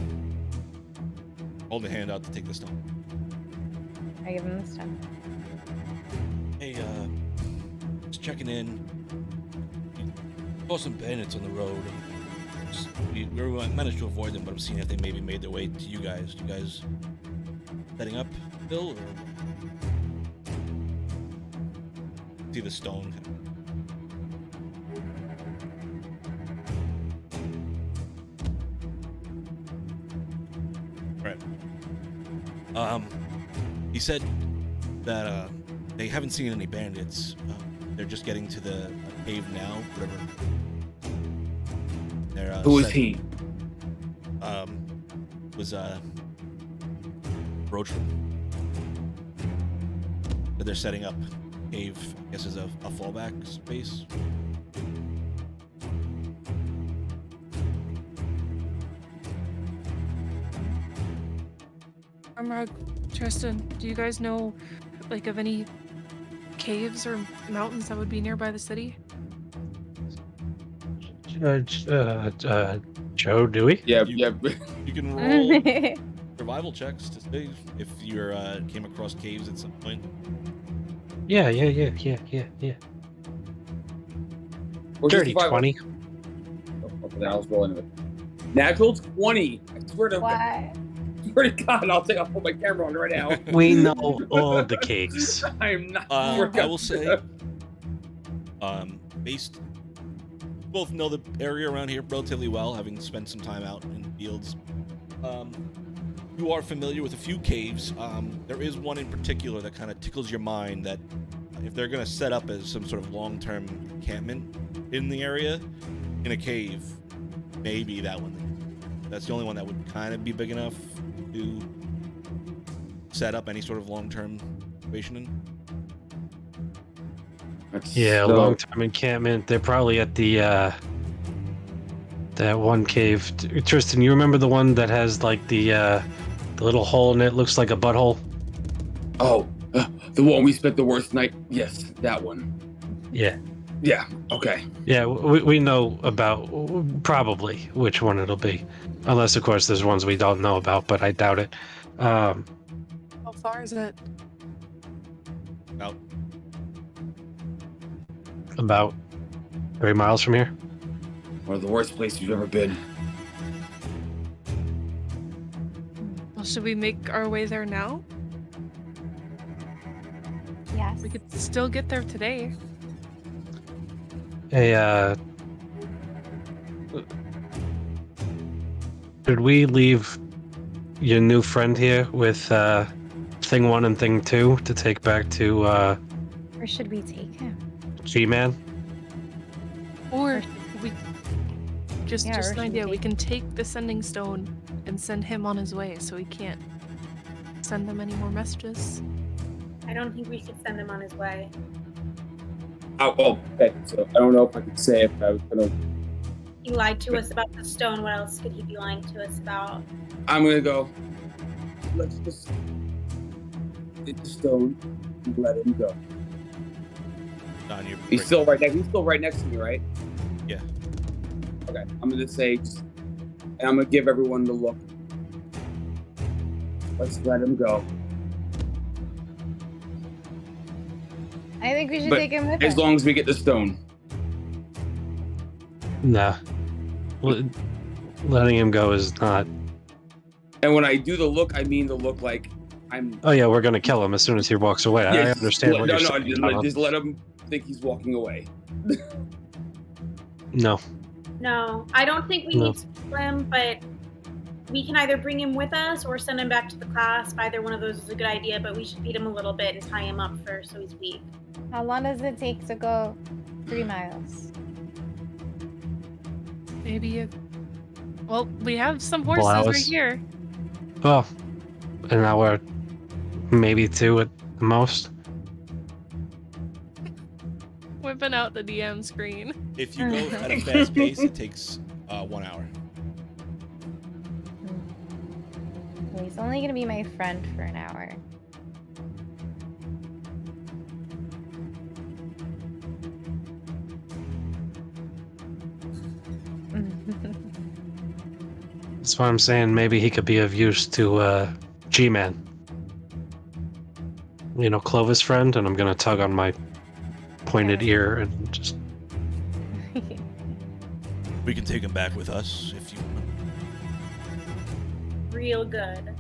Hold the hand out to take the stone. I give them the stone. Hey, just checking in. We saw some bandits on the road. We managed to avoid them, but I'm seeing if they maybe made their way to you guys. You guys setting up, Bill, or see the stone? Right. He said that they haven't seen any bandits. They're just getting to the cave now. Whatever. Who is he? Was Broachman. But they're setting up cave, I guess, as a fallback space. Armrog, Tristan, do you guys know, like, of any caves or mountains that would be nearby the city? Joe, do we? Yeah. You can roll survival checks to see if you came across caves at some point. Yeah. Dirty 20. Okay, I was rolling it. Natural 20. I swear to Why? Swear to God, I'll put my camera on right now. We know all the caves. I am not. I will say, based, both know the area around here relatively well, having spent some time out in the fields. You are familiar with a few caves. There is one in particular that kind of tickles your mind that if they're going to set up as some sort of long-term encampment in the area, in a cave, maybe that one. That's the only one that would kind of be big enough to set up any sort of long-term situation in. Yeah, long-term encampment. They're probably at the that one cave. Tristan, you remember the one that has like the little hole in it? Looks like a butthole. Oh, the one we spent the worst night. Yes, that one. Yeah. Yeah. Okay. Yeah, we know about probably which one it'll be, unless of course there's ones we don't know about, but I doubt it. How far is it? About 3 miles from here. One of the worst places you've ever been. Well, should we make our way there now? Yes. We could still get there today. Hey, should we leave your new friend here with thing 1 and thing 2 to take back to Where should we take him? G-Man? Or we just Yeah, or an should we idea. We take- can take the sending stone and send him on his way, so he can't send them any more messages. I don't think we should send him on his way. Oh, okay. So I don't know if I could say if I was gonna. He lied to us about the stone. What else could he be lying to us about? I'm gonna go. Let's just get the stone and let him go. Don, you're He's still right next. He's still right next to me, right? Yeah. Okay. I'm gonna say, and I'm gonna give everyone the look. Let's let him go. I think we should But take him with as us. long as we get the stone. Nah. Letting him go is not. And when I do the look, I mean the look like I'm. Oh yeah, we're gonna kill him as soon as he walks away. I Yes, understand what you're saying. just let him think he's walking away. No. No, I don't think we No. need to kill him, but we can either bring him with us or send him back to the clasp. Either one of those is a good idea, but we should feed him a little bit and tie him up first so he's weak. How long does it take to go 3 miles? Maybe well, we have some horses Well, right here. Well, an hour, maybe 2 at the most. Whipping out the DM screen. If you go at a fast pace, it takes 1 hour. Well, he's only gonna be my friend for an hour. That's why I'm saying maybe he could be of use to G-Man. You know, Clovis' friend, and I'm gonna tug on my pointed ear and just. We can take him back with us if you want. Real good.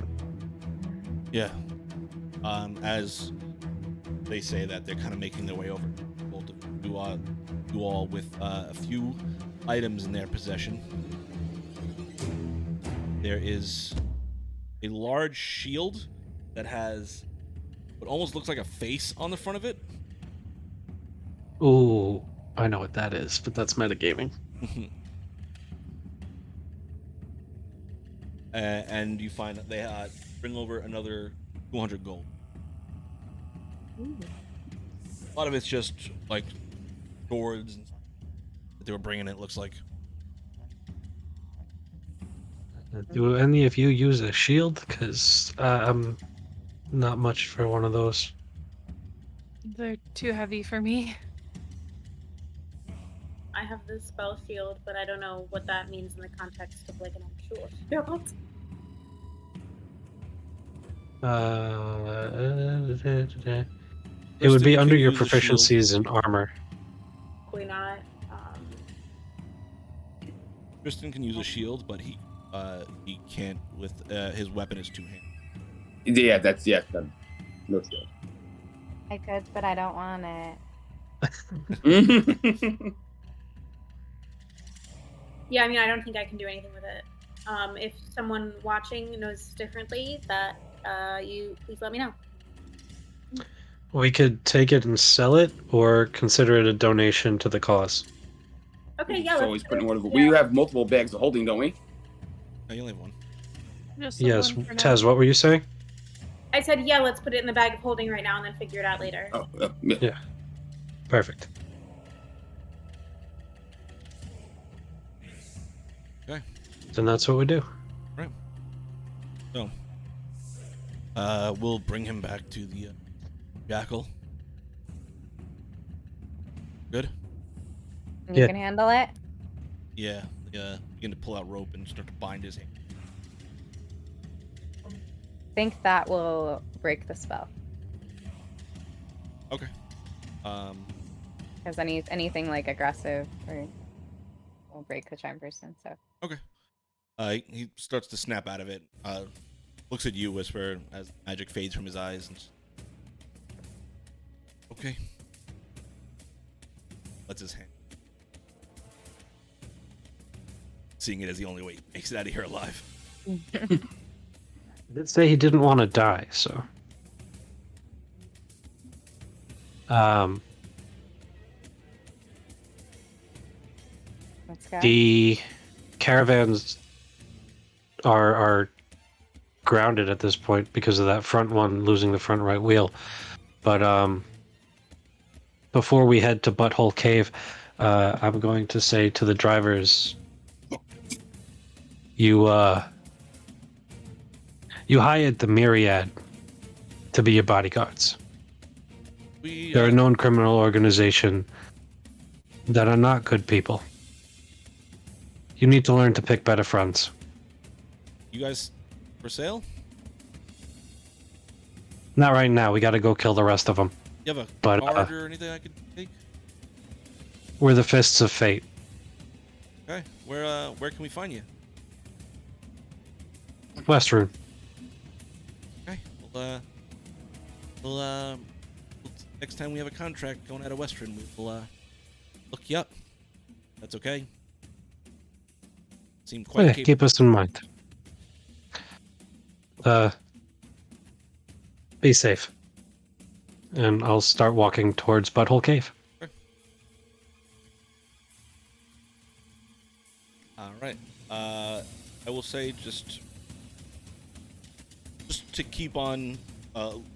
Yeah. As they say that they're kind of making their way over, both of you all with a few items in their possession. There is a large shield that has what almost looks like a face on the front of it. Ooh, I know what that is, but that's metagaming. And you find that they bring over another 200 gold. Ooh. A lot of it's just like swords that they were bringing. It looks like. Do any of you use a shield? Because I'm not much for one of those. They're too heavy for me. I have the spell shield, but I don't know what that means in the context of like an actual shield. It would be Kristen under can your use a shield. proficiencies in armor. Probably not. Tristan can use a shield, but he can't with his weapon is two-handed. Yeah, no shield. I could, but I don't want it. Yeah, I mean, I don't think I can do anything with it. If someone watching knows differently, that you please let me know. We could take it and sell it, or consider it a donation to the cause. Okay, yeah. It's always putting one. We have multiple bags of holding, don't we? No, you only have one. Just the Yes, one for now. Taz, what were you saying? I said, yeah, let's put it in the bag of holding right now and then figure it out later. Oh, Yeah. Perfect. Okay. Then that's what we do. Right. So, we'll bring him back to the jackal. Good. You can handle it? Yeah. Begin to pull out rope and start to bind his hand. Think that will break the spell. Okay. Because anything like aggressive or will break the charm person. So. Okay. He starts to snap out of it. Looks at you, Whisper, as magic fades from his eyes. And okay. Lets his hand. Seeing it as the only way he makes it out of here alive. He did say he didn't want to die, so. Let's go. The caravans are grounded at this point because of that front one losing the front right wheel. But before we head to Butthole Cave, I'm going to say to the drivers, you hired the Myriad to be your bodyguards. They're a known criminal organization that are not good people. You need to learn to pick better friends. You guys for sale? Not right now. We got to go kill the rest of them. You have a But, card or anything I could take? We're the Fists of Fate. Okay. Where can we find you? Westruun. Okay. We'll next time we have a contract going out of Westruun, we'll look you up. That's okay. Seem quite capable. Keep us in mind. Be safe. And I'll start walking towards Butthole Cave. Okay. All right. I will say just to keep on,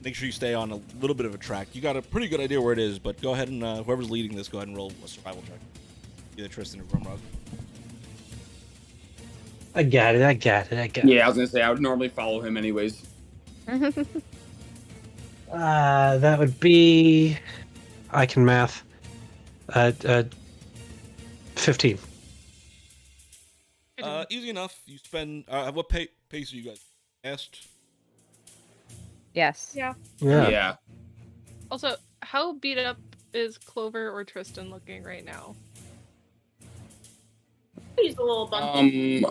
make sure you stay on a little bit of a track. You got a pretty good idea where it is, but go ahead and whoever's leading this, go ahead and roll a survival check. Either Tristan or Grimrod. I got it. Yeah, I was gonna say I would normally follow him anyways. That would be... I can math. 15. Easy enough. You spend... what pace are you guys? Fast? Yes. Yeah. Yeah. Also, how beat up is Clover or Tristan looking right now? He's a little bumpy.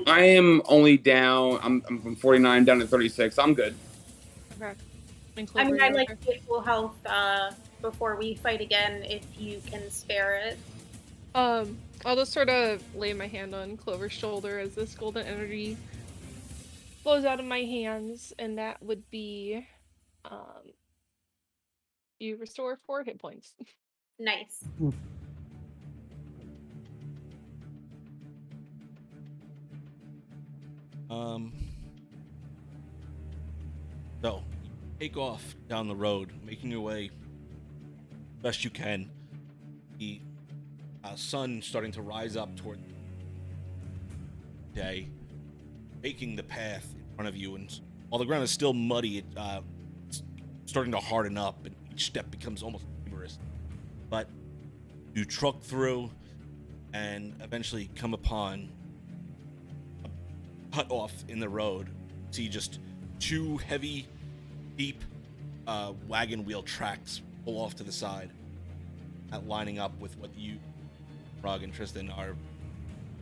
I am only down. I'm from 49 down to 36. I'm good. Okay. I mean, I'd like to get full health before we fight again, if you can spare it. I'll just sort of lay my hand on Clover's shoulder as this golden energy flows out of my hands, and that would be You restore 4 hit points. Nice. So, take off down the road, making your way best you can. The sun starting to rise up toward day, making the path in front of you, and while the ground is still muddy, it's starting to harden up, and each step becomes almost dangerous. But you truck through, and eventually come upon a cut off in the road. See just 2 heavy, deep wagon wheel tracks pull off to the side, lining up with what you, Rog and Tristan, are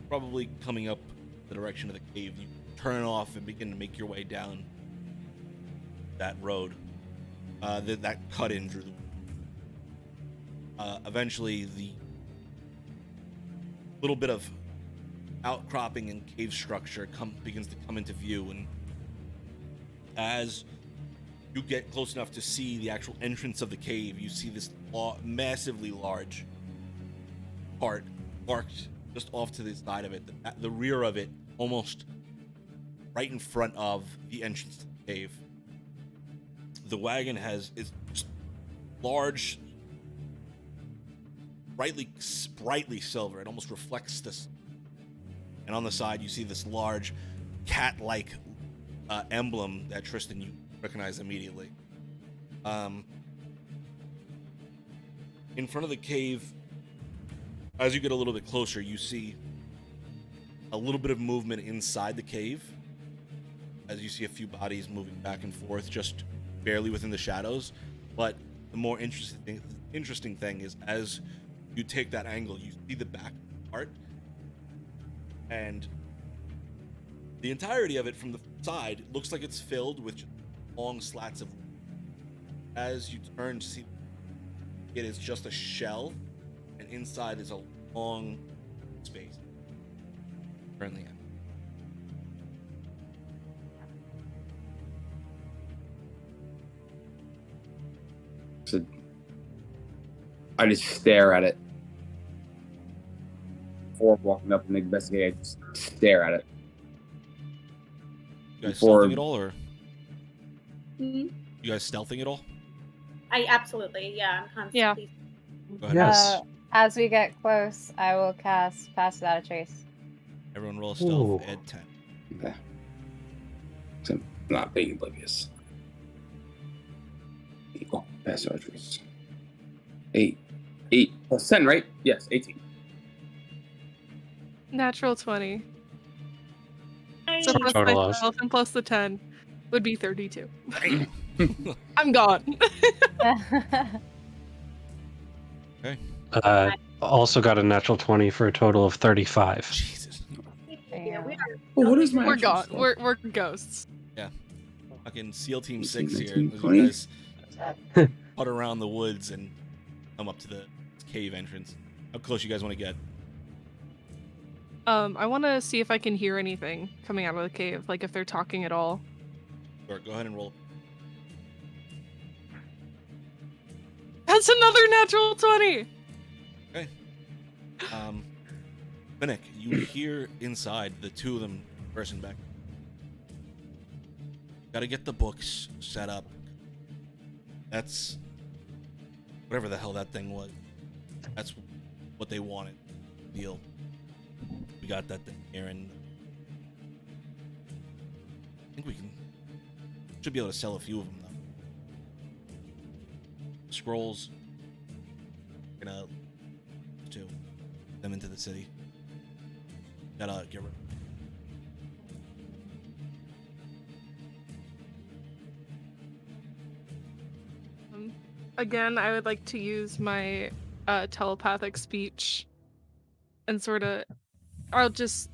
probably coming up the direction of the cave. You turn off and begin to make your way down that road, that cut in through the eventually the little bit of outcropping and cave structure begins to come into view, and as you get close enough to see the actual entrance of the cave, you see this massively large part marked just off to the side of it, the rear of it almost right in front of the entrance to the cave. The wagon is just large, brightly silver. It almost reflects this. And on the side, you see this large cat-like emblem that Tristan, you recognize immediately. In front of the cave, as you get a little bit closer, you see a little bit of movement inside the cave, as you see a few bodies moving back and forth, just barely within the shadows. But the more interesting thing is, as you take that angle, you see the back part, and the entirety of it from the side looks like it's filled with long slats of. As you turn to see, it is just a shell, and inside is a long space. Currently empty. So I just stare at it. Before walking up and investigating, I just stare at it. You guys stealthing at all, or? Mhm. You guys stealthing at all? I absolutely, yeah. I'm constantly. Go ahead. Yes. As we get close, I will cast Pass Without a Trace. Everyone roll a stealth, add 10. Okay. So I'm not being oblivious. Oh, pass archeries. 8 plus 10, right? Yes, 18. Natural 20. So plus Total my loss. 12 and plus the 10 would be 32. I'm gone. Okay. Also got a natural 20 for a total of 35. Jesus. Yeah, we are. Well, what is my We're actual gone. stealth? We're ghosts. Yeah. Fucking SEAL Team 18, 6 here. 19, As 20. you guys putt around the woods and come up to the cave entrance. How close you guys want to get? I want to see if I can hear anything coming out of the cave, like if they're talking at all. Sure, go ahead and roll. That's another natural 20. Okay. Finnick, you hear inside the two of them person back. Gotta get the books set up. That's whatever the hell that thing was. That's what they wanted. Deal. We got that thing here, and I think we should be able to sell a few of them though. Scrolls. Gonna them into the city. Gotta get rid. Again, I would like to use my telepathic speech and sort of, I'll just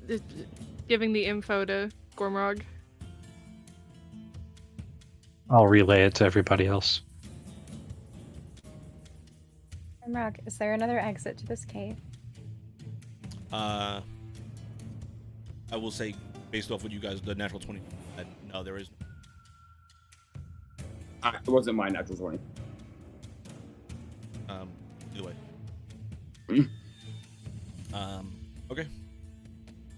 giving the info to Gormrog. I'll relay it to everybody else. Rock, is there another exit to this cave? I will say, based off what you guys, the natural 20, no, there is. It wasn't my natural 20. Either way. Okay.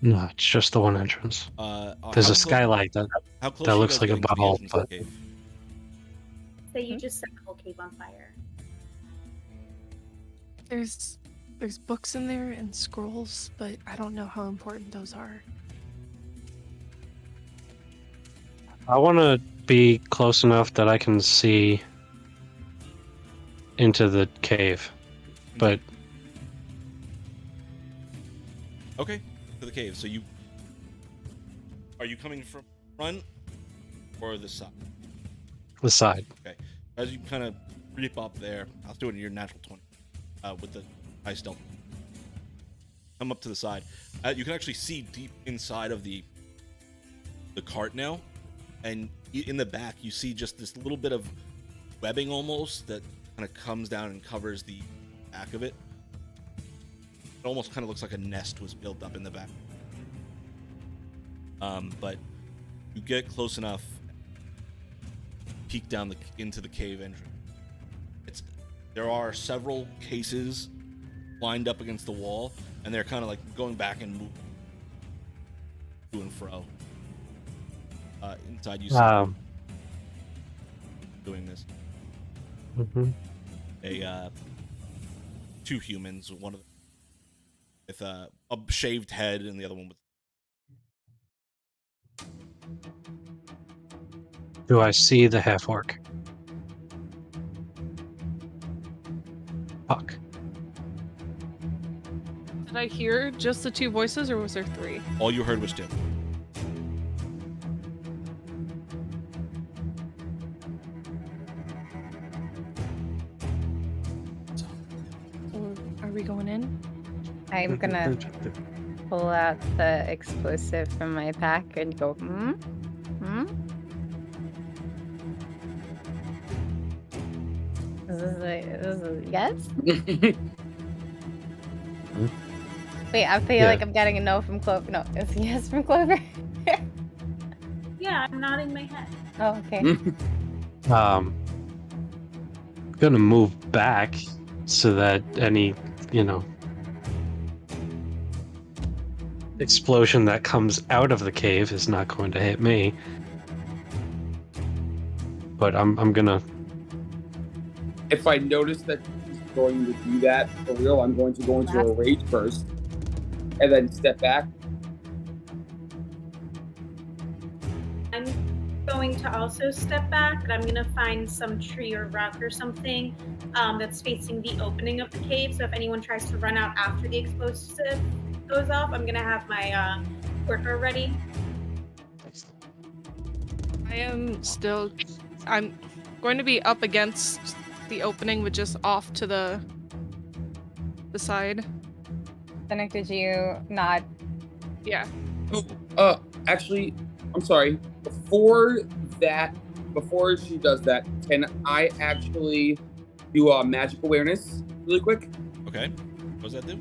No, it's just the one entrance. There's a skylight that looks like a butthole, but Say you just set the whole cave on fire. There's books in there and scrolls, but I don't know how important those are. I want to be close enough that I can see into the cave, but Okay, to the cave. So are you coming from front or the side? the side. Okay. As you kind of creep up there, I'll do it in your natural 20 with the high stealth. Come up to the side. You can actually see deep inside of the cart now, and in the back you see just this little bit of webbing almost that kind of comes down and covers the back of it. It almost kind of looks like a nest was built up in the back. But you get close enough, peek down into the cave entrance. There are several cases lined up against the wall, and they're kind of like going back and moving to and fro. Inside you see doing this. Mm-hmm. Two humans, one of them with a shaved head and the other one with. Do I see the half orc? Fuck. Did I hear just the two voices, or was there three? All you heard was two. Are we going in? I'm gonna pull out the explosive from my pack and go, This is a yes? Wait, I feel like I'm getting a no from Clover. No, it's a yes from Clover. Yeah, I'm nodding my head. Oh, okay. Gonna move back so that any, explosion that comes out of the cave is not going to hit me. But I'm gonna. If I notice that he's going to do that for real, I'm going to go into a rage burst and then step back. I'm going to also step back, but I'm going to find some tree or rock or something that's facing the opening of the cave. So if anyone tries to run out after the explosive goes off, I'm going to have my worker ready. I'm going to be up against the opening, but just off to the side. Fennec, did you nod? Yeah. Actually, I'm sorry. Before she does that, can I actually do a magic awareness really quick? Okay. What does that do?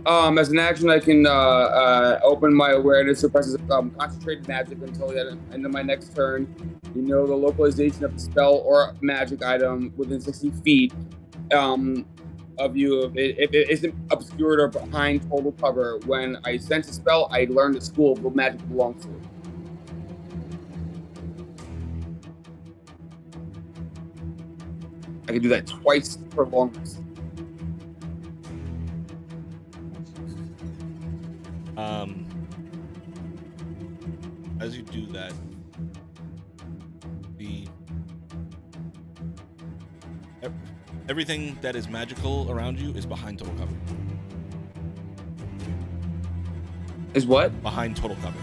As an action, I can open my awareness, suppresses concentrated magic until the end of my next turn. You know the localization of the spell or magic item within 60 feet of you. If it isn't obscured or behind total cover, when I sense a spell, I learn the school what magic belongs to. I can do that twice per long rest. As you do that, everything that is magical around you is behind total cover. Is what? Behind total cover.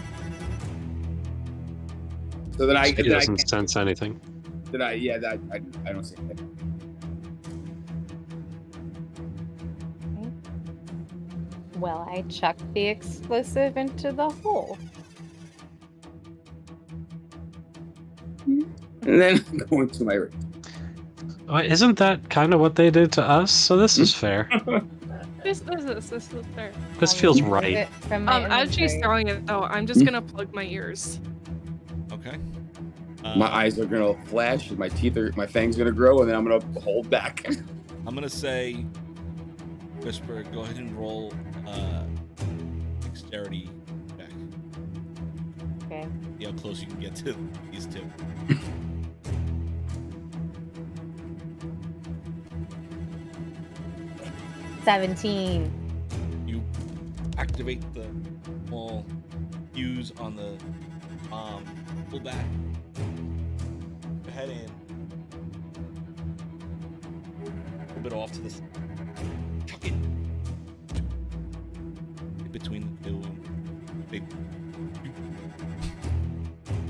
So then He doesn't sense anything. I don't see anything. Well, I chucked the explosive into the hole. And then go into my room. Isn't that kind of what they did to us? So this is fair. This is fair. This feels right. As she's throwing it, though, I'm just gonna plug my ears. Okay. My eyes are gonna flash, and my fangs are gonna grow, and then I'm gonna hold back. I'm gonna say, Whisper, go ahead and roll dexterity check. Okay. See how close you can get to these two. $17. You activate the small fuse on the pull back. Go ahead in. A little bit off to this. Chuck it. In between the two.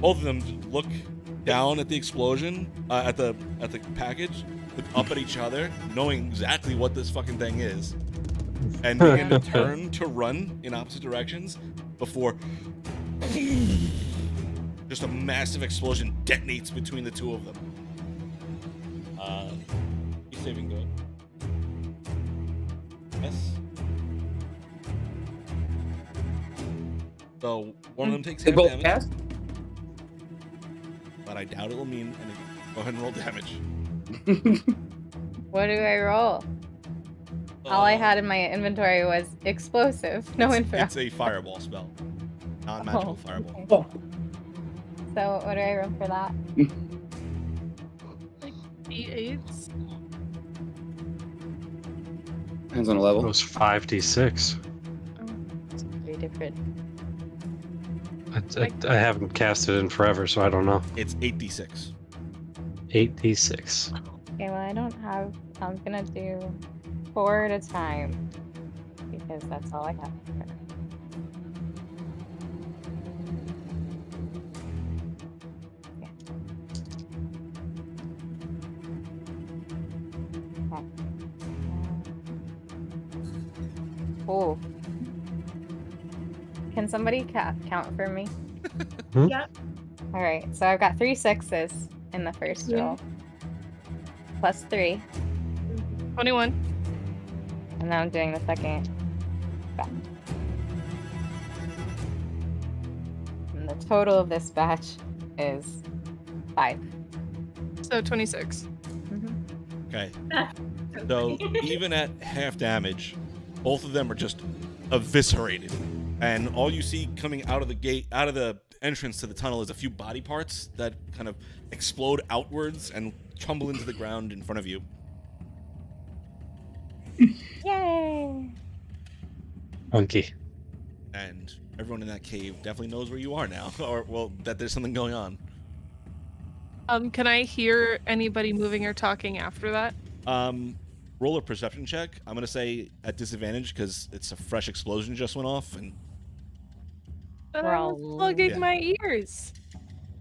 Both of them look down at the explosion, at the package, look up at each other, knowing exactly what this fucking thing is, and begin to turn to run in opposite directions before just a massive explosion detonates between the two of them. He's saving good. Yes. So one of them takes They half both damage. cast? But I doubt it will mean anything. Go ahead and roll damage. What do I roll? All I had in my inventory was explosive. No info. It's a fireball spell. Non-magical Oh, fireball. okay. So what do I roll for that? Like D8s. Depends on the level. It was 5d6. It's very different. I haven't cast it in forever, so I don't know. It's 8d6. 8d6. Okay, well I don't have. I'm gonna do 4 at a time because that's all I have. Oh. Can somebody count for me? Yep. All right, so I've got 3 6s in the first roll. Plus 3. 21. And now I'm doing the second batch. And the total of this batch is 5. So 26. Okay. So even at half damage, both of them are just eviscerated. And all you see coming out of the gate, out of the entrance to the tunnel, is a few body parts that kind of explode outwards and tumble into the ground in front of you. Yay! Monkey. And everyone in that cave definitely knows where you are now, or well, that there's something going on. Can I hear anybody moving or talking after that? Roll a perception check. I'm gonna say at disadvantage because it's a fresh explosion just went off, and We're all plugging my ears.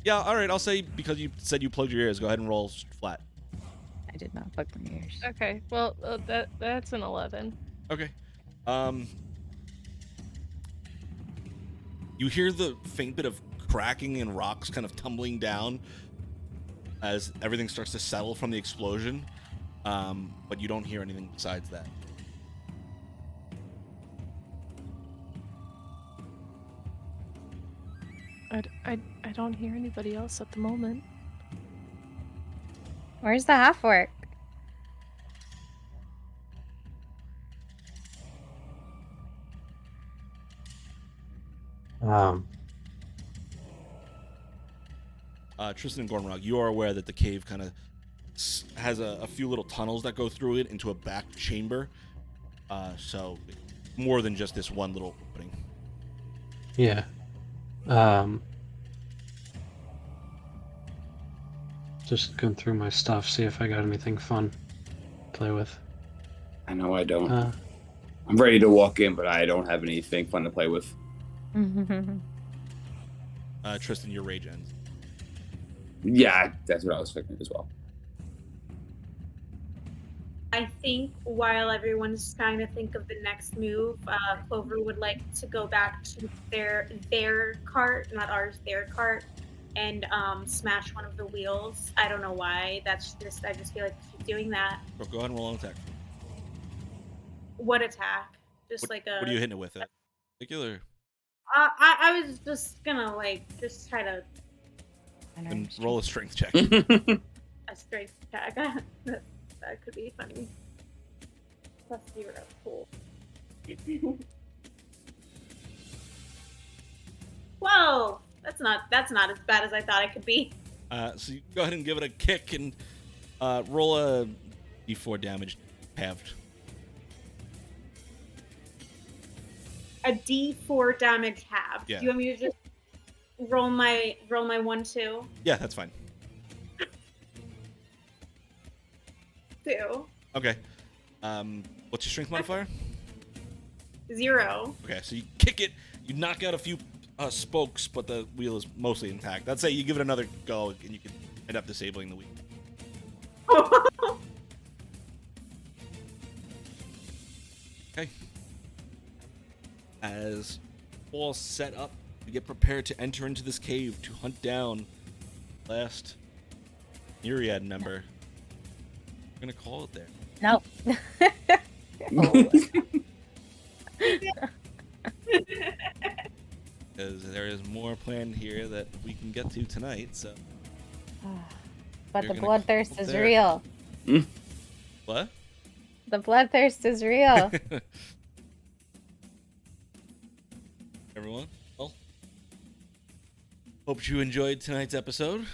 yeah, all right. I'll say because you said you plugged your ears, go ahead and roll flat. I did not plug my ears. Okay, well that's an 11. Okay. You hear the faint bit of cracking and rocks kind of tumbling down as everything starts to settle from the explosion, but you don't hear anything besides that. I don't hear anybody else at the moment. Where's the half orc? Tristan and Gormrog, you are aware that the cave kind of has a few little tunnels that go through it into a back chamber. So more than just this one little opening. Yeah. Just going through my stuff, see if I got anything fun to play with. I know I don't. I'm ready to walk in, but I don't have anything fun to play with. Tristan, your rage ends. Yeah, that's what I was thinking as well. I think while everyone's trying to think of the next move, Clover would like to go back to their cart, not ours, their cart, and smash one of the wheels. I don't know why. That's just, I just feel like she's doing that. Go ahead and roll an attack. What attack? Just What, like a. what are you hitting it with? Particular. I was just gonna just try to. And roll a strength check. A strength attack. That could be funny. plus 0. Cool. 12. That's not as bad as I thought it could be. So you go ahead and give it a kick and roll a d4 damage halved. A D4 damage halved. Yeah. Do you want me to just roll my 1, 2? Yeah, that's fine. 2. Okay. What's your strength modifier? 0. Okay, so you kick it, you knock out a few spokes, but the wheel is mostly intact. I'd say you give it another go, and you can end up disabling the wheel. Okay. As all set up, you get prepared to enter into this cave to hunt down last Myriad member. We're gonna call it there. No. Because there is more planned here that we can get to tonight, so. But You're the gonna bloodthirst call is there. real. What? The bloodthirst is real. Everyone, well, hope you enjoyed tonight's episode.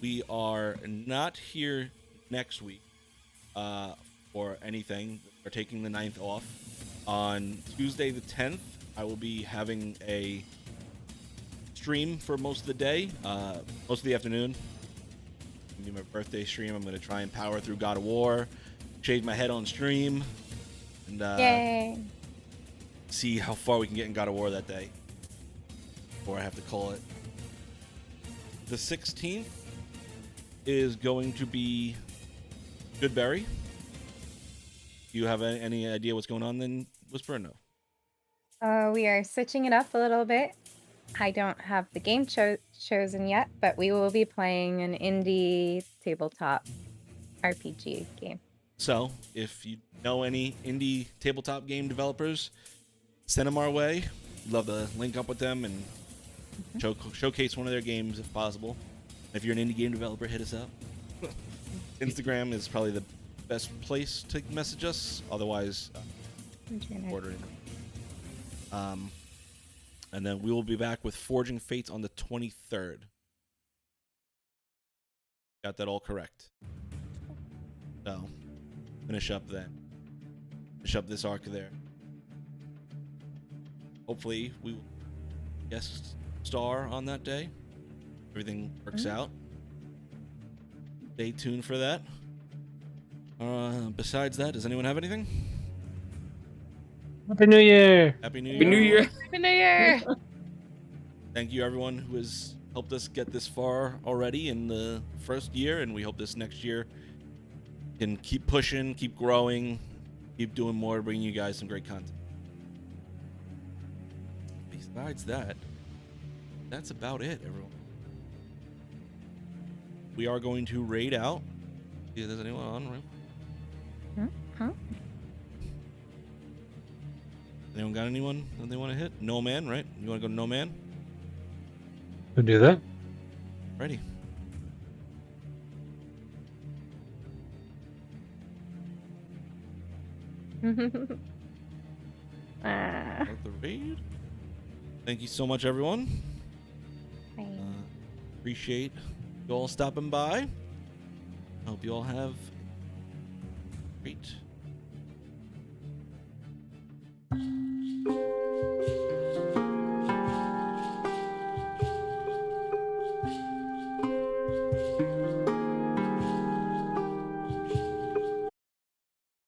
We are not here next week for anything. We're taking the 9th off. On Tuesday the 10th, I will be having a stream for most of the day, most of the afternoon. It'll be my birthday stream. I'm going to try and power through God of War, shave my head on stream, and Yay. see how far we can get in God of War that day before I have to call it. The 16th is going to be Goodberry. Do you have any idea what's going on then, Whisper, or no? We are switching it up a little bit. I don't have the game chosen yet, but we will be playing an indie tabletop RPG game. So, if you know any indie tabletop game developers, send them our way. We'd love to link up with them and showcase one of their games if possible. If you're an indie game developer, hit us up. Instagram is probably the best place to message us. Otherwise, order it. And then we will be back with Forging Fates on the 23rd. Got that all correct. So, finish up then. Finish up this arc there. Hopefully, we will guest star on that day. Everything works out. Stay tuned for that. Besides that, does anyone have anything? Happy New Year! Happy New Year. Happy New Year. Happy New Year! Thank you, everyone who has helped us get this far already in the first year, and we hope this next year can keep pushing, keep growing, keep doing more, bringing you guys some great content. Besides that, that's about it, everyone. We are going to raid out. See if there's anyone on, right? Anyone got anyone that they want to hit? No Man, right? You want to go to No Man? Who do that? Ready. Start the raid. Thank you so much, everyone. Appreciate you all stopping by. Hope you all have a great